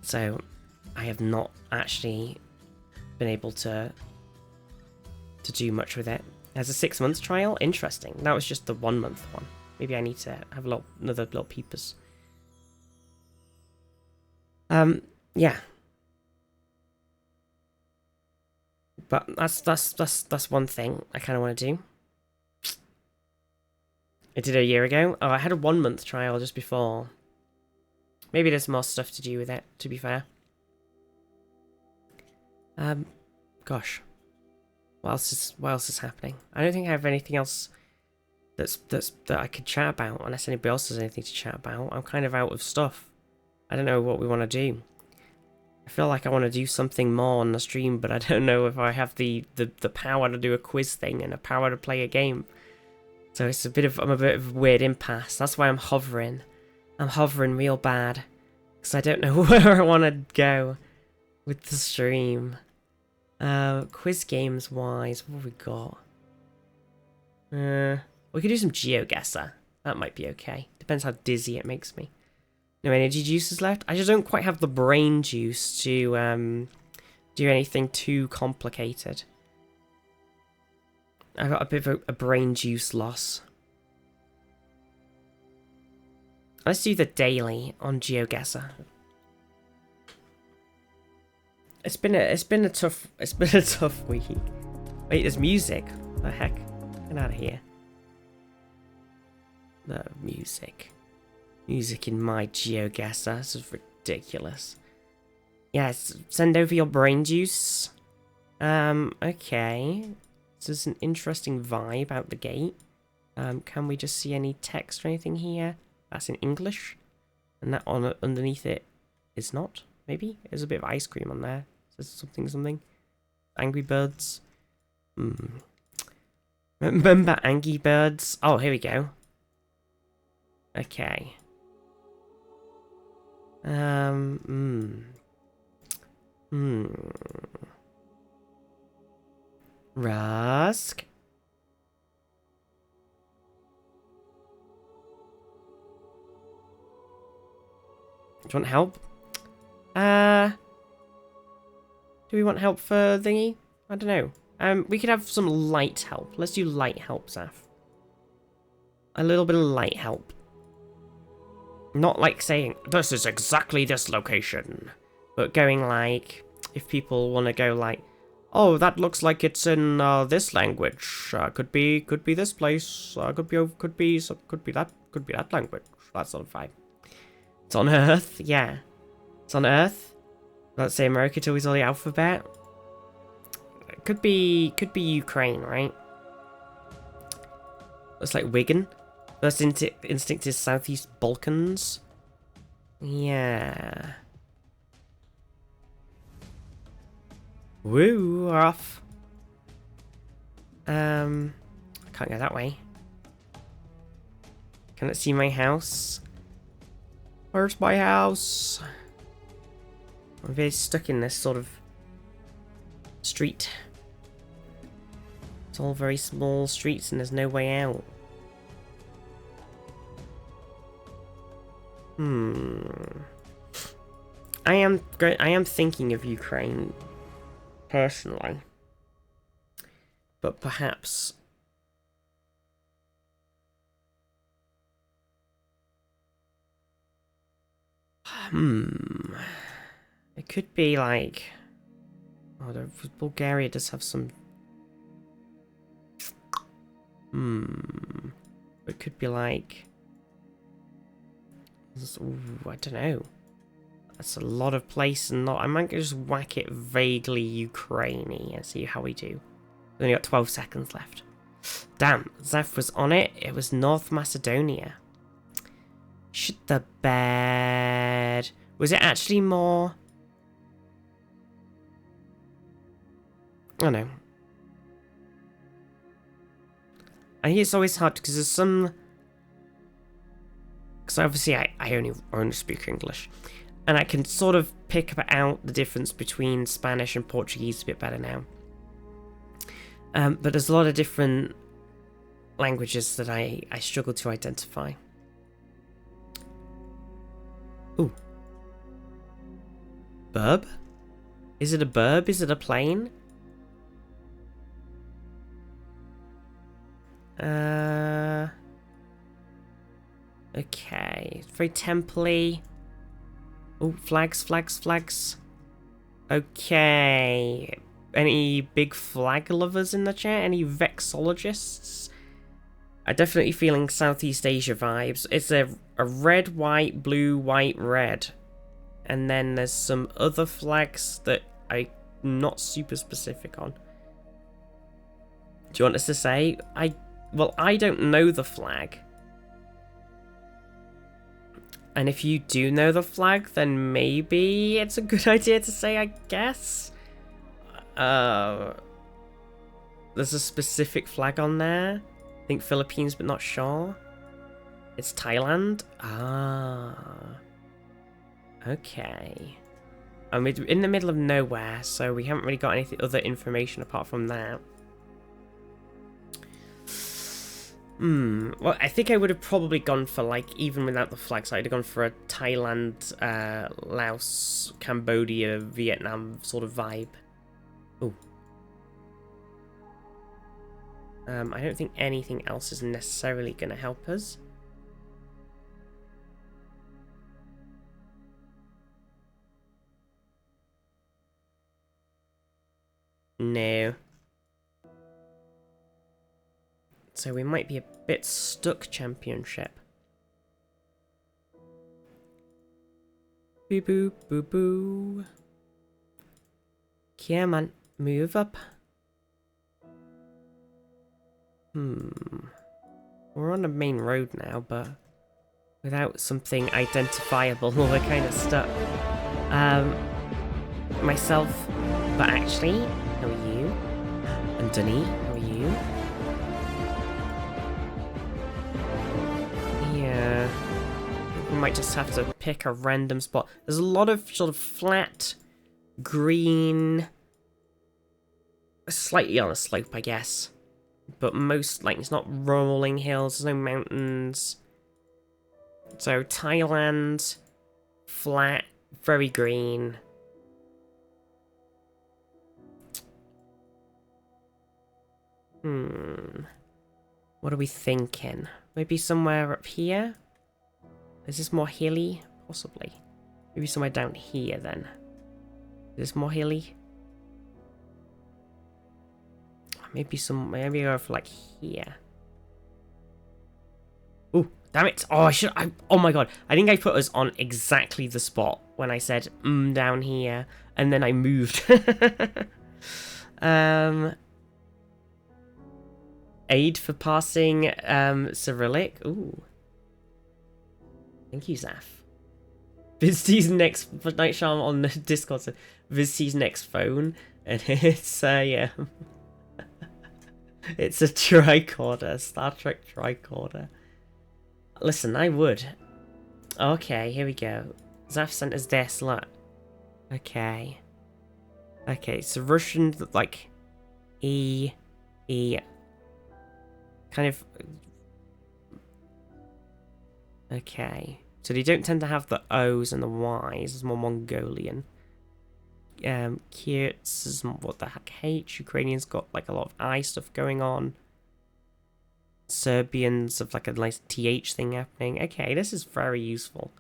so I have not actually been able to do much with it. As a 6 month trial, interesting. That was just the 1 month one. Maybe I need to have another little peepers. Yeah. But that's one thing I kind of want to do. I did it a year ago. Oh, I had a 1 month trial just before. Maybe there's more stuff to do with it, to be fair. Gosh. What else is happening? I don't think I have anything else that I could chat about, unless anybody else has anything to chat about. I'm kind of out of stuff. I don't know what we want to do. I feel like I want to do something more on the stream, but I don't know if I have the power to do a quiz thing and the power to play a game. So it's I'm a bit of a weird impasse. That's why I'm hovering. I'm hovering real bad. Because I don't know where I want to go with the stream. Quiz games wise, what have we got? We could do some GeoGuessr. That might be okay. Depends how dizzy it makes me. No energy juices left. I just don't quite have the brain juice to do anything too complicated. I've got a bit of a brain juice loss. Let's do the daily on GeoGuessr. It's been a tough week. Wait, there's music. What the heck? Get out of here. No music. Music in my GeoGuessr. This is ridiculous. Yes, send over your brain juice. Okay. So there's an interesting vibe out the gate. Can we just see any text or anything here? That's in English. And that on underneath it is not, maybe? There's a bit of ice cream on there. Says something. Angry Birds. Remember Angry Birds? Oh, here we go. Okay. Rusk. Do you want help? Do we want help for thingy? I don't know. We could have some light help. Let's do light help, Zaf. A little bit of light help. Not like saying, this is exactly this location. But going like, if people want to go like, oh, that looks like it's in this language. Could be this place. Could be that language. That sort of vibe. It's on Earth, yeah. It's on Earth. Let's say America till we saw the alphabet. Could be Ukraine, right? Looks like Wigan. First instinct is Southeast Balkans. Yeah. Woo, we're off. I can't go that way. Can it see my house? Where's my house? I'm very stuck in this sort of street. It's all very small streets and there's no way out. I am thinking of Ukraine personally, but perhaps it could be like, oh, Bulgaria does have some. It could be like. Ooh, I don't know. That's a lot of place and not. I might just whack it vaguely Ukraine-y and see how we do. We've only got 12 seconds left. Damn, Zeph was on it. It was North Macedonia. Shit the bed. Was it actually more? I don't know. I think it's always hard because there's some. Because obviously I only speak English. And I can sort of pick out the difference between Spanish and Portuguese a bit better now. But there's a lot of different languages that I struggle to identify. Ooh. Burb? Is it a burb? Is it a plane? Okay, it's very temple-y. Oh, flags. Okay. Any big flag lovers in the chat? Any vexologists? I'm definitely feeling Southeast Asia vibes. It's a red, white, blue, white, red. And then there's some other flags that I'm not super specific on. Do you want us to say? Well, I don't know the flag. And if you do know the flag, then maybe it's a good idea to say, I guess. There's a specific flag on there. I think Philippines, but not sure. It's Thailand? Ah. Okay. And we're in the middle of nowhere, so we haven't really got any other information apart from that. Well, I think I would have probably gone for, like, even without the flags, I'd have gone for a Thailand, Laos, Cambodia, Vietnam sort of vibe. Ooh. I don't think anything else is necessarily going to help us. No. So we might be a bit stuck, championship. Boo boo boo boo. Come on, move up. We're on a main road now, but without something identifiable, we're kind of stuck. Myself, but actually, how are you? And Dunny, how are you? Yeah, we might just have to pick a random spot. There's a lot of sort of flat, green, slightly on a slope, I guess. But most, like, it's not rolling hills, there's no mountains. So Thailand, flat, very green. What are we thinking? Maybe somewhere up here? Is this more hilly? Possibly. Maybe somewhere down here then. Is this more hilly? Maybe go for like here. Oh, damn it. Oh, oh my god. I think I put us on exactly the spot when I said, down here. And then I moved. Aid for passing, Cyrillic. Ooh. Thank you, Zaf. Vizty's next, Night Charm on the Discord said, Vizty's next phone. And it's, yeah. It's a tricorder, Star Trek tricorder. Listen, I would. Okay, here we go. Zaf sent us this, look. Okay. Okay, so Russian, like, E, kind of... Okay. So they don't tend to have the O's and the Y's, it's more Mongolian. Kurds is what the heck H. Ukrainians got like a lot of I stuff going on. Serbians have like a nice TH thing happening. Okay, this is very useful.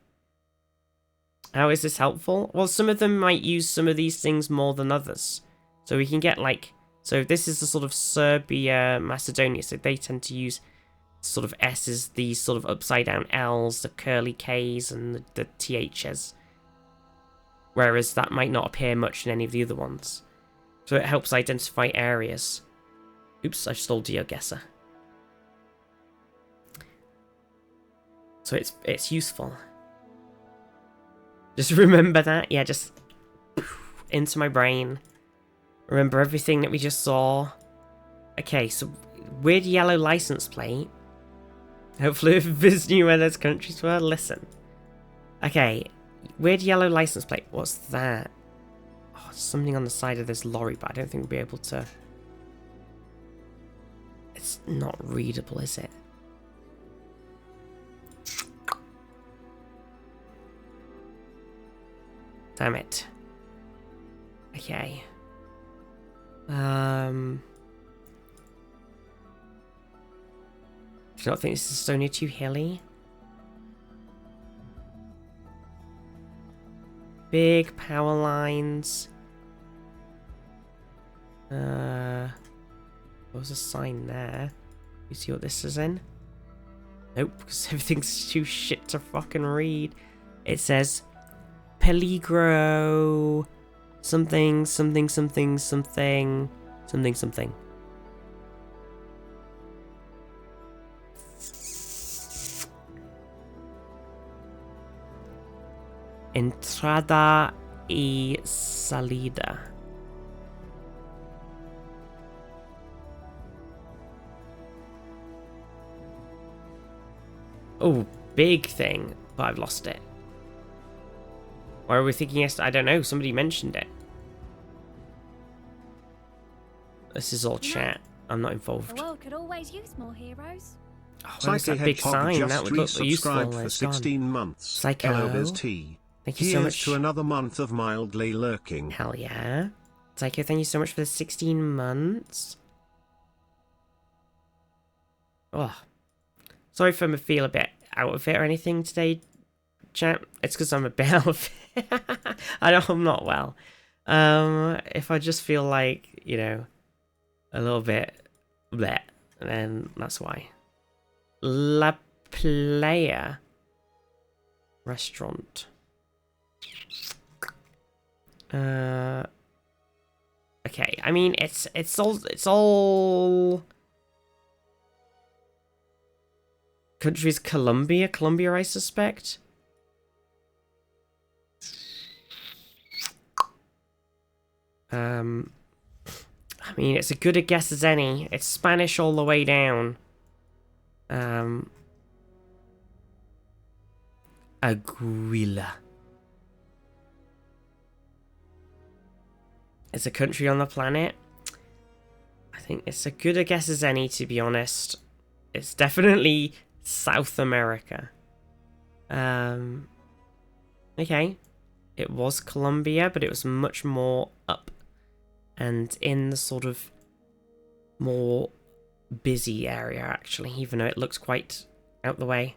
How is this helpful? Well, some of them might use some of these things more than others. So we can get like... So this is the sort of Serbia, Macedonia. So they tend to use sort of S's, these sort of upside down L's, the curly K's, and the TH's. Whereas that might not appear much in any of the other ones. So it helps identify areas. Oops, I stole GeoGuessr. So it's useful. Just remember that. Yeah, just into my brain. Remember everything that we just saw. Okay, so weird yellow license plate. Hopefully if Viz knew where those countries were, listen. Okay. Weird yellow license plate. What's that? Oh, something on the side of this lorry, but I don't think we'll be able to... It's not readable, is it? Damn it. Okay. Do you not think this is Estonia too hilly? Big power lines. There was a sign there. You see what this is in? Nope, because everything's too shit to fucking read. It says Peligro something something something something something something. Entrada y salida. Oh, big thing, but I've lost it. Or are we thinking yesterday? I don't know. Somebody mentioned it. This is all chat. I'm not The involved. world could always use more heroes. Oh, where's Psyche that big Hedgehog sign? That just would look useful. resubscribed for It's gone. 16 months. Psycho. Hello, Biz T. Thank you so Here's much. to another month of mildly lurking. Hell yeah. Psycho, thank you so much for the 16 months. Oh. Sorry if I feel a bit out of it or anything today, chat. It's because I'm a bit out of it. I'm not well. If I just feel like, you know, a little bit bleh, then that's why. La Playa restaurant. Okay, I mean it's all countries. Colombia, I suspect. I mean, it's as good a guess as any. It's Spanish all the way down. Aguila. It's a country on the planet. I think it's as good a guess as any, to be honest. It's definitely South America. Okay. It was Colombia, but it was much more up and in the sort of more busy area, actually, even though it looks quite out the way.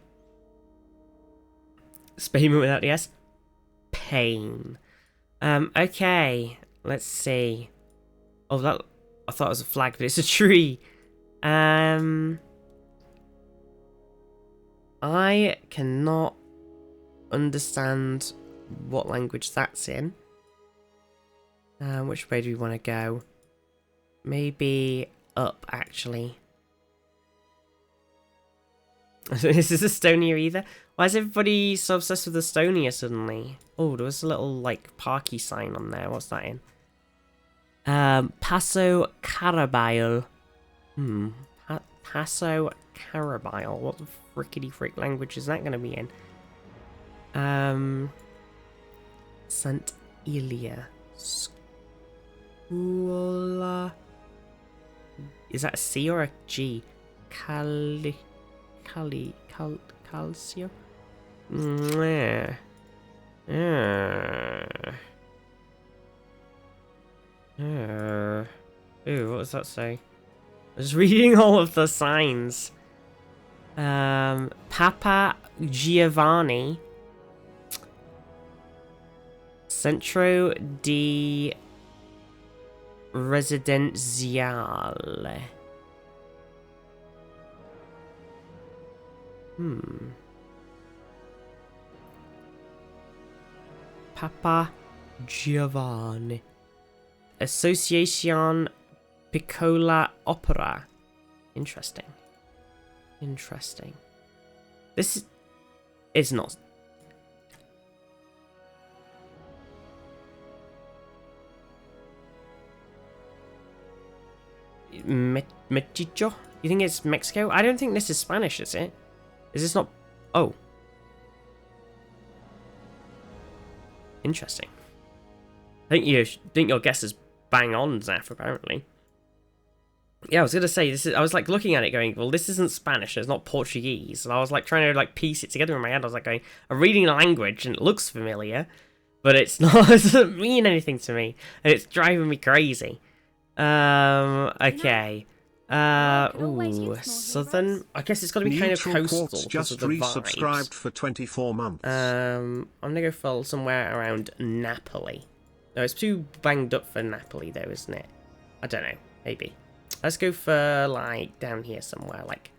Spain without the S. Pain. Okay. Let's see. Oh, that... I thought it was a flag, but it's a tree. I cannot understand what language that's in. Which way do we want to go? Maybe up, actually. This is Estonia either. Why is everybody so obsessed with Estonia suddenly? Oh, there was a little, like, parky sign on there. What's that in? Paso Carabile. Paso Carabile. What the frickety frick language is that going to be in? Saint Ilia. Scuola. Is that a C or a G? Calcio? Ooh, what does that say? I was reading all of the signs. Papa Giovanni. Centro di Residenziale. Papa Giovanni. Association Piccola Opera. Interesting. Interesting. This is not... Mexico? You think it's Mexico? I don't think this is Spanish, is it? Is this not... Oh. Interesting. I think your guess is bang on, Zaf, apparently. Yeah, I was gonna say, I was like looking at it going, well, this isn't Spanish, it's not Portuguese. And I was like trying to like piece it together in my head. I was like going, I'm reading the language and it looks familiar, but it's not, it doesn't mean anything to me. And it's driving me crazy. Okay. Ooh, southern. I guess it's got to be kind of coastal. Just resubscribed for 24 months. I'm gonna go for somewhere around Napoli. No, it's too banged up for Napoli though, isn't it? I don't know. Maybe. Let's go for like down here somewhere, like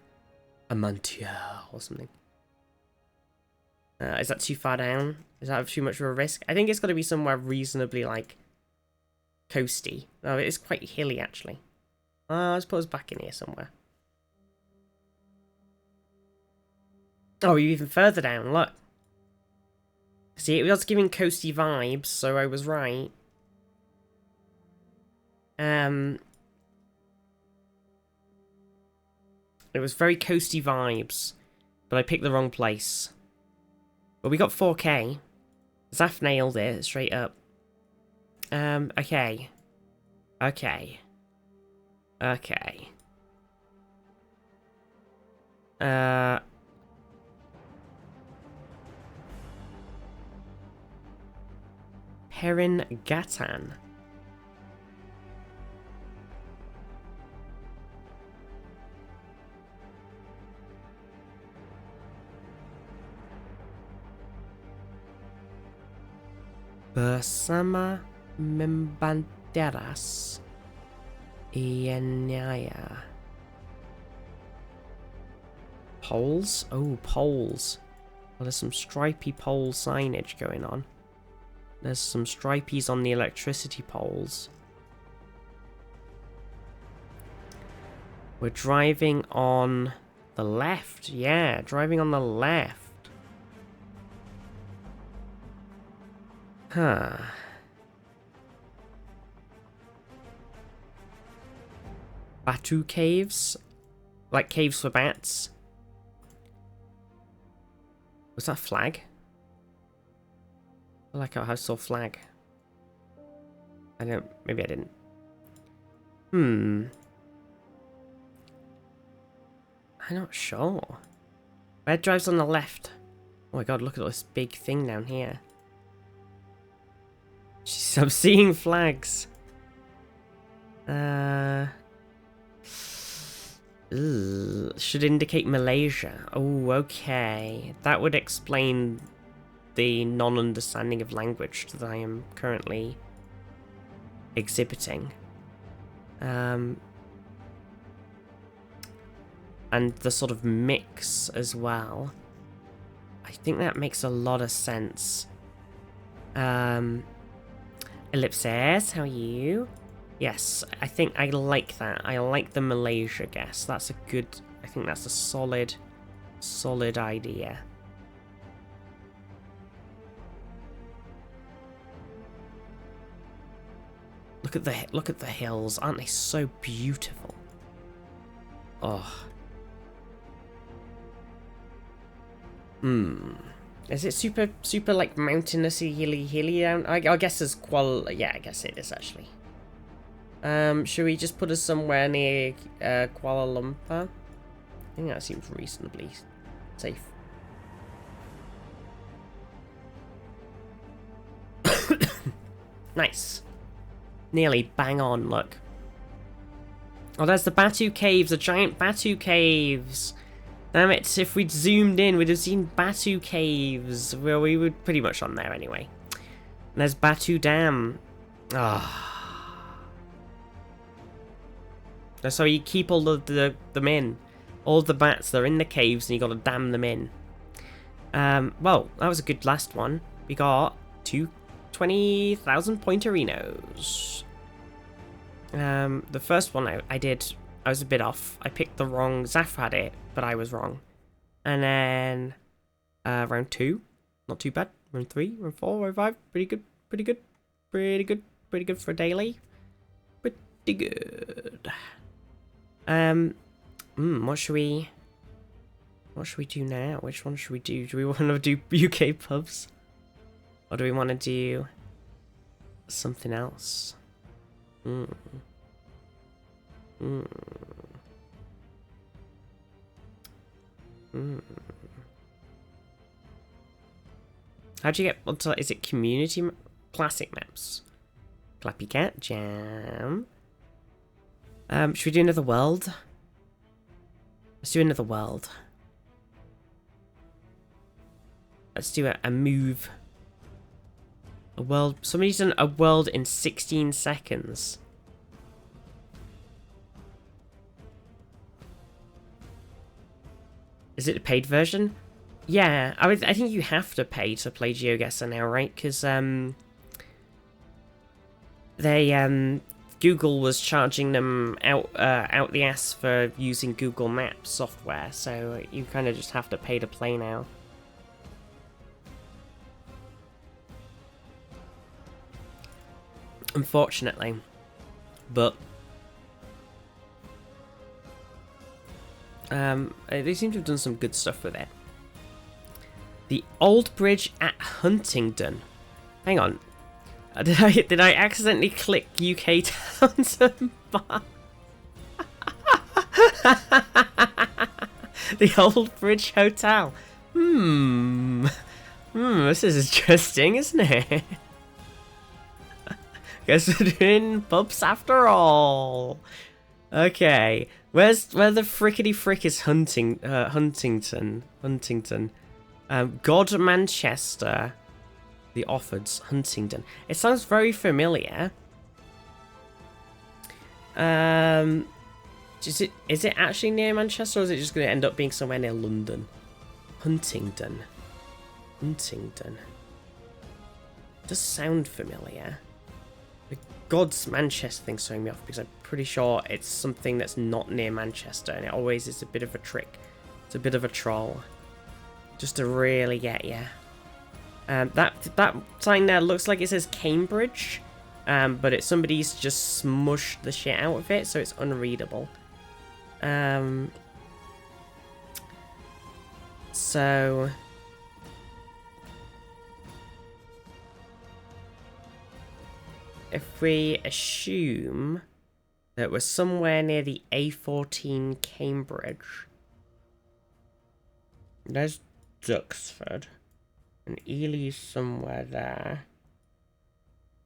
Amantia or something. Is that too far down? Is that too much of a risk? I think it's got to be somewhere reasonably like coasty. No, it is quite hilly actually. I suppose back in here somewhere. Oh, you're even further down, look. See, it was giving coasty vibes, so I was right. It was very coasty vibes, but I picked the wrong place. But we got 4K. Zaf nailed it, straight up. Okay. Okay. Okay. Perin Gatan. Bersama membanderas Ianyaya. Poles? Oh, poles. Well, there's some stripy pole signage going on. There's some stripies on the electricity poles. We're driving on the left. Yeah, driving on the left. Huh. Batu caves? Like caves for bats? Was that a flag? I like how I saw flag. I don't... Maybe I didn't. I'm not sure. Where drives on the left? Oh my god, look at this big thing down here. Jeez, I'm seeing flags. Should indicate Malaysia. Oh, okay. That would explain the non-understanding of language that I am currently exhibiting. And the sort of mix as well. I think that makes a lot of sense. Ellipses, how are you? Yes, I think I like that. I like the Malaysia guess. That's a good... I think that's a solid idea. Look at the hills. Aren't they so beautiful? Oh. Is it super like mountainousy, hilly down? I guess it's yeah, I guess it is actually. Should we just put us somewhere near Kuala Lumpur? I think that seems reasonably safe. Nice. Nearly bang on, look. Oh, there's the Batu Caves, the giant Batu Caves. Damn it, if we'd zoomed in, we'd have seen Batu Caves. Well, we were pretty much on there anyway. And there's Batu Dam. Ah. Oh. So you keep all them in. All the bats, they're in the caves and you gotta dam them in. Well, that was a good last one. We got 20,000 pointerinos. The first one I did, I was a bit off. I picked the wrong... Zaf had it, but I was wrong. And then... round 2. Not too bad. Round 3, round 4, round 5. Pretty good. Pretty good. Pretty good. Pretty good for a daily. Pretty good. What should we do now? Which one should we do? Do we want to do UK pubs? Or do we want to do something else? How do you get onto, is it community classic maps? Clappy Cat Jam. Should we do another world? Let's do another world. Let's do a move. A world. Somebody's done a world in 16 seconds. Is it a paid version? Yeah, I think you have to pay to play GeoGuessr now, right? Because Google was charging them out the ass for using Google Maps software, so you kind of just have to pay to play now. unfortunately. But they seem to have done some good stuff with it. The Old Bridge at Huntingdon. Hang on. Did I accidentally click UK Townsend Bar? The Old Bridge Hotel. This is interesting, isn't it? Guess we're doing pubs after all. Okay. Where the frickety frick is Huntington? God Manchester. The Offords, Huntingdon. It sounds very familiar. Is it actually near Manchester, or is it just going to end up being somewhere near London? Huntingdon. Does sound familiar. The God's Manchester thing's throwing me off because I'm pretty sure it's something that's not near Manchester, and it always is a bit of a trick. It's a bit of a troll, just to really get you. That sign there looks like it says Cambridge, but somebody's just smushed the shit out of it, so it's unreadable. So if we assume that we're somewhere near the A14 Cambridge, there's Duxford. And Ely's somewhere there.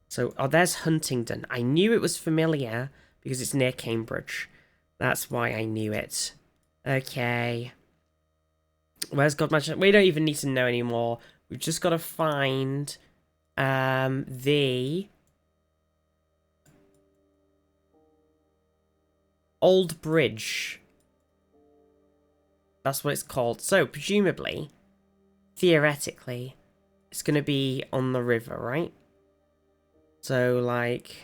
So, there's Huntingdon. I knew it was familiar because it's near Cambridge. That's why I knew it. Okay. Where's God Manchester? We don't even need to know anymore. We've just got to find the Old Bridge. That's what it's called. So, presumably, theoretically, it's going to be on the river, right? So, like,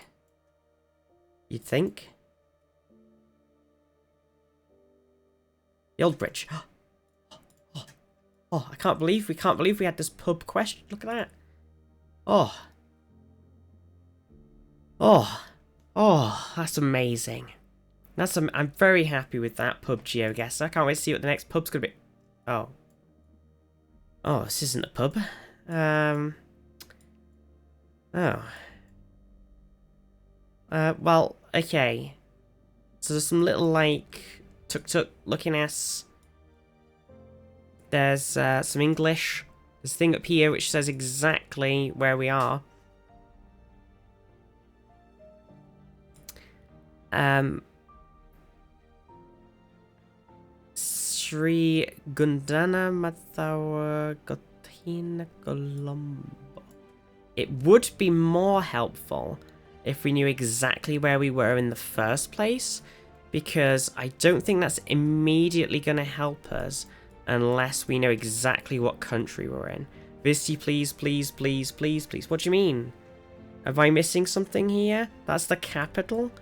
you'd think. The Old Bridge. Oh, we can't believe we had this pub question. Look at that. Oh, that's amazing. I'm very happy with that pub GeoGuessr. I can't wait to see what the next pub's gonna be. Oh, this isn't a pub. Well, okay. So there's some little, like, tuk-tuk looking ass. There's some English. There's a thing up here which says exactly where we are. Sri Gundana Mathawa Gotina Colombo. It would be more helpful if we knew exactly where we were in the first place, because I don't think that's immediately going to help us unless we know exactly what country we're in. Visti, please, please, please, please, please. What do you mean? Am I missing something here? That's the capital?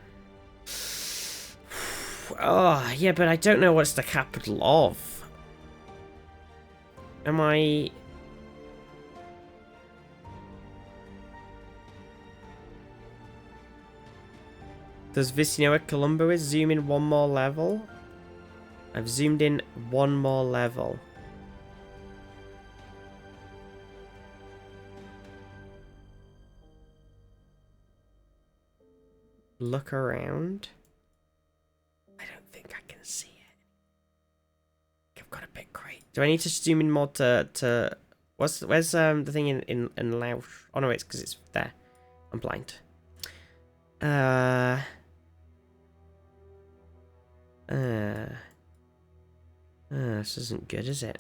Oh, yeah, but I don't know what's the capital of. Am I... Does Visti know where Colombo is? Zoom in one more level. I've zoomed in one more level. Look around. I don't think I can see it. I've got a bit great. Do I need to zoom in more to where's the thing in Laos? Oh no, it's because it's there. I'm blind. This isn't good, is it?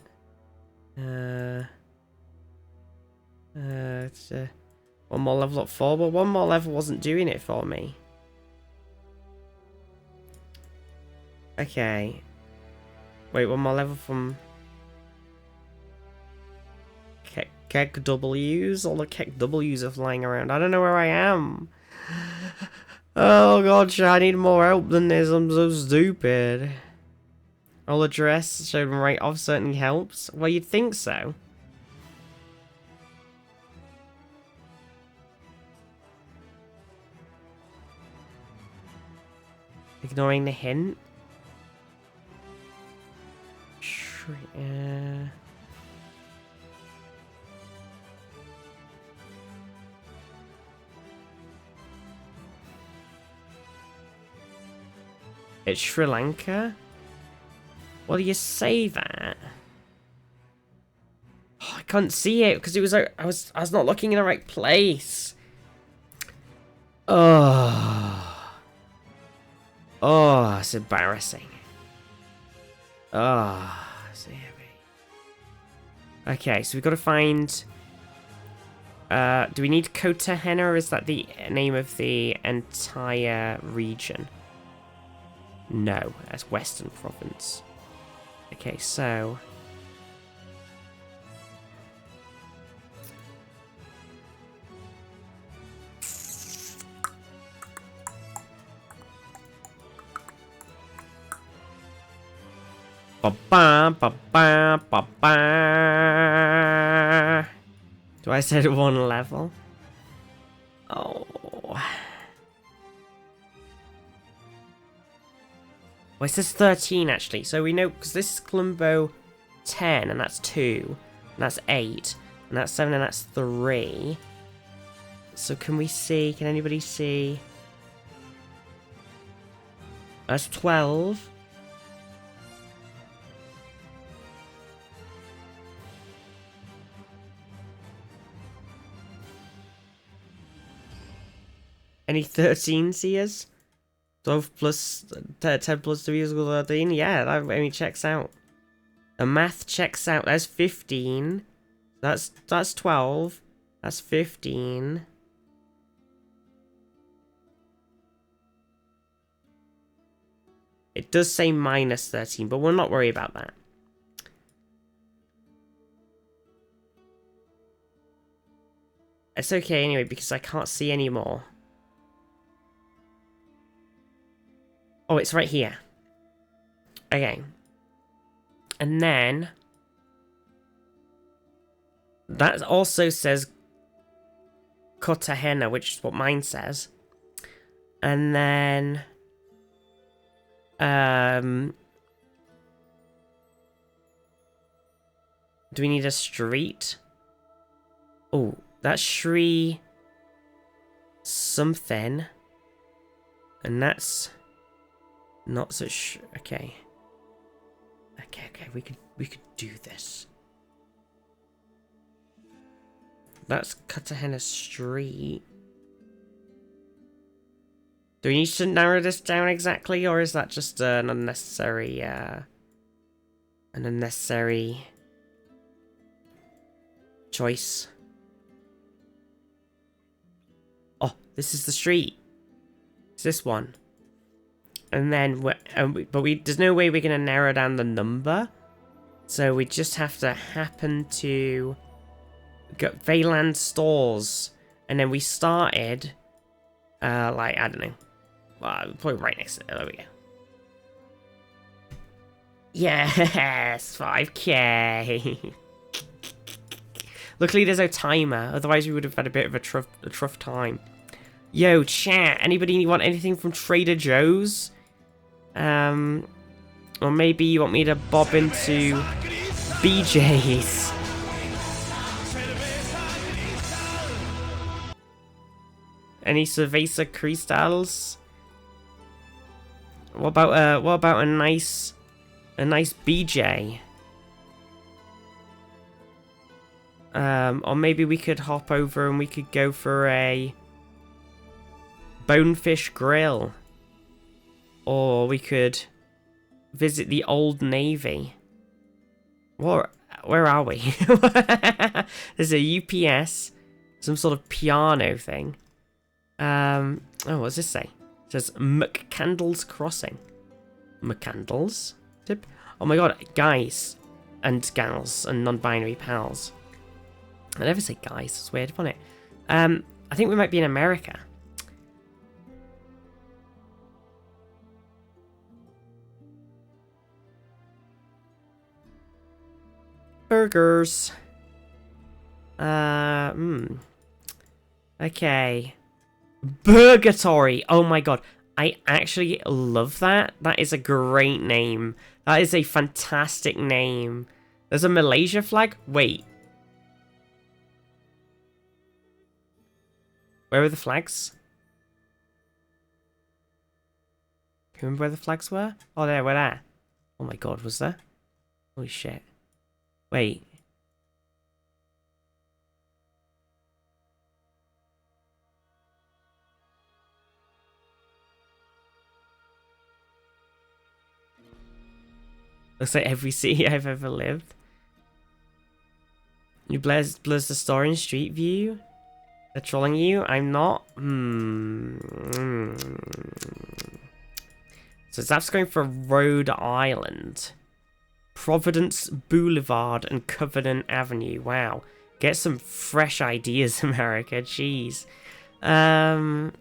It's one more level up 4, but one more level wasn't doing it for me. Okay. Wait, one more level from Kek W's? All the Kek W's are flying around. I don't know where I am. Oh god, I need more help than this. I'm so stupid. All address shown right off certainly helps. Well, you'd think so. Ignoring the hint. It's Sri Lanka? Well, you say that. Oh, I couldn't see it because it was I was not looking in the right place. Oh, it's embarrassing. Oh, okay, so we've got to find. Do we need Kota Henna, or is that the name of the entire region? No, that's Western Province. Okay, so. Ba-ba, ba-ba, ba-ba. Do I set one level? Oh. Well, it says 13 actually, so we know, because this is Columbo 10, and that's 2, and that's 8, and that's 7, and that's 3. So can we see, can anybody see? That's 12. Any 13 seers? 12 plus 10 plus 3 is 13? Yeah, that, I mean, checks out. The math checks out. That's 15. That's 12. That's 15. It does say minus 13, but we'll not worry about that. It's okay anyway, because I can't see anymore. Oh, it's right here. Okay. And then... that also says Kota Henna, which is what mine says. And then... do we need a street? Oh, that's Shri... something. And that's... not such... okay. Okay, we could do this. That's Cartagena Street. Do we need to narrow this down exactly, or is that just an unnecessary choice? Oh, this is the street. It's this one. And then, there's no way we're going to narrow down the number. So we just have to happen to get Veyland stores. And then we started, like, I don't know. Probably right next to it. There we go. Yes, 5k. Luckily there's no timer. Otherwise we would have had a bit of a tough time. Yo, chat. Anybody want anything from Trader Joe's? Or maybe you want me to bob into BJ's. Any cerveza crystals? What about a nice BJ? Or maybe we could hop over and we could go for a Bonefish Grill. Or we could visit the Old Navy. Where are we? There's a UPS, some sort of piano thing. Oh, what does this say? It says McCandles Crossing. McCandles? Tip? Oh my god, guys and gals and non-binary pals. I never say guys, it's weird, isn't it? I think we might be in America. Burgers. Okay. Burgatory. Oh my god. I actually love that. That is a great name. That is a fantastic name. There's a Malaysia flag? Wait. Where are the flags? Can you remember where the flags were? Oh, there, we're there. Oh my god, was there? Holy shit. Wait. Looks like every city I've ever lived. You blurs the story in Street View? They're trolling you? I'm not? So Zaf's going for Rhode Island. Providence Boulevard and Covenant Avenue. Wow. Get some fresh ideas, America. Jeez. Why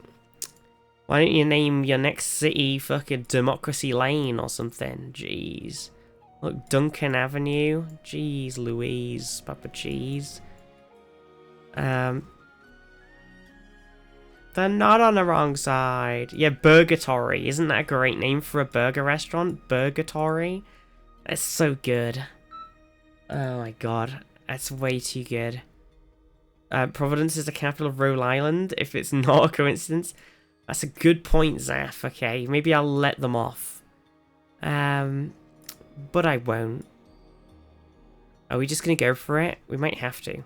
don't you name your next city fucking Democracy Lane or something? Jeez. Look, Duncan Avenue. Jeez Louise. Papa Cheese. They're not on the wrong side. Yeah, Burgatory. Isn't that a great name for a burger restaurant? Burgatory? That's so good. Oh my god. That's way too good. Providence is the capital of Rhode Island, if it's not a coincidence. That's a good point, Zaf. Okay, maybe I'll let them off. But I won't. Are we just gonna go for it? We might have to.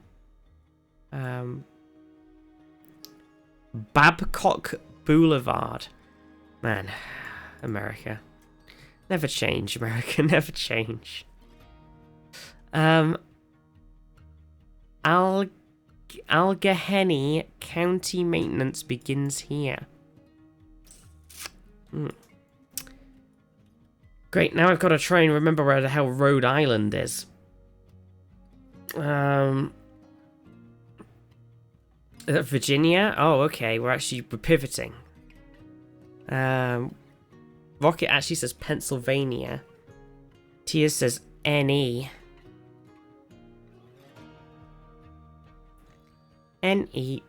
Babcock Boulevard. Man, America. Never change, America. Never change. Allegheny County maintenance begins here. Great, now I've got to try and remember where the hell Rhode Island is. Is that Virginia? Oh, okay. We're pivoting. Rocket actually says Pennsylvania. Tia says NE. NE.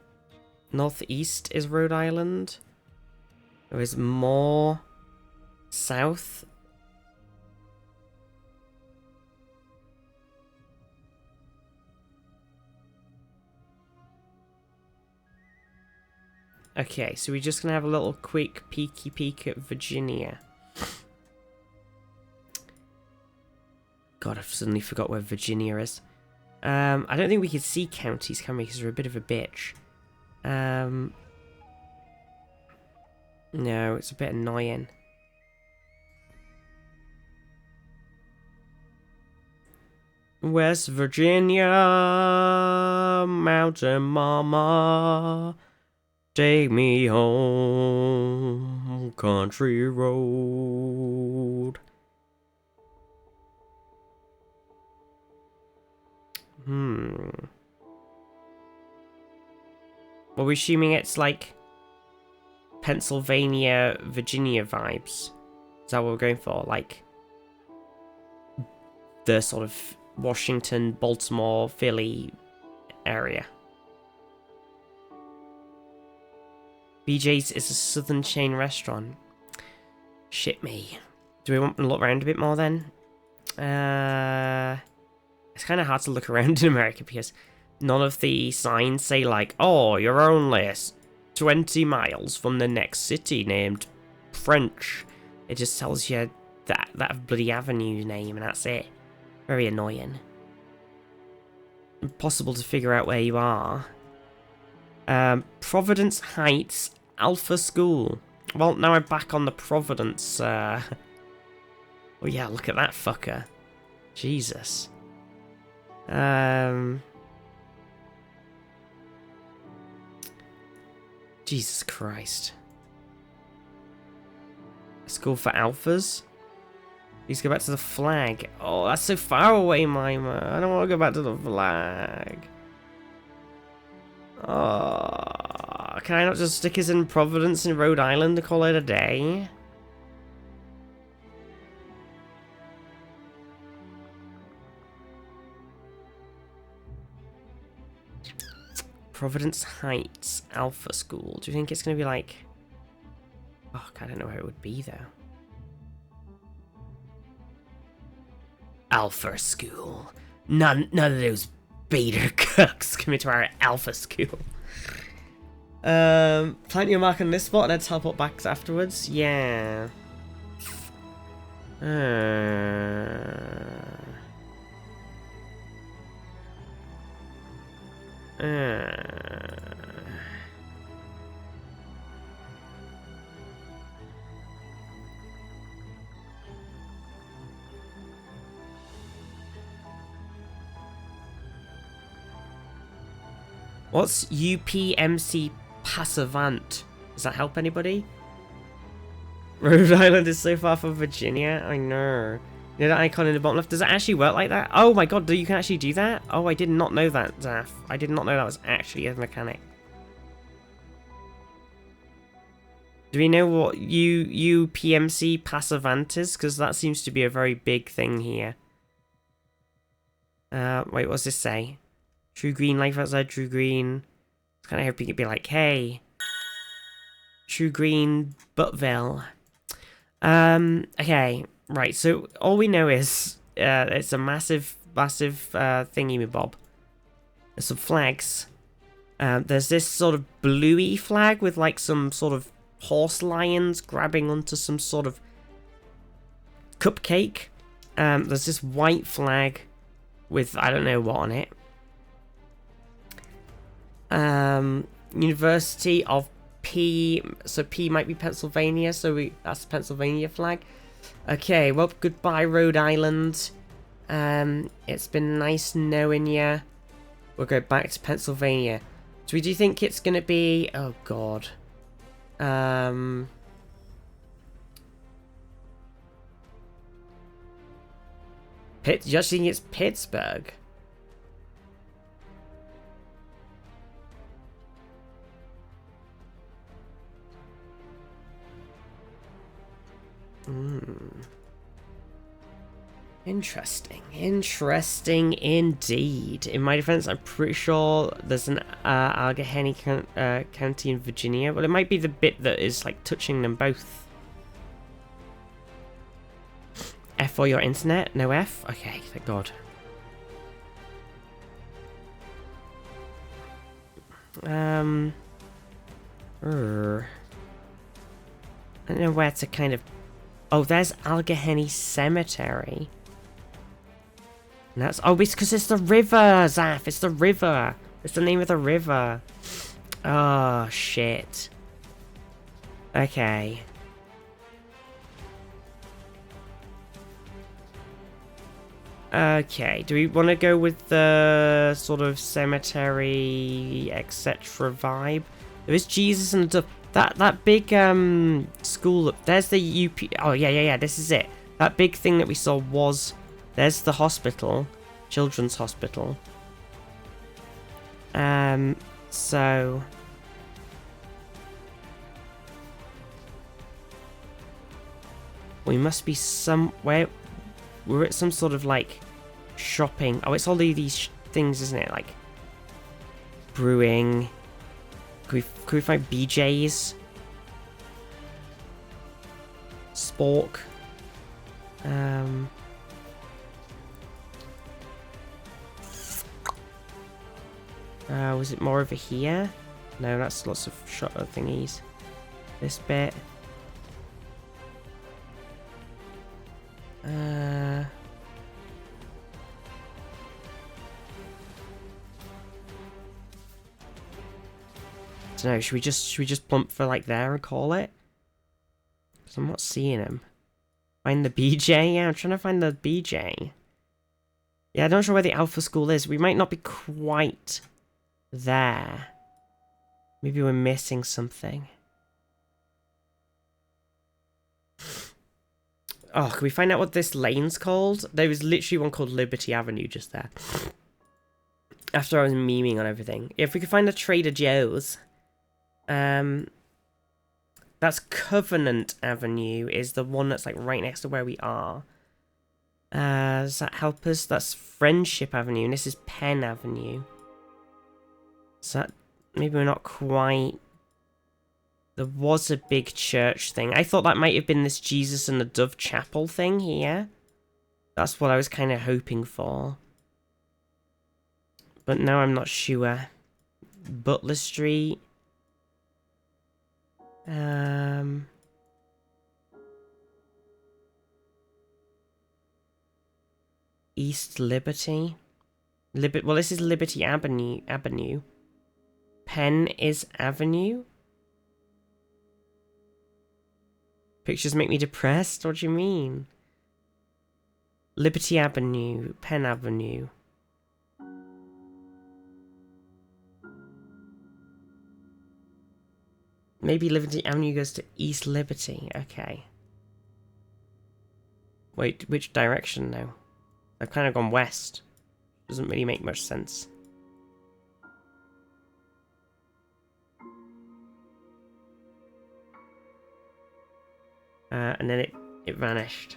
Northeast is Rhode Island. There is more south. Okay, so we're just gonna have a little quick peeky peek at Virginia. God, I've suddenly forgot where Virginia is. I don't think we can see counties, can we? Because we're a bit of a bitch. No, it's a bit annoying. West Virginia, Mountain Mama, take me home, country road. Well, we're assuming it's like Pennsylvania, Virginia vibes. Is that what we're going for? Like the sort of Washington, Baltimore, Philly area. BJ's is a southern chain restaurant. Shit me. Do we want to look around a bit more then? It's kind of hard to look around in America because none of the signs say like, oh, you're only 20 miles from the next city named French. It just tells you that bloody avenue name and that's it. Very annoying. Impossible to figure out where you are. Providence Heights Alpha School. Well, now I'm back on the Providence. Oh yeah, look at that fucker. Jesus. Jesus Christ. School for alphas? Please go back to the flag. Oh, that's so far away, Mima. I don't want to go back to the flag. Oh, can I not just stick us in Providence in Rhode Island to call it a day? Providence Heights Alpha School. Do you think it's going to be like Oh, I don't know where it would be though. Alpha School. None of those beta cooks come into our Alpha School. Plant your mark on this spot and then teleport back afterwards. Yeah. What's UPMC Passavant? Does that help anybody? Rhode Island is so far from Virginia. I know. You know that icon in the bottom left? Does it actually work like that? Oh my god, you can actually do that? Oh, I did not know that, Zaf. I did not know that was actually a mechanic. Do we know what UPMC Passavant is? Because that seems to be a very big thing here. Wait, what's this say? True Green, life outside True Green. I was kind of hoping it'd be like, hey, True Green, Buttville. Okay, right, so all we know is it's a massive thingy-me-bob. There's some flags. There's this sort of bluey flag with like some sort of horse lions grabbing onto some sort of cupcake. There's this white flag with I don't know what on it. University of P, so P might be Pennsylvania, so that's the Pennsylvania flag. Okay, well, goodbye Rhode Island. It's been nice knowing you. We'll go back to Pennsylvania. So do you think it's gonna be, oh god. You actually think it's Pittsburgh? Interesting. Interesting indeed. In my defense, I'm pretty sure there's an Allegheny County in Virginia. Well, it might be the bit that is like touching them both. F for your internet? No F? Okay, thank God. I don't know where to kind of... Oh, there's Allegheny Cemetery. And that's... Oh, it's because it's the river, Zaf. It's the river. It's the name of the river. Oh, shit. Okay. Okay, do we want to go with the sort of cemetery, etc. vibe? There is Jesus and the... That big school, there's the UP, oh yeah, this is it. That big thing that we saw was, there's the hospital, children's hospital. So... We must be somewhere, we're at some sort of like shopping, oh it's all these things isn't it, like brewing. Could we find BJ's? Spork. Was it more over here? No, that's lots of shot thingies. This bit. No, should we just plump for like there and call it? Because I'm not seeing him. Find the BJ? Yeah, I'm trying to find the BJ. Yeah, I'm not sure where the Alpha School is. We might not be quite there. Maybe we're missing something. Oh, can we find out what this lane's called? There was literally one called Liberty Avenue just there. After I was memeing on everything. If we could find a Trader Joe's. That's Covenant Avenue is the one that's like right next to where we are. Does that help us? That's Friendship Avenue, and this is Penn Avenue. So that, maybe we're not quite There was a big church thing. I thought that might have been this Jesus and the Dove Chapel thing here. That's what I was kind of hoping for. But now I'm not sure. Butler Street. East Liberty. Well, this is Liberty Avenue. Penn is Avenue. Pictures make me depressed? What do you mean? Liberty Avenue, Penn Avenue. Maybe Liberty Avenue goes to East Liberty. Okay. Wait, which direction now? I've kind of gone west. Doesn't really make much sense. And then it vanished.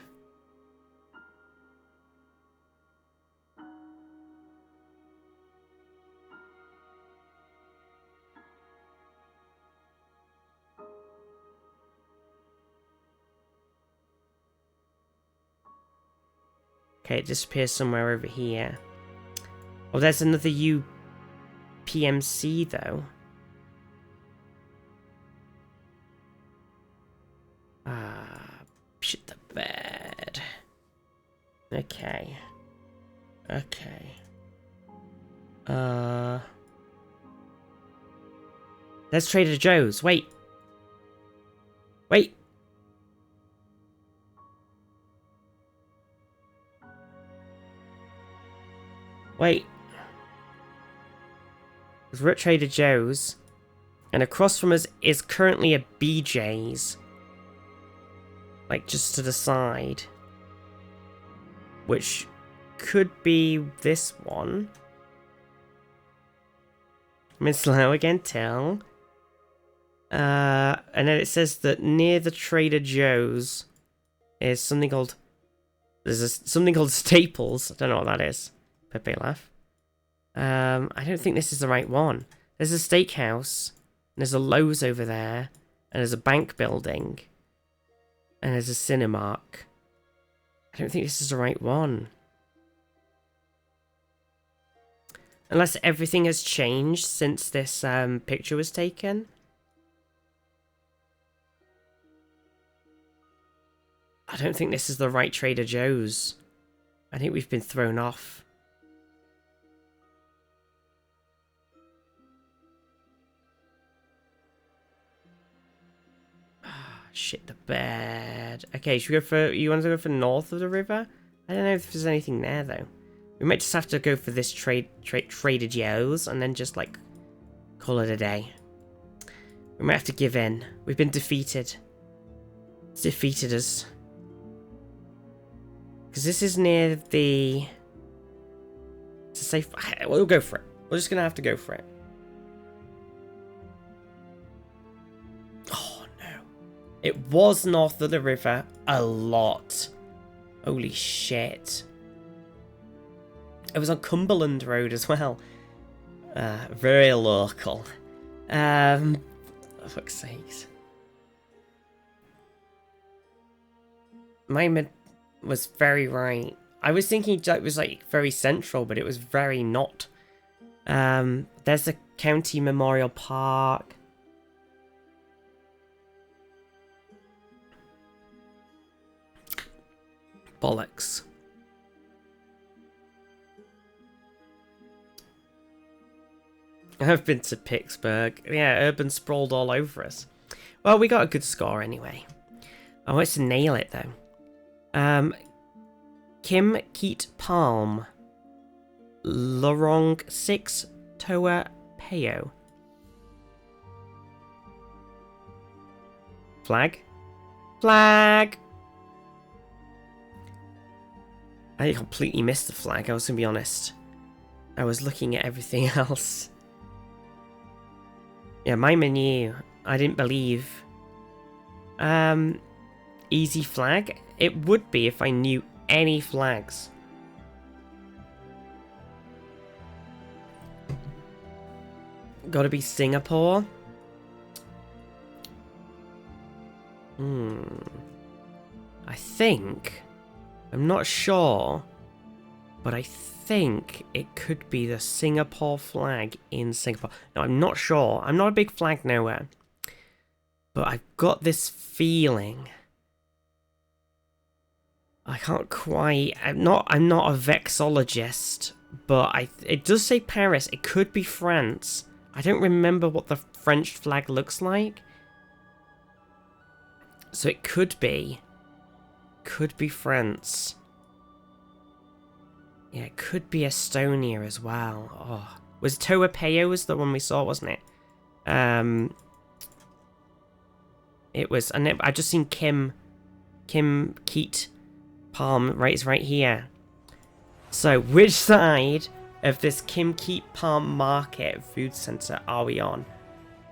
Okay, it disappears somewhere over here. Oh, there's another UPMC though. Shit the bed. Okay. There's Trader Joe's. Wait. Wait. Because we're at Trader Joe's, and across from us is currently a BJ's. Like, just to the side. Which could be this one. Miss Slow again, tell. And then it says that near the Trader Joe's is something called... something called Staples. I don't know what that is. Pepe laugh. I don't think this is the right one. There's a steakhouse. And there's a Lowe's over there. And there's a bank building. And there's a Cinemark. I don't think this is the right one. Unless everything has changed since this picture was taken. I don't think this is the right Trader Joe's. I think we've been thrown off. Shit the bed. Okay, should we go for... You want to go for north of the river? I don't know if there's anything there, though. We might just have to go for this Trader Joe's and then just, like, call it a day. We might have to give in. We've been defeated. It's defeated us. Because this is near the... It's a safe... We'll go for it. We're just going to have to go for it. It was north of the river a lot. Holy shit. It was on Cumberland Road as well. Very local. For fuck's sakes. Mine was very right. I was thinking it was like very central, but it was very not. There's the County Memorial Park. Bollocks. I've been to Pittsburgh. Yeah, urban sprawled all over us. Well, we got a good score anyway. I want to nail it though. Kim Keat Palm. Lorong 6 Toa Peo. Flag? Flag! I completely missed the flag, I was going to be honest. I was looking at everything else. Yeah, my menu, I didn't believe. Easy flag? It would be if I knew any flags. Gotta be Singapore. I think, I'm not sure, but I think it could be the Singapore flag in Singapore. No, I'm not sure. I'm not a big flag knower, but I've got this feeling. I can't quite. I'm not a vexologist, but it does say Paris. It could be France. I don't remember what the French flag looks like. So it could be France. Yeah, it could be Estonia as well. Oh, was Toapeo was the one we saw, wasn't it? It was, and I just seen Kim Keat Palm is right here. So which side of this Kim Keat Palm Market Food Centre are we on?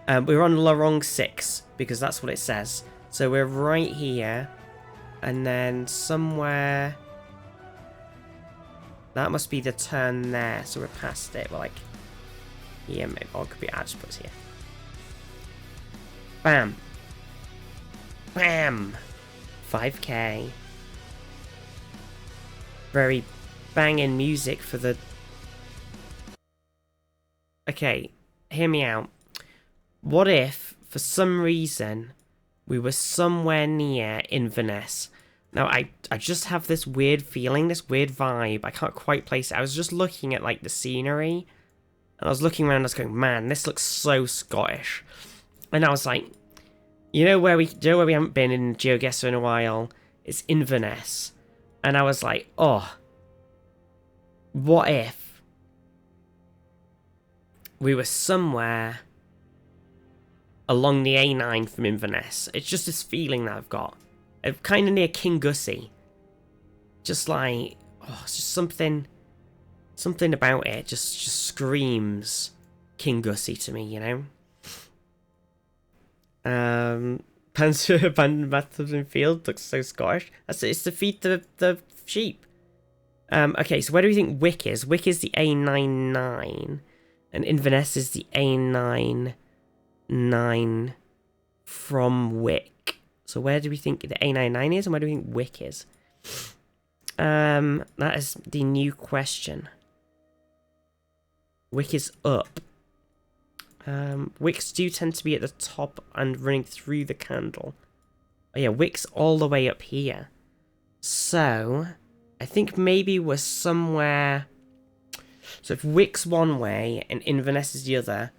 We're on Lorong 6 because that's what it says. So we're right here, and then somewhere that must be the turn there. So we're past it. We're like here, maybe, or it could be I just put here. Bam, bam, 5k. Very banging music for the. Okay, hear me out. What if, for some reason, we were somewhere near Inverness? Now, I just have this weird feeling, this weird vibe. I can't quite place it. I was just looking at, like, the scenery. And I was looking around and I was going, man, this looks so Scottish. And I was like, you know where we haven't been in GeoGuessr in a while? It's Inverness. And I was like, oh, what if we were somewhere along the A9 from Inverness? It's just this feeling that I've got. Kind of near King Gussie. Just like, oh, it's just something about it just screams King Gussie to me, you know? Panzer abandoned bathtubs in field looks so Scottish. It's to feed the sheep. Okay, so where do we think Wick is? Wick is the A99, and Inverness is the A99 from Wick. So where do we think the A99 is, and where do we think Wick is? That is the new question. Wick is up. Wicks do tend to be at the top and running through the candle. Oh yeah, Wick's all the way up here. So, I think maybe we're somewhere. So if Wick's one way and Inverness is the other,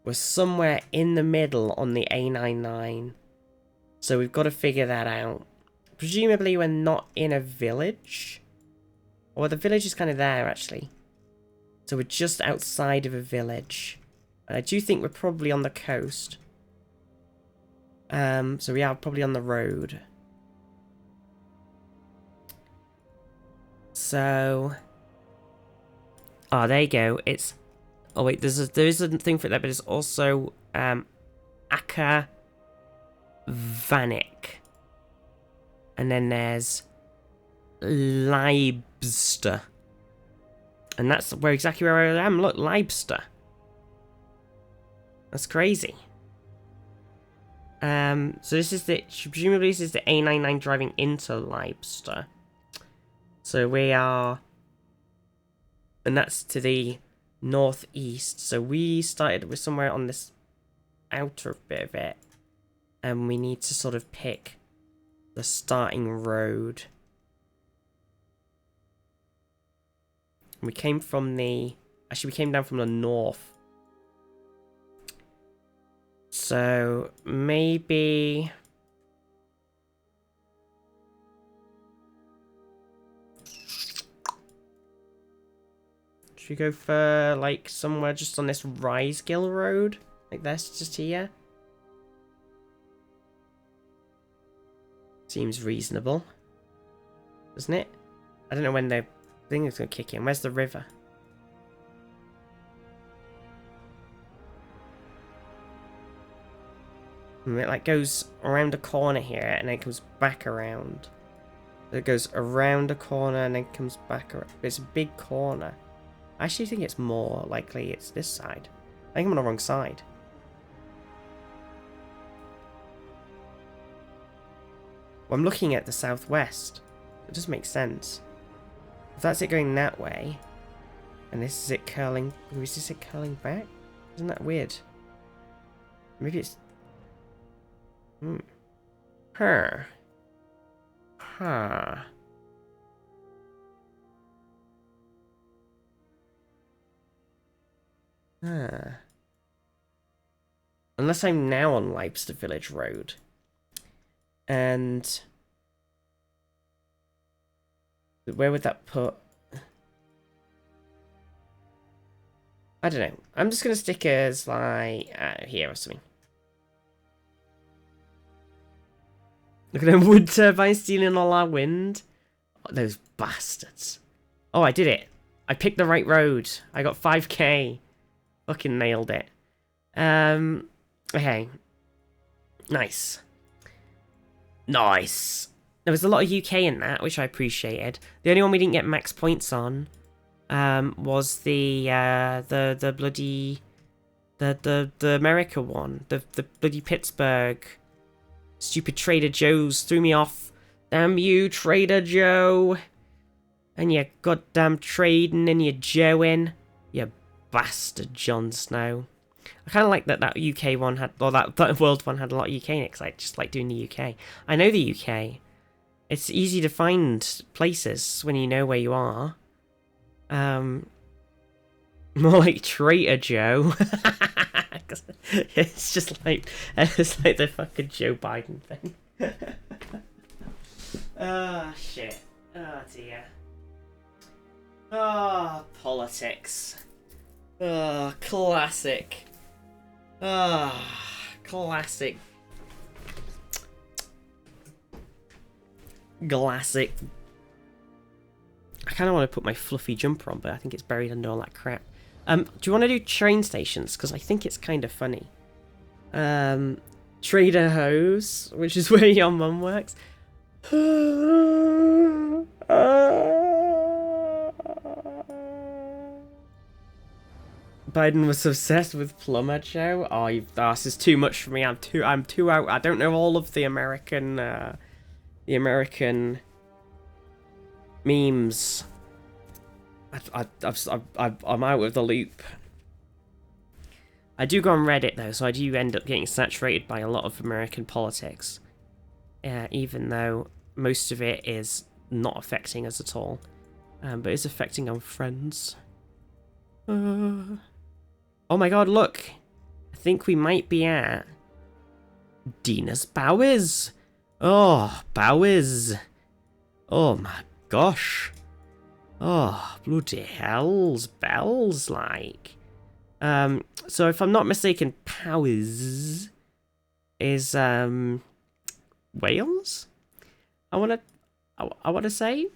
we're somewhere in the middle on the A99. So we've got to figure that out. Presumably we're not in a village. Or the village is kind of there actually. So we're just outside of a village. I do think we're probably on the coast. So we are probably on the road. So, oh, there you go. It's, oh wait, there is a thing for that, but it's also Aka Vanik, and then there's Leibster, and that's exactly where I am. Look, Leibster. That's crazy. So this is presumably this is the A99 driving into Leibster. So we are, and that's to the northeast. So we started with somewhere on this outer bit of it, and we need to sort of pick the starting road. We came from the, actually we came down from the north. So maybe should we go for like somewhere just on this Risegill Road? Like this, just here? Seems reasonable. Doesn't it? I don't know when the thing is going to kick in. Where's the river? And it like goes around a corner here and then comes back around. It goes around a corner and then comes back around. It's a big corner. I actually think it's more likely it's this side. I think I'm on the wrong side. Well, I'm looking at the southwest. It does make sense. If that's it going that way, and this is it curling... Is this it curling back? Isn't that weird? Maybe it's... Huh. Huh. Huh. Unless I'm now on Leipster Village Road. And... where would that put... I don't know. I'm just going to stick as, like, here or something. Look at them wood turbines stealing all our wind. Oh, those bastards. Oh, I did it. I picked the right road. I got 5k. Fucking nailed it. Okay. Nice. Nice. There was a lot of UK in that, which I appreciated. The only one we didn't get max points on was the bloody the America one, the bloody Pittsburgh. Stupid Trader Joe's threw me off. Damn you, Trader Joe, and your goddamn trading and your Joeing, you bastard, Jon Snow. I kind of like that UK one had, or that world one had a lot of UK in it, because I just like doing the UK. I know the UK. It's easy to find places when you know where you are. More like Trader Joe. It's just like the fucking Joe Biden thing. Oh shit. Oh dear. Oh, politics. Oh, classic. Oh, classic. Classic. I kind of want to put my fluffy jumper on, but I think it's buried under all that crap. Do you want to do train stations? Because I think it's kind of funny. Trader Joe's, which is where your mum works. Biden was obsessed with Plumber Joe. Oh, this is too much for me. I'm too out. I don't know all of the American memes. I'm out of the loop. I do go on Reddit though, so I do end up getting saturated by a lot of American politics. Even though most of it is not affecting us at all, but it's affecting our friends. Oh my god! Look, I think we might be at Dina's Bowers. Oh, Bowers. Oh my gosh. Oh, bloody hell's bells, like. So if I'm not mistaken, Powers is, Wales? I wanna say?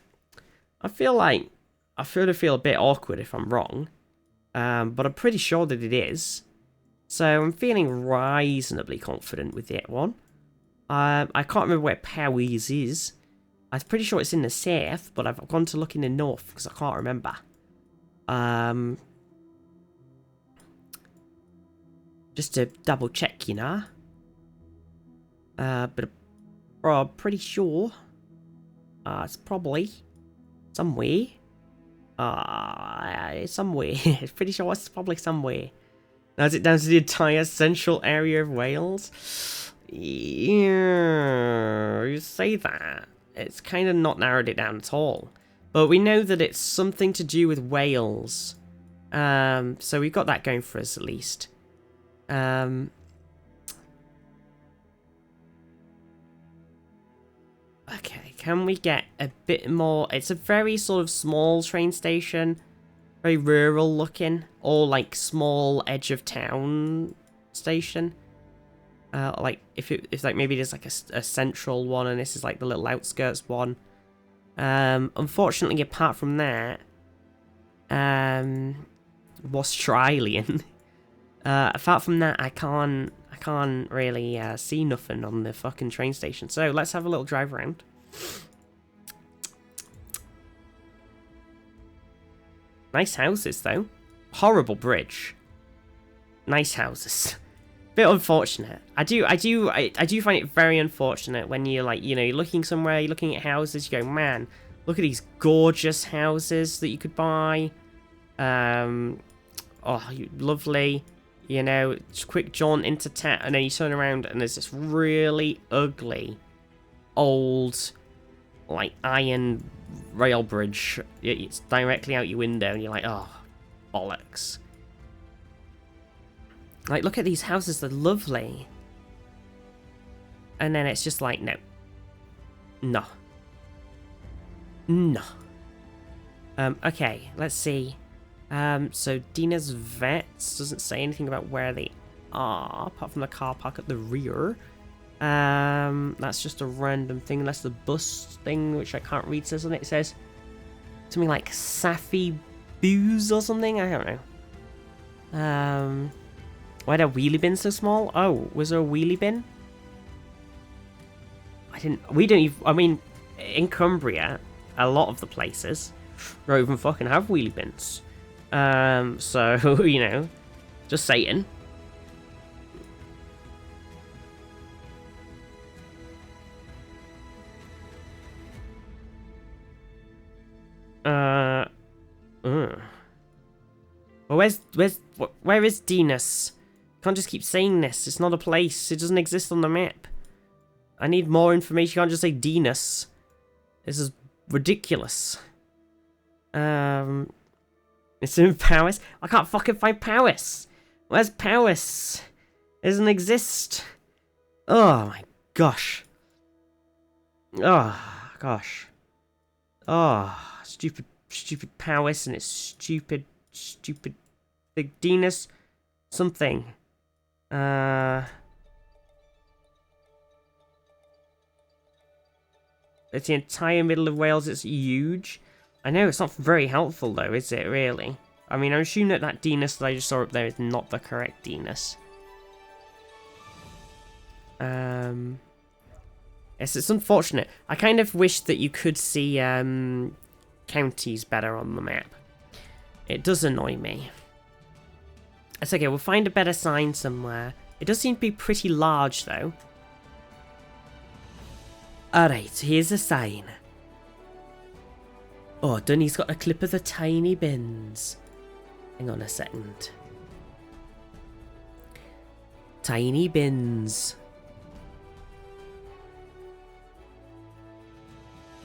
I feel a bit awkward if I'm wrong. But I'm pretty sure that it is. So I'm feeling reasonably confident with that one. I can't remember where Powys is. I'm pretty sure it's in the south, but I've gone to look in the north because I can't remember. Just to double check, you know. But I'm pretty sure it's probably somewhere. Somewhere. Pretty sure it's probably somewhere. Narrows it down to the entire central area of Wales. Yeah, you say that. It's kind of not narrowed it down at all. But we know that it's something to do with Wales. So we've got that going for us at least. Okay, can we get a bit more? It's a very sort of small train station. Very rural looking. Or like small edge of town station. Like if like maybe there's like a central one and this is like the little outskirts one. Unfortunately, apart from that, Australian. Apart from that, I can't really see nothing on the fucking train station. So let's have a little drive around. Nice houses though. Horrible bridge. Nice houses. Bit unfortunate. I do find it very unfortunate when you're like, you know, you're looking somewhere, you're looking at houses, you go, man, look at these gorgeous houses that you could buy. Oh, lovely. You know, just quick jaunt into town, and then you turn around and there's this really ugly, old, like, iron rail bridge. It's directly out your window, and you're like, oh, bollocks. Like, look at these houses, they're lovely. And then it's just like, no. No. No. Okay, let's see. So Dina's Vets doesn't say anything about where they are, apart from the car park at the rear. That's just a random thing, unless the bus thing, which I can't read, says on it. It says something like Safi Booze or something, I don't know. Why are there wheelie bins so small? Oh, was there a wheelie bin? We don't even, I mean, in Cumbria, a lot of the places don't even fucking have wheelie bins. So, you know, just saying. Well, where is Dinas? Can't just keep saying this. It's not a place. It doesn't exist on the map. I need more information. You can't just say Dinas. This is ridiculous. It's in Paris. I can't fucking find Paris. Where's Paris? It doesn't exist. Oh my gosh. Oh gosh. Oh, stupid Paris and its stupid Big Dinas something. It's the entire middle of Wales. It's huge. I know it's not very helpful though, is it really? I mean, I'm assuming that Dinas that I just saw up there is not the correct Dinas. Yes, it's unfortunate. I kind of wish that you could see counties better on the map. It does annoy me. It's okay, we'll find a better sign somewhere. It does seem to be pretty large though. Alright, here's a sign. Oh, Dunny's got a clip of the tiny bins. Hang on a second. Tiny bins.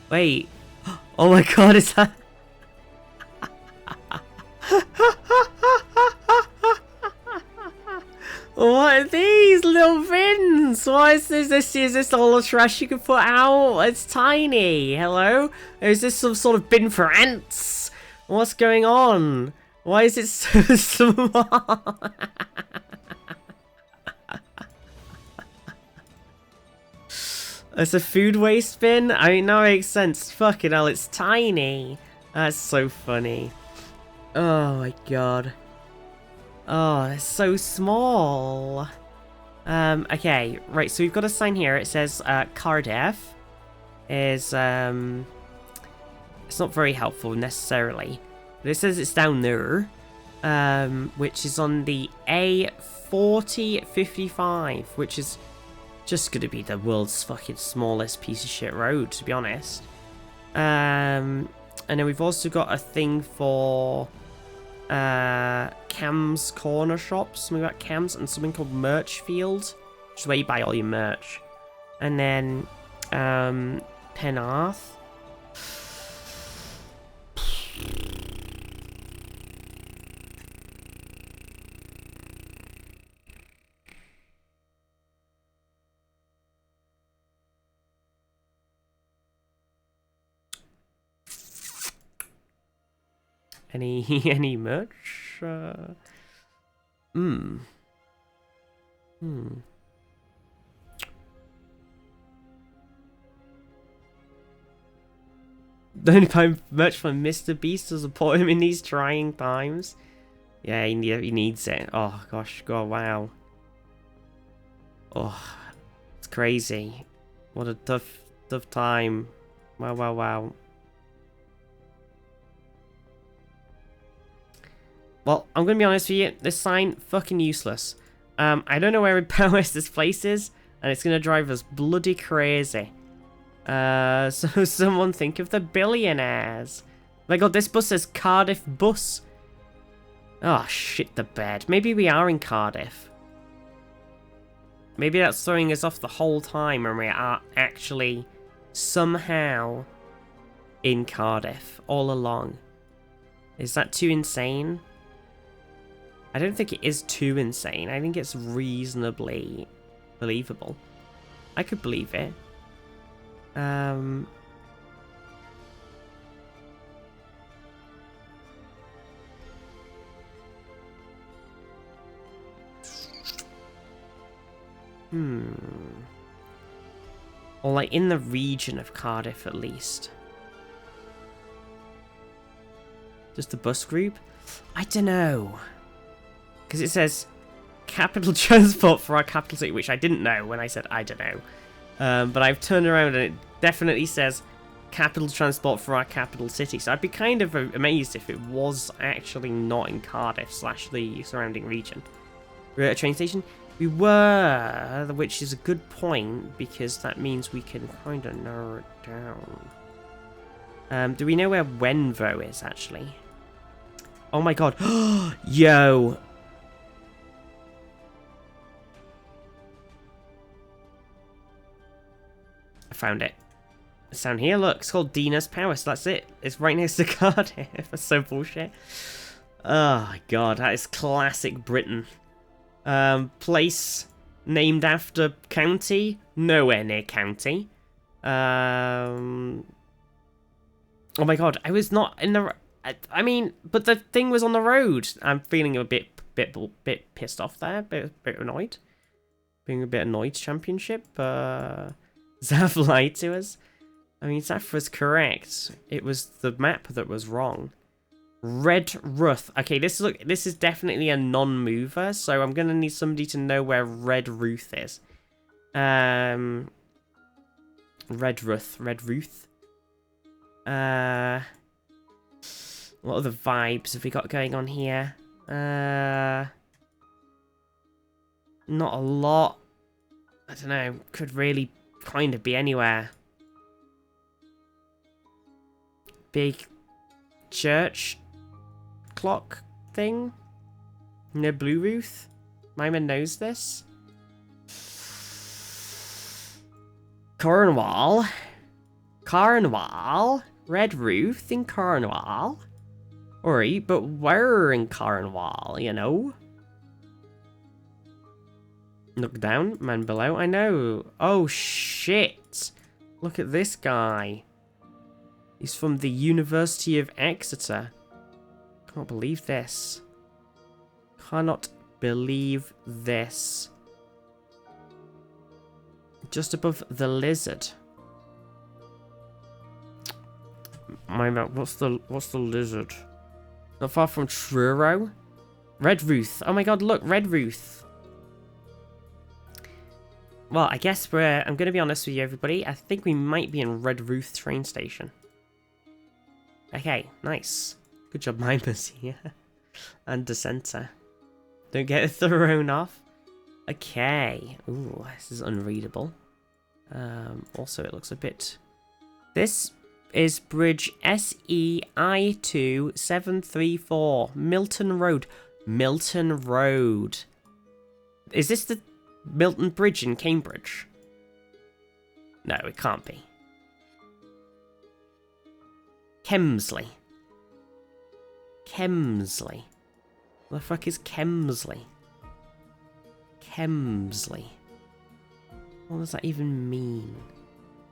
Wait. Oh my god, is that... What are these little bins? What is this? Is this all the trash you can put out? It's tiny. Hello? Or is this some sort of bin for ants? What's going on? Why is it so small? It's a food waste bin? I mean, that makes sense. Fucking hell, it's tiny. That's so funny. Oh my god. Oh, it's so small. Okay, right, so we've got a sign here. It says, Cardiff is, it's not very helpful necessarily. But it says it's down there, which is on the A4055, which is just gonna be the world's fucking smallest piece of shit road, to be honest. And then we've also got a thing for Cam's Corner Shops, something about Cam's, and something called Merch Field, which is where you buy all your merch. And then Penarth. Any merch? The only merch from Mr. Beast to support him in these trying times. Yeah, he needs it. Oh gosh, god, wow. Oh, it's crazy. What a tough time. Wow. Well, I'm gonna be honest with you, this sign, fucking useless. I don't know where in Powers this place is, and it's gonna drive us bloody crazy. So someone think of the billionaires. My god, this bus says Cardiff bus. Oh, shit the bed. Maybe we are in Cardiff. Maybe that's throwing us off the whole time and we are actually somehow in Cardiff all along. Is that too insane? I don't think it is too insane. I think it's reasonably believable. I could believe it. Or like in the region of Cardiff at least. Just the bus group? I don't know. Because it says capital transport for our capital city, which I didn't know when I said I don't know. But I've turned around and it definitely says capital transport for our capital city. So I'd be kind of amazed if it was actually not in Cardiff / the surrounding region. We're at a train station. We were, which is a good point because that means we can kind of narrow it down. Do we know where Wenvo is actually? Oh my god. Yo. I found it. It's down here, look. It's called Dina's Palace. That's it. It's right next to Cardiff. That's so bullshit. Oh my god, that is classic Britain. Place named after county. Nowhere near county. Oh my god, I was not in the... I mean, but the thing was on the road. I'm feeling a bit pissed off there. Bit annoyed. Being a bit annoyed, Championship. Zav lied to us. I mean, Zav was correct. It was the map that was wrong. Red Ruth. Okay, this is definitely a non-mover, so I'm gonna need somebody to know where Red Ruth is. Red Ruth. What other vibes have we got going on here? Not a lot. I don't know. Could really kind of be anywhere. Big church clock thing near Blue Ruth. My man knows this. Cornwall. Red Ruth in Cornwall. Alright, but where in Cornwall, you know? Look down, man below. I know. Oh shit. Look at this guy. He's from the University of Exeter. Can't believe this. Cannot believe this. Just above the Lizard. My man, what's the Lizard? Not far from Truro. Red Ruth. Oh my god, look, Red Ruth. Well, I guess I'm going to be honest with you, everybody. I think we might be in Red Ruth train station. Okay, nice. Good job, Mimers here. And Dissenter. Don't get thrown off. Okay. Ooh, this is unreadable. Also, it looks a bit... This is bridge SEI2734. Milton Road. Milton Road. Is this the Milton Bridge in Cambridge? No, it can't be. Kemsley. Kemsley. What the fuck is Kemsley? Kemsley. What does that even mean?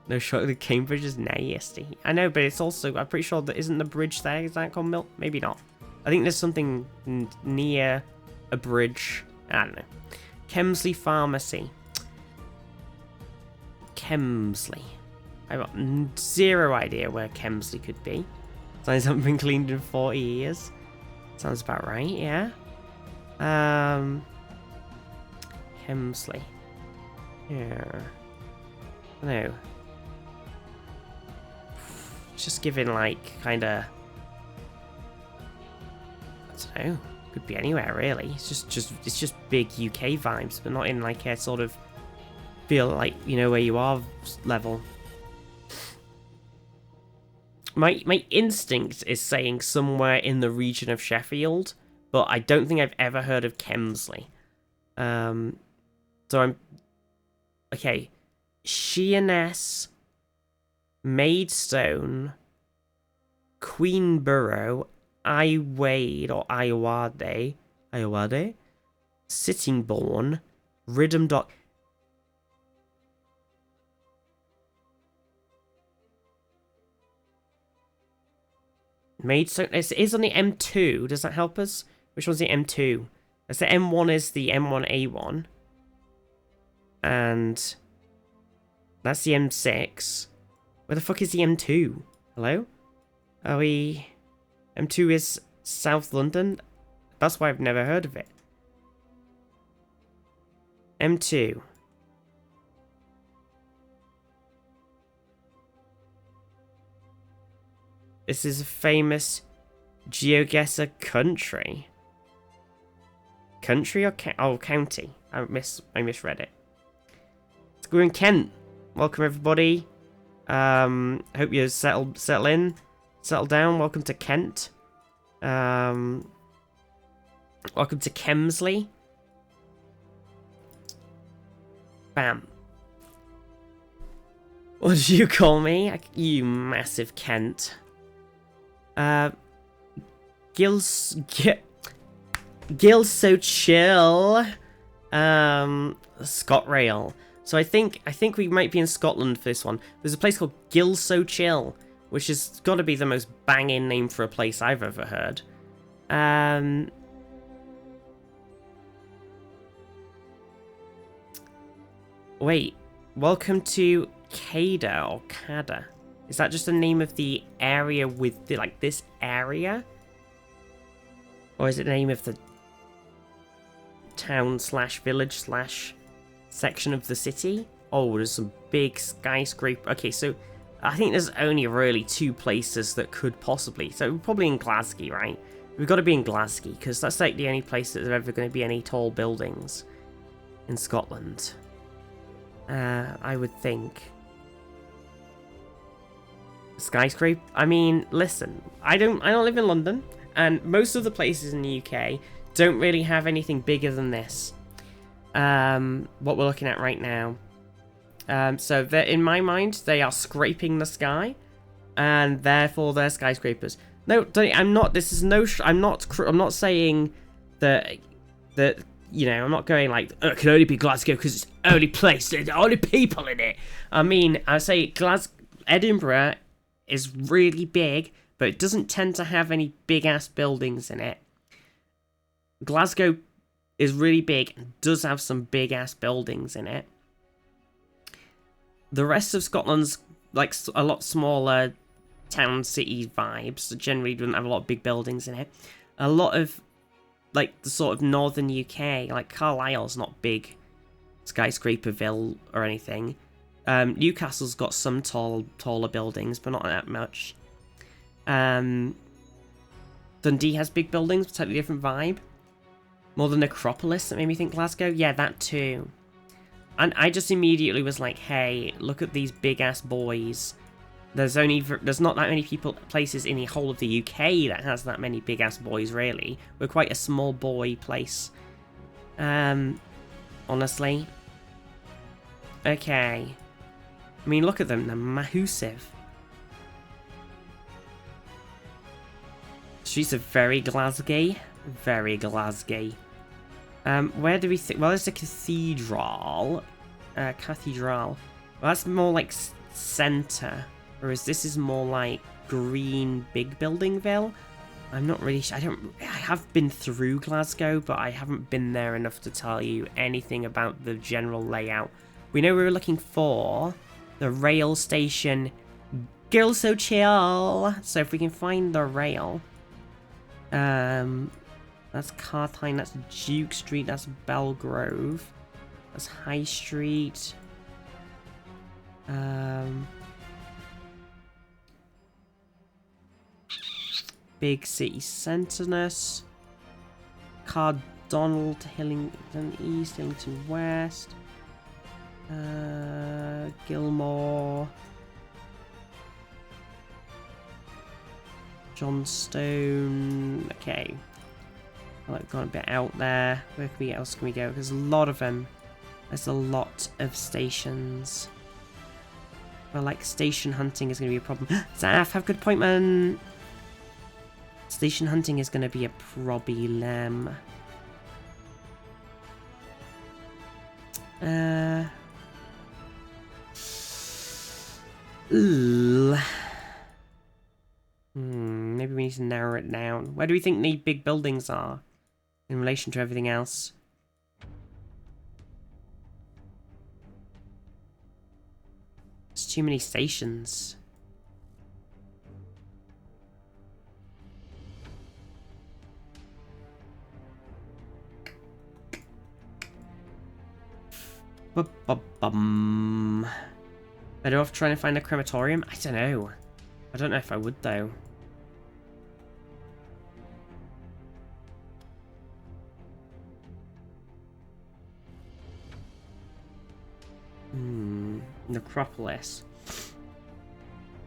No, surely the Cambridge is nasty. I know, but it's also, I'm pretty sure that isn't the bridge there, is that called Milton? Maybe not. I think there's something near a bridge. I don't know. Kemsley Pharmacy. Kemsley. I've got zero idea where Kemsley could be. Signs haven't been cleaned in 40 years. Sounds about right, yeah. Kemsley. Yeah. I don't know. Just giving like kinda, I don't know, Could be anywhere really. It's just big UK vibes, but not in like a sort of feel like you know where you are level. My instinct is saying somewhere in the region of Sheffield, but I don't think I've ever heard of Kemsley. So I'm okay. Sheerness, Maidstone, Queenborough, Iwade or Iowade, Sittingbourne, Ridham Dock. Maidstone. It is on the M2. Does that help us? Which one's the M2? That's the M1 is the M1A1. And that's the M6. Where the fuck is the M2? Hello? Are we... M2 is South London? That's why I've never heard of it. M2. This is a famous GeoGuessr country. Country or county? I misread it. We're in Kent. Welcome everybody. Hope you settle down. Welcome to Kent. Welcome to Kemsley. Bam. What did you call me? You massive Kent. Gil's so chill. ScotRail. So I think we might be in Scotland for this one. There's a place called Gil So Chill, which has got to be the most banging name for a place I've ever heard. Wait, welcome to Cada or Cada. Is that just the name of the area with the, like this area? Or is it the name of the town slash village slash section of the city? Oh, there's some big skyscraper. Okay, so I think there's only really two places that could possibly. So we're probably in Glasgow, right? We've got to be in Glasgow because that's like the only place that there's ever going to be any tall buildings in Scotland. I would think. Skyscraper. I mean, listen, I don't live in London, and most of the places in the UK don't really have anything bigger than this. What we're looking at right now. So in my mind, they are scraping the sky, and therefore they're skyscrapers. No, I'm not. This is no. I'm not saying that you know. I'm not going like it can only be Glasgow because it's the only place. There's only people in it. I mean, I say Edinburgh is really big, but it doesn't tend to have any big-ass buildings in it. Glasgow is really big and does have some big-ass buildings in it. The rest of Scotland's like a lot smaller town city vibes, so generally doesn't have a lot of big buildings in it. A lot of like the sort of northern UK, like Carlisle's not big skyscraperville or anything. Newcastle's got some taller buildings, but not that much. Dundee has big buildings, but totally different vibe. More than Necropolis, that made me think Glasgow. Yeah, that too. And I just immediately was like, hey, look at these big-ass boys. There's not that many places in the whole of the UK that has that many big-ass boys, really. We're quite a small boy place. Honestly. Okay. I mean, look at them, they're massive. Streets are very Glasgow. Very Glasgow. Where do we think? Well, there's a cathedral. Cathedral. Well, that's more like centre. Whereas this is more like green big buildingville. I'm not really sure. I have been through Glasgow, but I haven't been there enough to tell you anything about the general layout. We know we were looking for the rail station Girl So Chill. So if we can find the rail. That's Cartine, that's Duke Street, that's Belgrove. That's High Street. Big city centreness. Cardonald to Hillington East, Hillington West. Gilmore. Johnstone. Okay. Well, I've gone a bit out there. Where else can we go? There's a lot of them. There's a lot of stations. Well, like, station hunting is going to be a problem. Zaf, have a good appointment. Station hunting is going to be a problem. Ooh. Maybe we need to narrow it down. Where do we think the big buildings are in relation to everything else? There's too many stations. Bum. Better off trying to find a crematorium? I don't know. I don't know if I would, though. Necropolis.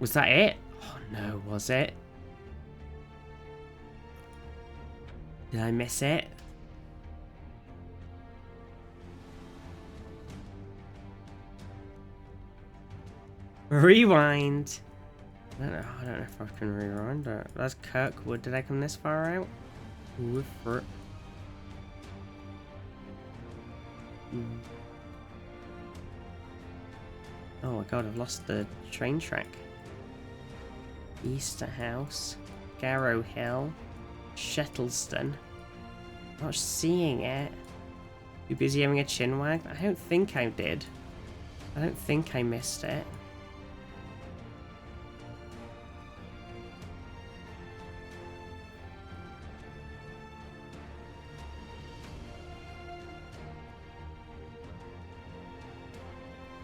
Was that it? Oh no, was it? Did I miss it? Rewind. I don't know if I can rewind it. That's Kirkwood. Did I come this far out? Ooh, for... Oh my god, I've lost the train track. Easter House, Garrow Hill, Shettleston. Not seeing it. You busy having a chinwag? I don't think I did. I don't think I missed it.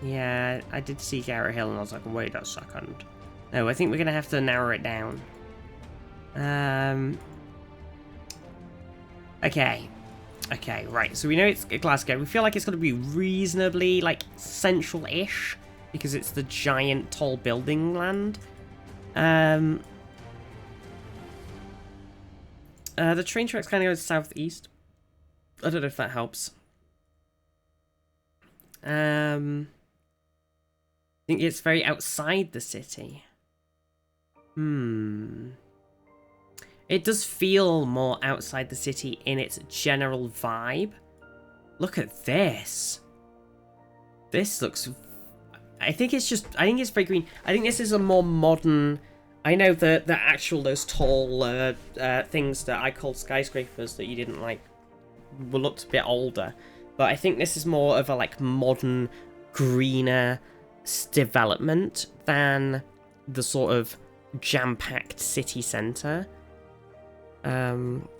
Yeah, I did see Garrow Hill and I was like, wait a second. No, I think we're going to have to narrow it down. Okay. Okay, right. So we know it's Glasgow. We feel like it's going to be reasonably, like, central-ish. Because it's the giant, tall building land. The train tracks kind of goes southeast. I don't know if that helps. I think it's very outside the city. It does feel more outside the city in its general vibe. Look at this. This looks... I think it's very green. I think this is a more modern... I know the actual, those tall things that I called skyscrapers that you didn't like looked a bit older. But I think this is more of a, like, modern, greener development than the sort of jam-packed city centre. Joan,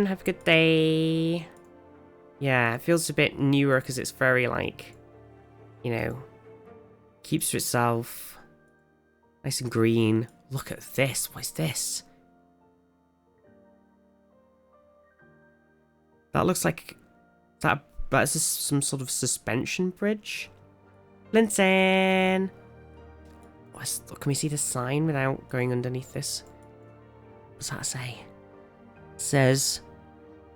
have a good day. Yeah, it feels a bit newer because it's very, like, you know, keeps to itself. Nice and green. Look at this. What is this? That looks like... That's just some sort of suspension bridge. Linton! Can we see the sign without going underneath this? What's that say? It says...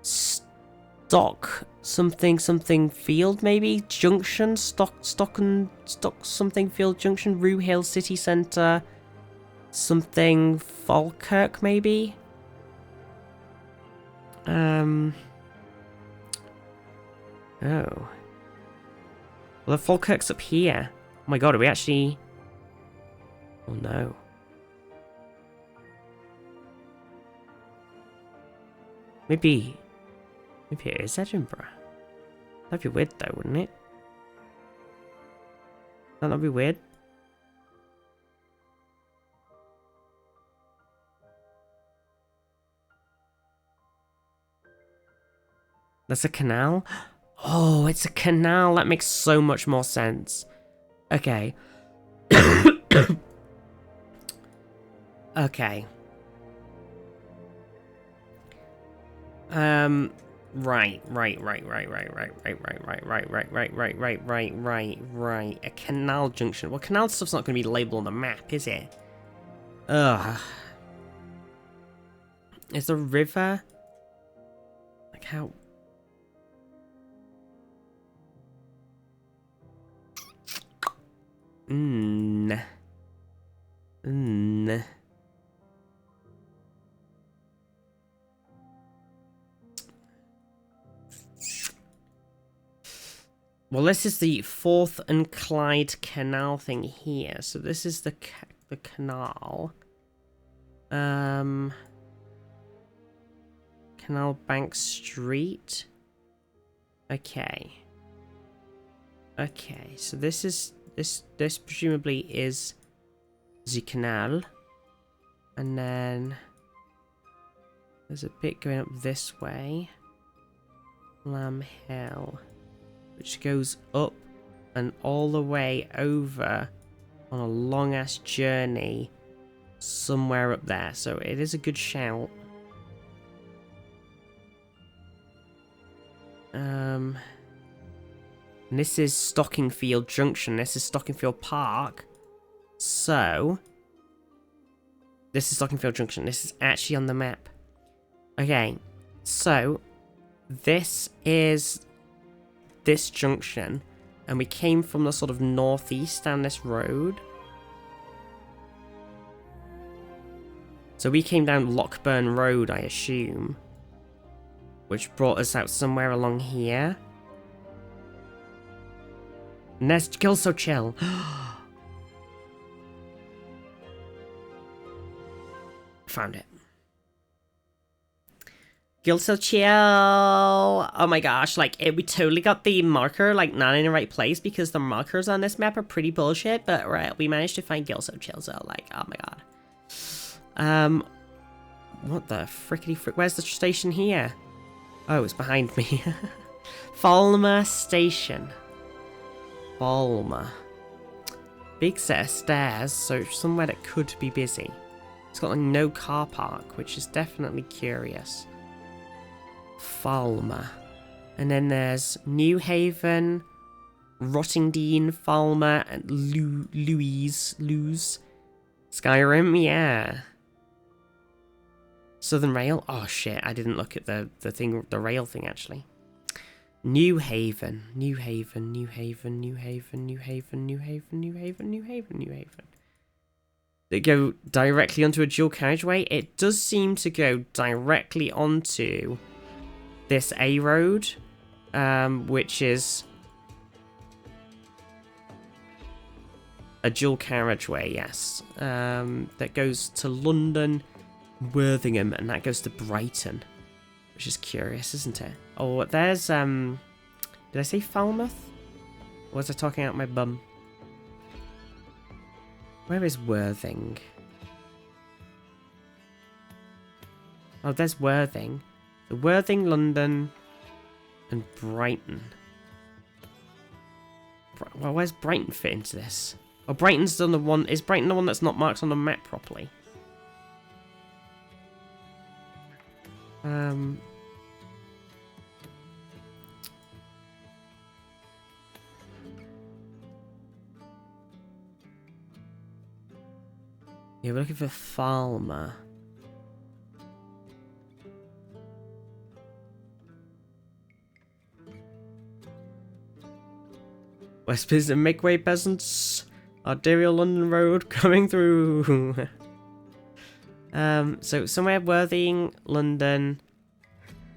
Stock something field, maybe? Junction? Stock something field junction? Rue Hill City Centre. Something Falkirk, maybe? Oh. Well, the Falkirk's up here. Oh my god, are we actually... Oh no. Maybe it is Edinburgh. That'd be weird though, wouldn't it? That'd be weird. That's a canal? Oh, it's a canal. That makes so much more sense. Okay. Okay. Right. A canal junction. Well, canal stuff's not going to be labeled on the map, is it? Ugh. Is the river... Like how... Well, this is the Forth and Clyde Canal thing here. So this is the canal. Canal Bank Street. Okay. Okay, so this is this presumably is the canal. And then there's a bit going up this way. Lamb Hill. Which goes up and all the way over on a long ass journey somewhere up there. So it is a good shout. And this is Stockingfield Junction. This is Stockingfield Park. So this is Stockingfield Junction. This is actually on the map. Okay, so this is this junction, and we came from the sort of northeast down this road. So we came down Lockburn Road, I assume, which brought us out somewhere along here. And there's Kill So Chill. Found it. Kill So Chill. Oh my gosh, like we totally got the marker like not in the right place because the markers on this map are pretty bullshit, but right, we managed to find Kill So Chill, so like, oh my god. What the frickety frick? Where's the station here? Oh, it's behind me. Falmer Station. Falmer. Big set of stairs, so somewhere that could be busy. It's got like no car park, which is definitely curious. Falmer. And then there's New Haven, Rottingdean, Falmer, and Lewes. Skyrim, yeah. Southern Rail. Oh shit, I didn't look at the rail thing actually. New Haven. They go directly onto a dual carriageway. It does seem to go directly onto this A road, which is a dual carriageway, yes. That goes to London, Worthington, and that goes to Brighton, which is curious, isn't it? Oh, there's did I say Falmouth? Or was I talking out my bum? Where is Worthing? Oh, there's Worthing. So Worthing, London, and Brighton. Well, where's Brighton fit into this? Oh, Brighton's on the one. Is Brighton the one that's not marked on the map properly? Yeah, we're looking for Falmer. Westminster, make way, peasants. Arterial London Road coming through. So somewhere Worthing, London.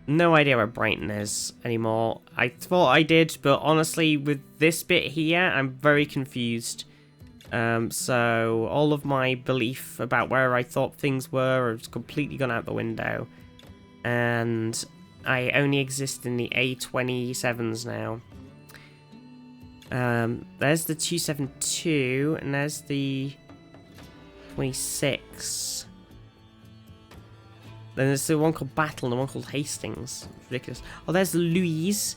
No idea where Brighton is anymore. I thought I did, but honestly, with this bit here, I'm very confused. So all of my belief about where I thought things were has completely gone out the window. And I only exist in the A27s now. There's the 272, and there's the 26. Then there's the one called Battle and the one called Hastings. It's ridiculous. Oh, there's Louise.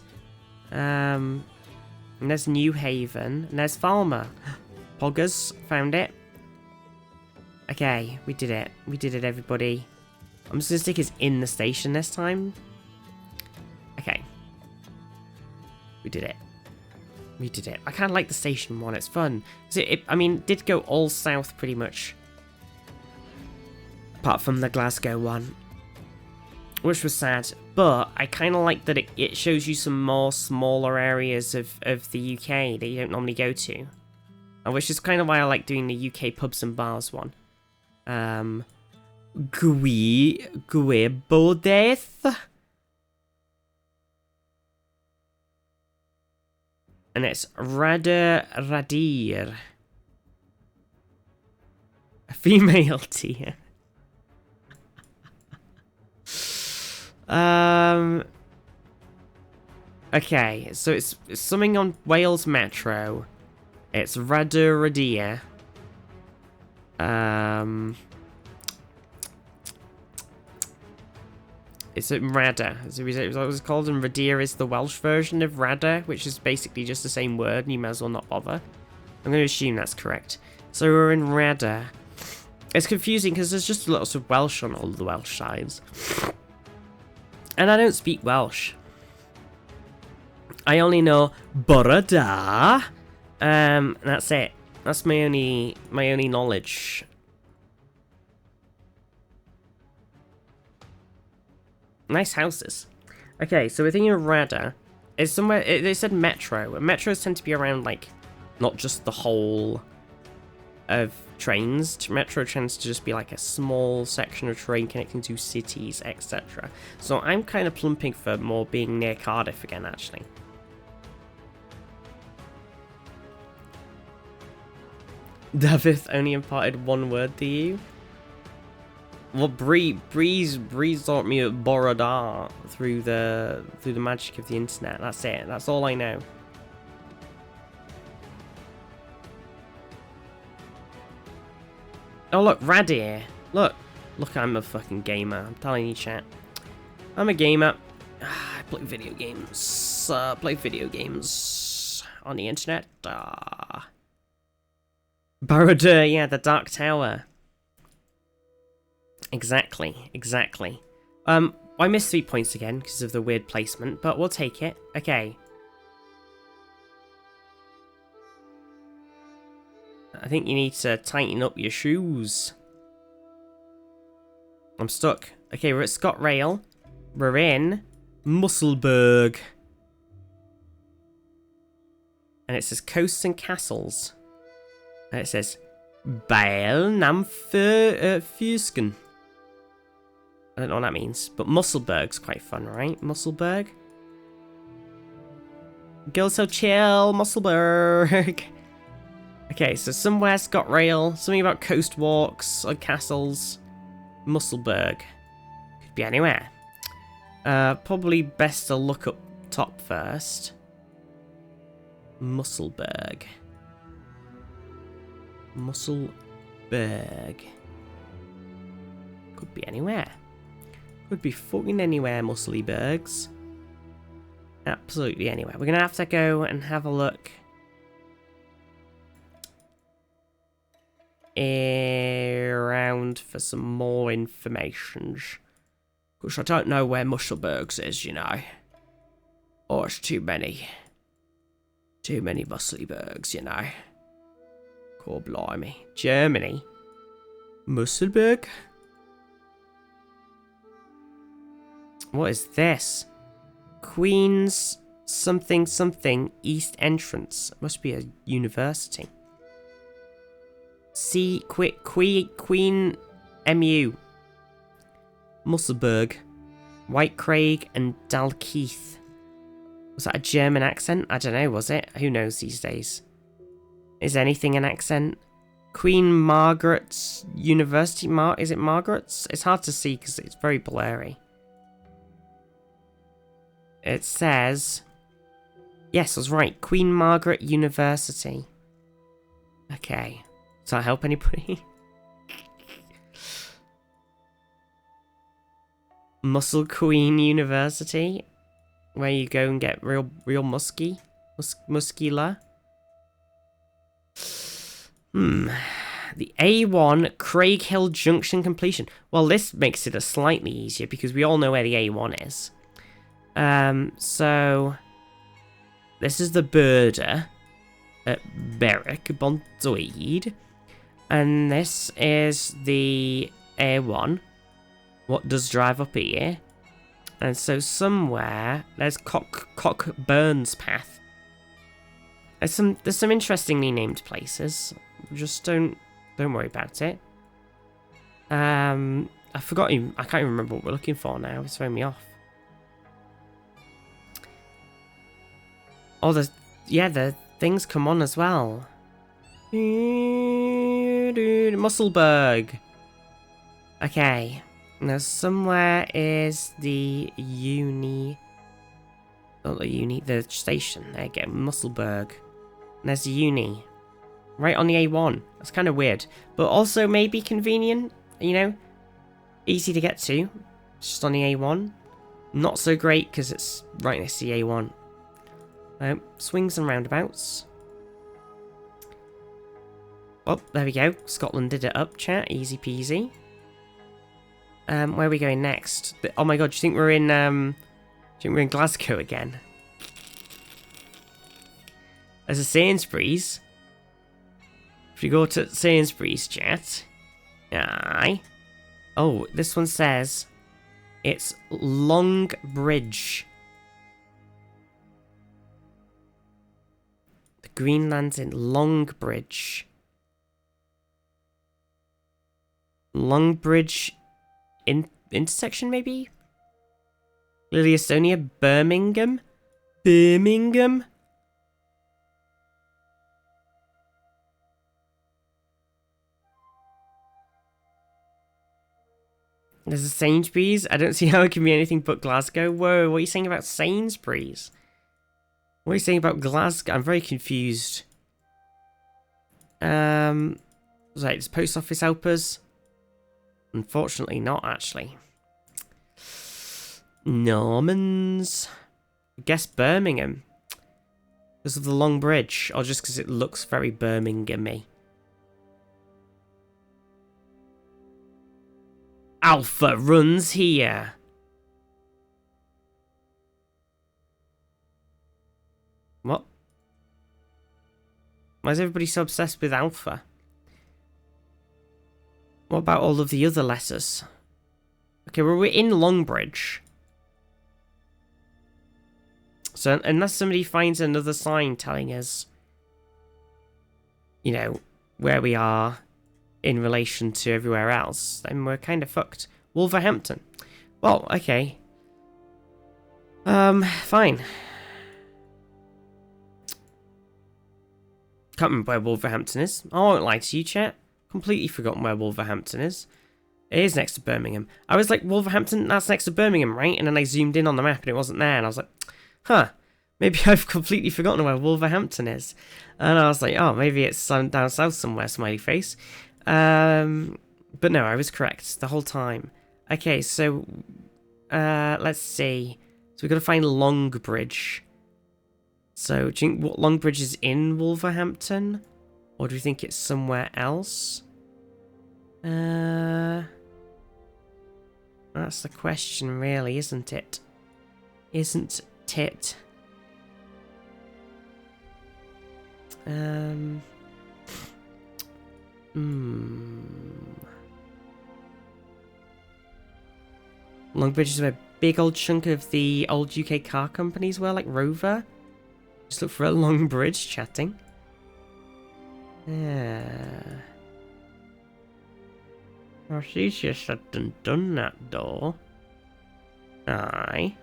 And there's New Haven. And there's Falmer. Poggers, found it. Okay, we did it. We did it, everybody. I'm just going to stick us in the station this time. We did it. We did it. I kind of like the station one. It's fun. I mean, it did go all south pretty much. Apart from the Glasgow one. Which was sad. But I kind of like that it shows you some more smaller areas of the UK that you don't normally go to. Which is kind of why I like doing the UK pubs and bars one. Gwybodeth. And it's Radir. A female deer. Okay, so it's something on Wales Metro. It's Radir. It's in Rada. It was called, and Radir is the Welsh version of Rada, which is basically just the same word, and you might as well not bother. I'm going to assume that's correct. So we're in Rada. It's confusing because there's just lots of Welsh on all of the Welsh signs. And I don't speak Welsh. I only know Bore da. That's it. That's my only knowledge. Nice houses. Okay, so we're thinking of Rada. It's somewhere. They said metro. And metros tend to be around, like, not just the whole of trains. Metro tends to just be like a small section of train connecting to cities, etc. So I'm kind of plumping for more being near Cardiff again, actually. David only imparted one word to you. Well, Breeze taught me at Borodar through the magic of the internet. That's it. That's all I know. Oh look, Radir. Look, I'm a fucking gamer. I'm telling you, chat. I'm a gamer. I play video games. Play video games on the internet. Borodar, yeah, the Dark Tower. Exactly. I missed 3 points again because of the weird placement, but we'll take it. Okay. I think you need to tighten up your shoes. I'm stuck. Okay, we're at ScotRail. We're in Musselburgh. And it says coasts and castles. And it says Bael nam Fusken. I don't know what that means, but Musselburgh's quite fun, right? Musselburgh? Go so chill, Musselburgh. Okay, so somewhere ScotRail, something about coast walks or castles. Musselburgh. Could be anywhere. Probably best to look up top first. Musselburgh. Could be anywhere. Could be fucking anywhere, Musselburghs. Absolutely anywhere. We're gonna have to go and have a look around for some more information. Because I don't know where Musselburghs is, you know. Oh, it's too many. Too many Musselburghs, you know. God blimey. Germany. Musselburgh? What is this? Queen's something something East Entrance. Must be a university. See, Queen MU. Musselburgh. White Craig and Dalkeith. Was that a German accent? I don't know, was it? Who knows these days? Is anything an accent? Queen Margaret's University? Is it Margaret's? It's hard to see because it's very blurry. It says... Yes, I was right. Queen Margaret University. Okay. Does that help anybody? Muscle Queen University. Where you go and get real muscular. The A1 Craig Hill Junction completion. Well, this makes it a slightly easier because we all know where the A1 is. So This is the border at Berwick, Bondoid. And this is the A1. What does drive up here? And so somewhere there's Cockburn's Path. There's some interestingly named places. Just don't worry about it. I forgot I can't even remember what we're looking for now. It's throwing me off. Oh, the things come on as well. Musselburgh. Okay. Now somewhere is the the station. There you go, Musselburgh. And there's the uni. Right on the A1. That's kind of weird. But also maybe convenient, you know? Easy to get to. It's just on the A1. Not so great because it's right next to the A1. Swings and roundabouts. Oh, there we go. Scotland did it up, chat. Easy peasy. Where are we going next? Oh my god, do you think we're in Glasgow again? There's a Sainsbury's. If you go to Sainsbury's, chat. Aye. Oh, this one says it's Longbridge. The Greenland's in Longbridge. Longbridge intersection, maybe? Lily Estonia, Birmingham? Birmingham? There's a Sainsbury's. I don't see how it can be anything but Glasgow. Whoa, what are you saying about Sainsbury's? What are you saying about Glasgow? I'm very confused. Right, does post office help us? Unfortunately not, actually. Normans. I guess Birmingham. Because of the long bridge, or just because it looks very Birmingham-y. Alpha runs here. What? Why is everybody so obsessed with Alpha? What about all of the other letters? Okay, well, we're in Longbridge. So, unless somebody finds another sign telling us, you know, where we are in relation to everywhere else, then we're kind of fucked. Wolverhampton. Well, okay. Fine. Can't remember where Wolverhampton is. I won't lie to you, chat. Completely forgotten where Wolverhampton is. It is next to Birmingham. I was like, Wolverhampton, that's next to Birmingham, right? And then I zoomed in on the map and it wasn't there. And I was like, huh, maybe I've completely forgotten where Wolverhampton is. And I was like, oh, maybe it's down south somewhere, smiley face. But no, I was correct the whole time. Okay, so, let's see. So we've got to find Longbridge. So, do you think Longbridge is in Wolverhampton? Or do you think it's somewhere else? That's the question, really, isn't it? Isn't it? Longbridge is where a big old chunk of the old UK car companies were, like Rover. Just look for a Longbridge chatting. Yeah. Oh, she's just done that door. Aye.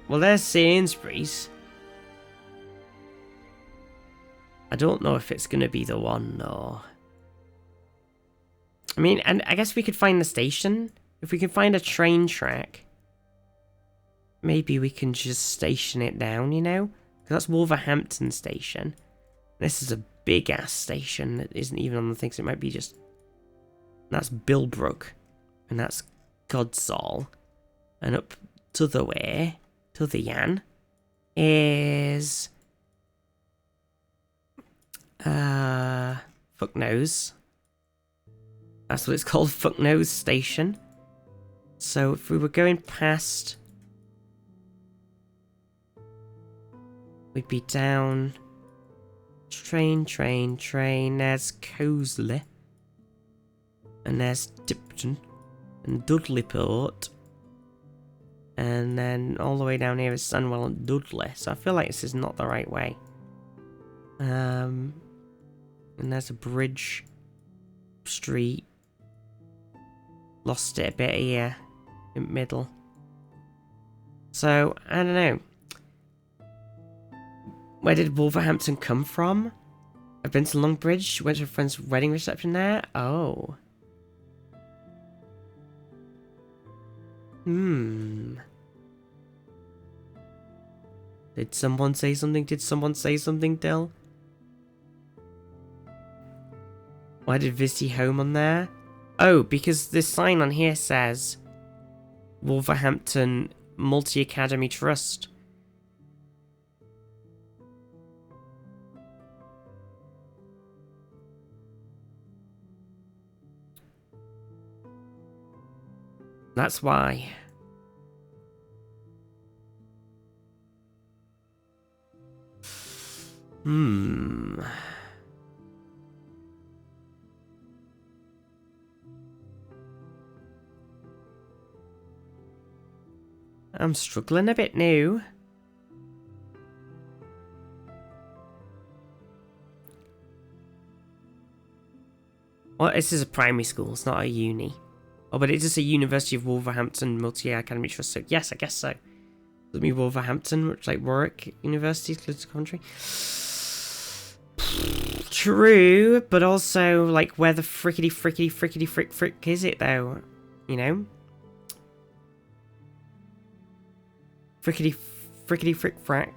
Well, there's Sainsbury's. I don't know if it's going to be the one, though. I mean, and I guess we could find the station. If we can find a train track, maybe we can just station it down, you know? Because that's Wolverhampton Station. This is a big-ass station that isn't even on the thing, so it might be just... That's Bilbrook. And that's Godsall. And up to the way, to the Yan, is... fuck knows. That's what it's called, Fucknose Station. So if we were going past, we'd be down. Train. There's Cosley. And there's Dipton. And Dudleyport. And then all the way down here is Sandwell and Dudley. So I feel like this is not the right way. And there's a bridge. Street. Lost it a bit here. In the middle. So, I don't know. Where did Wolverhampton come from? I've been to Longbridge. Went to a friend's wedding reception there. Oh. Did someone say something? Did someone say something, Dill? Why did Visi Home on there? Oh, because this sign on here says Wolverhampton Multi-Academy Trust. That's why. I'm struggling a bit now. Well, this is a primary school, it's not a uni. Oh, but it is a University of Wolverhampton Multi-Academy Trust, so yes, I guess so. Does it mean Wolverhampton, which like Warwick University, close to Coventry? True, but also, like, where the frick is it, though? You know? Frick frack.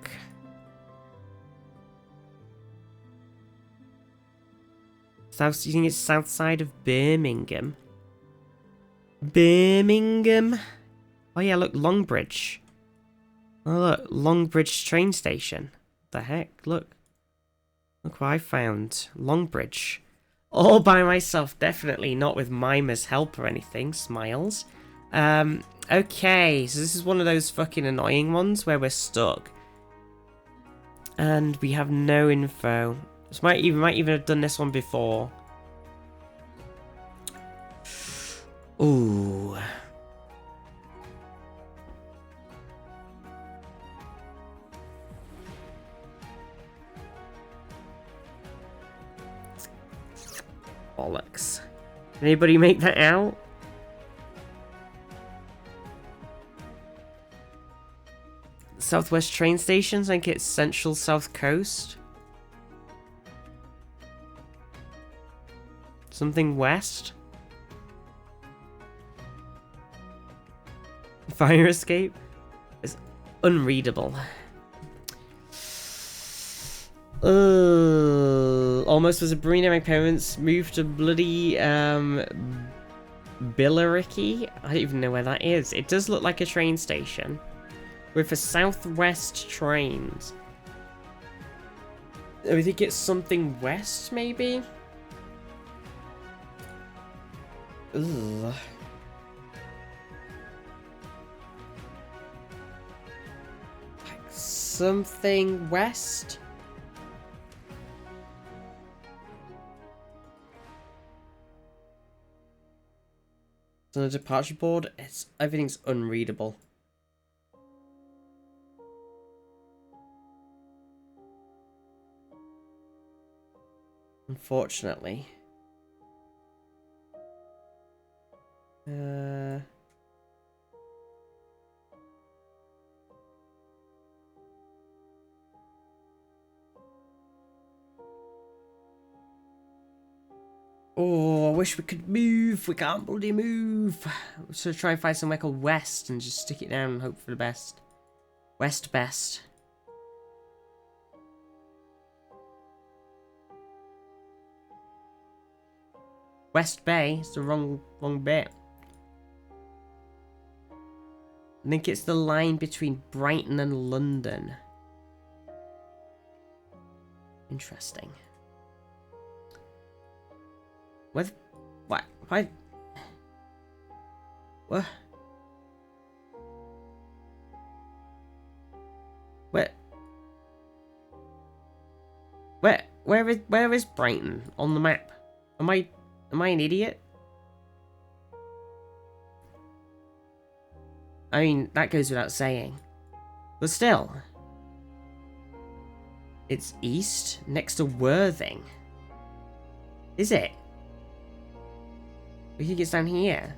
South, you think it's south side of Birmingham? Birmingham? Oh yeah, look, Longbridge. Oh look, Longbridge train station. The heck, look. Look what I found. Longbridge. All by myself, definitely not with Mimer's help or anything. Smiles. Okay, so this is one of those fucking annoying ones where we're stuck. And we have no info. This might even have done this one before. Ooh. Bollocks. Anybody make that out? Southwest train stations, I think it's Central South Coast. Something west. Fire escape is unreadable. Almost was a Brina. My parents moved to bloody Billericay. I don't even know where that is. It does look like a train station with a southwest trains. I think it's something west, maybe. Ugh. Something west. So the departure board, everything's unreadable. Unfortunately. Oh, I wish we could move. We can't bloody move. So try and find somewhere called West and just stick it down and hope for the best. West best. West Bay. It's the wrong bit. I think it's the line between Brighton and London. Interesting. What? Why? What? Where? Where is Brighton on the map? Am I an idiot? I mean, that goes without saying. But still. It's east, next to Worthing. Is it? I think it's down here.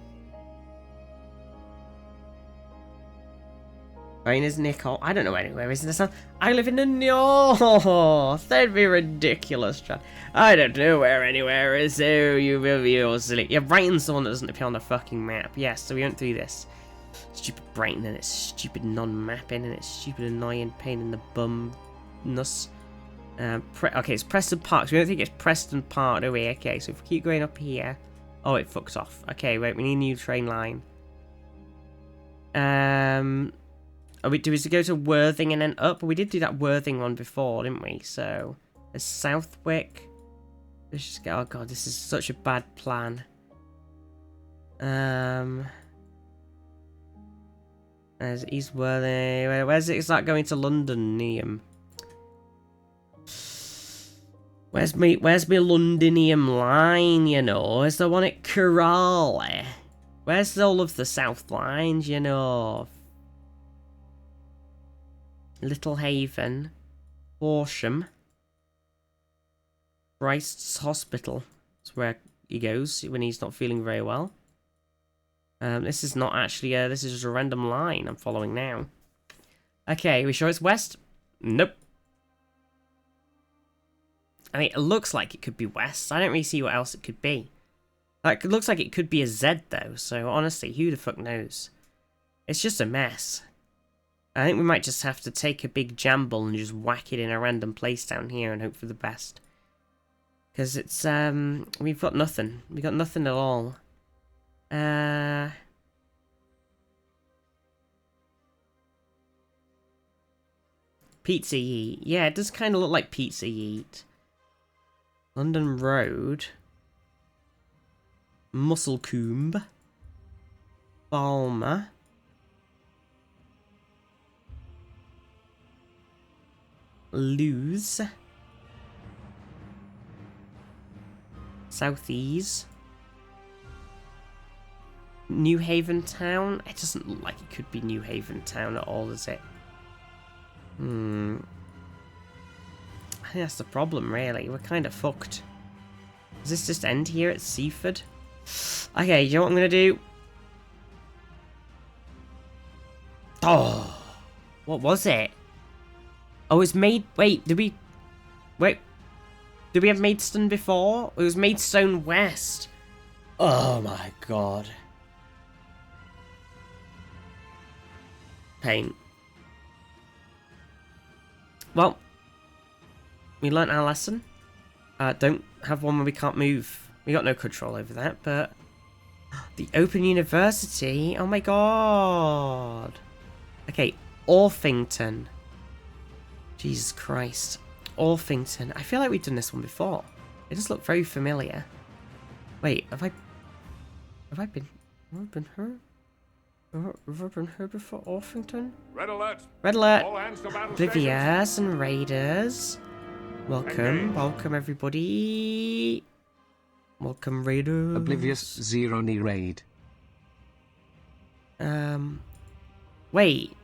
Rain is Nicole. I don't know anywhere, isn't there? I live in the north. That'd be ridiculous, Chad. I don't know where anywhere is. Oh, you will be all silly. Yeah, Brighton's the one that doesn't appear on the fucking map. Yes, so we went through this. Stupid Brighton and its stupid non-mapping and its stupid annoying pain in the bum-ness. Okay, it's Preston Park. So we don't think it's Preston Park, do we? Okay, so if we keep going up here... Oh, it fucks off. Okay, wait, we need a new train line. Do we go to Worthing and then up? We did do that Worthing one before, didn't we? So, there's Southwick. Let's just go... Oh god, this is such a bad plan. There's East Worthing. Where's it? Is that going to London, Neum? Where's me Londinium line, you know? Is there one at Crawley? Where's all of the South lines, you know? Little Haven, Horsham, Christ's Hospital. That's where he goes when he's not feeling very well. This is not actually this is just a random line I'm following now. Okay, we sure it's west? Nope. I mean, it looks like it could be west. I don't really see what else it could be. Like, it looks like it could be a Z though, so honestly, who the fuck knows? It's just a mess. I think we might just have to take a big jamble and just whack it in a random place down here and hope for the best. Because it's, we've got nothing. We've got nothing at all. Pizza Yeet. Yeah, it does kind of look like Pizza Yeet. London Road. Musselscombe. Balmer. Lewes. Southeast. New Haven Town? It doesn't look like it could be New Haven Town at all, does it? I think that's the problem, really. We're kind of fucked. Does this just end here at Seaford? Okay, you know what I'm going to do? Oh! What was it? Oh, it's made... Wait, did we... Wait. Did we have Maidstone before? It was Maidstone West. Oh my god. Pain. Well, we learnt our lesson. Don't have one where we can't move. We got no control over that, but... The Open University? Oh my god. Okay, Orpington. Jesus Christ. Orpington. I feel like we've done this one before. It does look very familiar. Wait, have I been here? Have I been here before? Orpington? Red alert! Red alert! All hands to battle Oblivious and Raiders. Welcome, Engage. welcome everybody. Welcome Raiders. Oblivious Zero Knee Raid. Wait.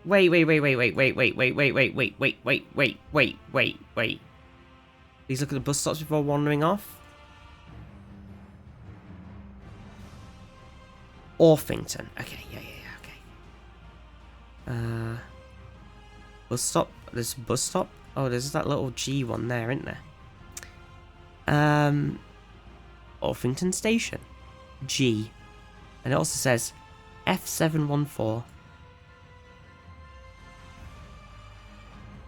Please look at the bus stops before wandering off. Orpington. Okay, yeah, okay. Bus stop. There's a bus stop. Oh, there's that little G one there, isn't there? Orpington Station. G. And it also says F714.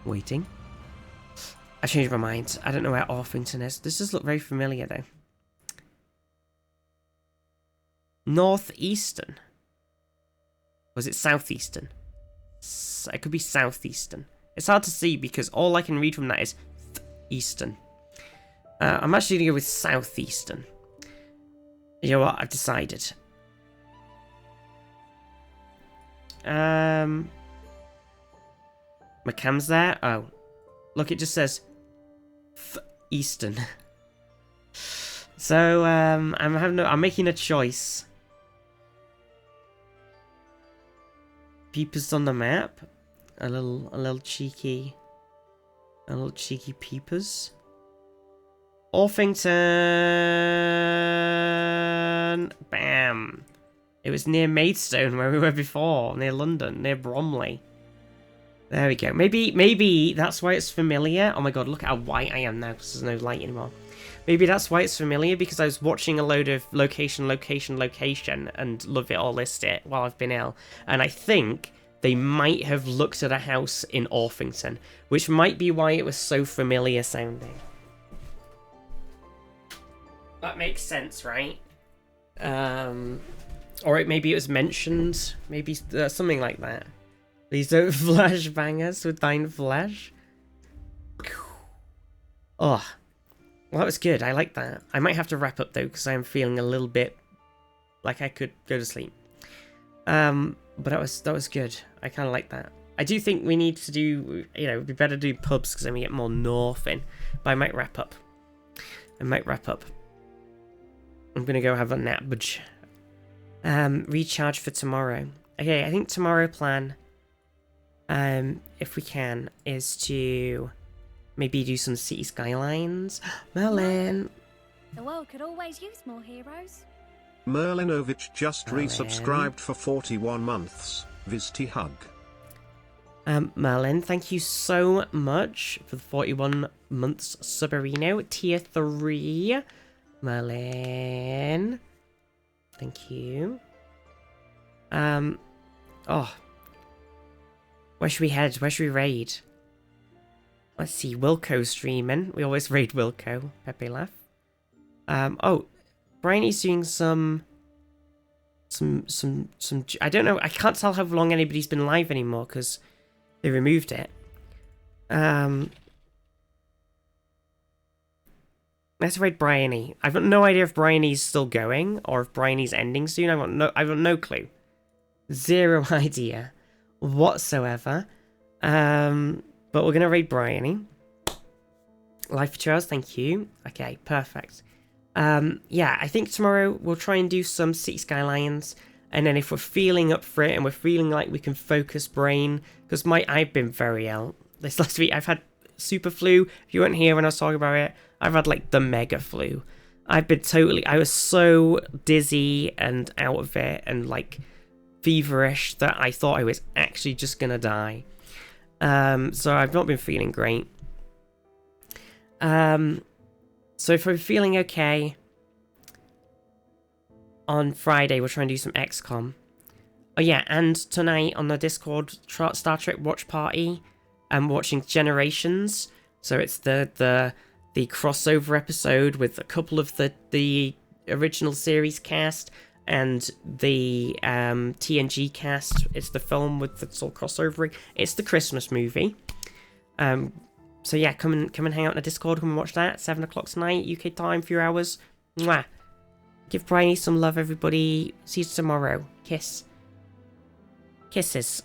Waiting. I changed my mind. I don't know where Orpington is. This does look very familiar, though. Northeastern. Was it southeastern? It could be southeastern. It's hard to see because all I can read from that is eastern. I'm actually going to go with southeastern. You know what? I've decided. My cam's there. Oh, look! It just says Eastern. So I'm making a choice. Peepers on the map. A little cheeky peepers. Orpington. Bam. It was near Maidstone where we were before, near London, near Bromley. There we go. Maybe that's why it's familiar. Oh my god, look at how white I am now because there's no light anymore. Maybe that's why it's familiar, because I was watching a load of location, and Love It or List It while I've been ill. And I think they might have looked at a house in Orpington, which might be why it was so familiar sounding. That makes sense, right? Or maybe it was mentioned. Maybe something like that. Please don't flash bangers with thine flesh. Oh. Well, that was good. I like that. I might have to wrap up, though, because I'm feeling a little bit like I could go to sleep. But that was good. I kind of like that. I do think we need to do, it'd be better to do pubs, because then we get more north in. But I might wrap up. I'm going to go have a nap. Recharge for tomorrow. Okay, I think tomorrow plan, if we can, is to maybe do some city skylines. Merlin! The world could always use more heroes. Merlinovich just Merlin. resubscribed for 41 months. Visty hug. Merlin, thank you so much for the 41 months subarino. Tier 3. Merlin. Thank you. Oh. Where should we head? Where should we raid? Let's see, Wilco streaming. We always raid Wilco. Pepe laugh. Oh, Bryony's doing some. I don't know. I can't tell how long anybody's been live anymore because they removed it. Let's raid Bryony. I've got no idea if Bryony's still going or if Bryony's ending soon. I've got no clue. Zero idea whatsoever. But we're going to raid Bryony. Life for Charles, thank you. Okay, perfect. Yeah, I think tomorrow we'll try and do some City Skylines. And then if we're feeling up for it and we're feeling like we can focus brain, because I've been very ill. This last week I've had super flu. If you weren't here when I was talking about it, I've had like the mega flu. I was so dizzy and out of it and like feverish that I thought I was actually just going to die. So I've not been feeling great. So if we're feeling okay, on Friday we'll try and do some XCOM. Oh yeah, and tonight on the Discord Star Trek watch party, I'm watching Generations. So it's the crossover episode with a couple of the original series cast and the TNG cast. It's the film with the sort of crossovering. It's the Christmas movie. So yeah, come and hang out in the Discord. Come and watch that. 7 o'clock tonight, UK time, few hours. Mwah. Give Bryony some love, everybody. See you tomorrow. Kiss. Kisses.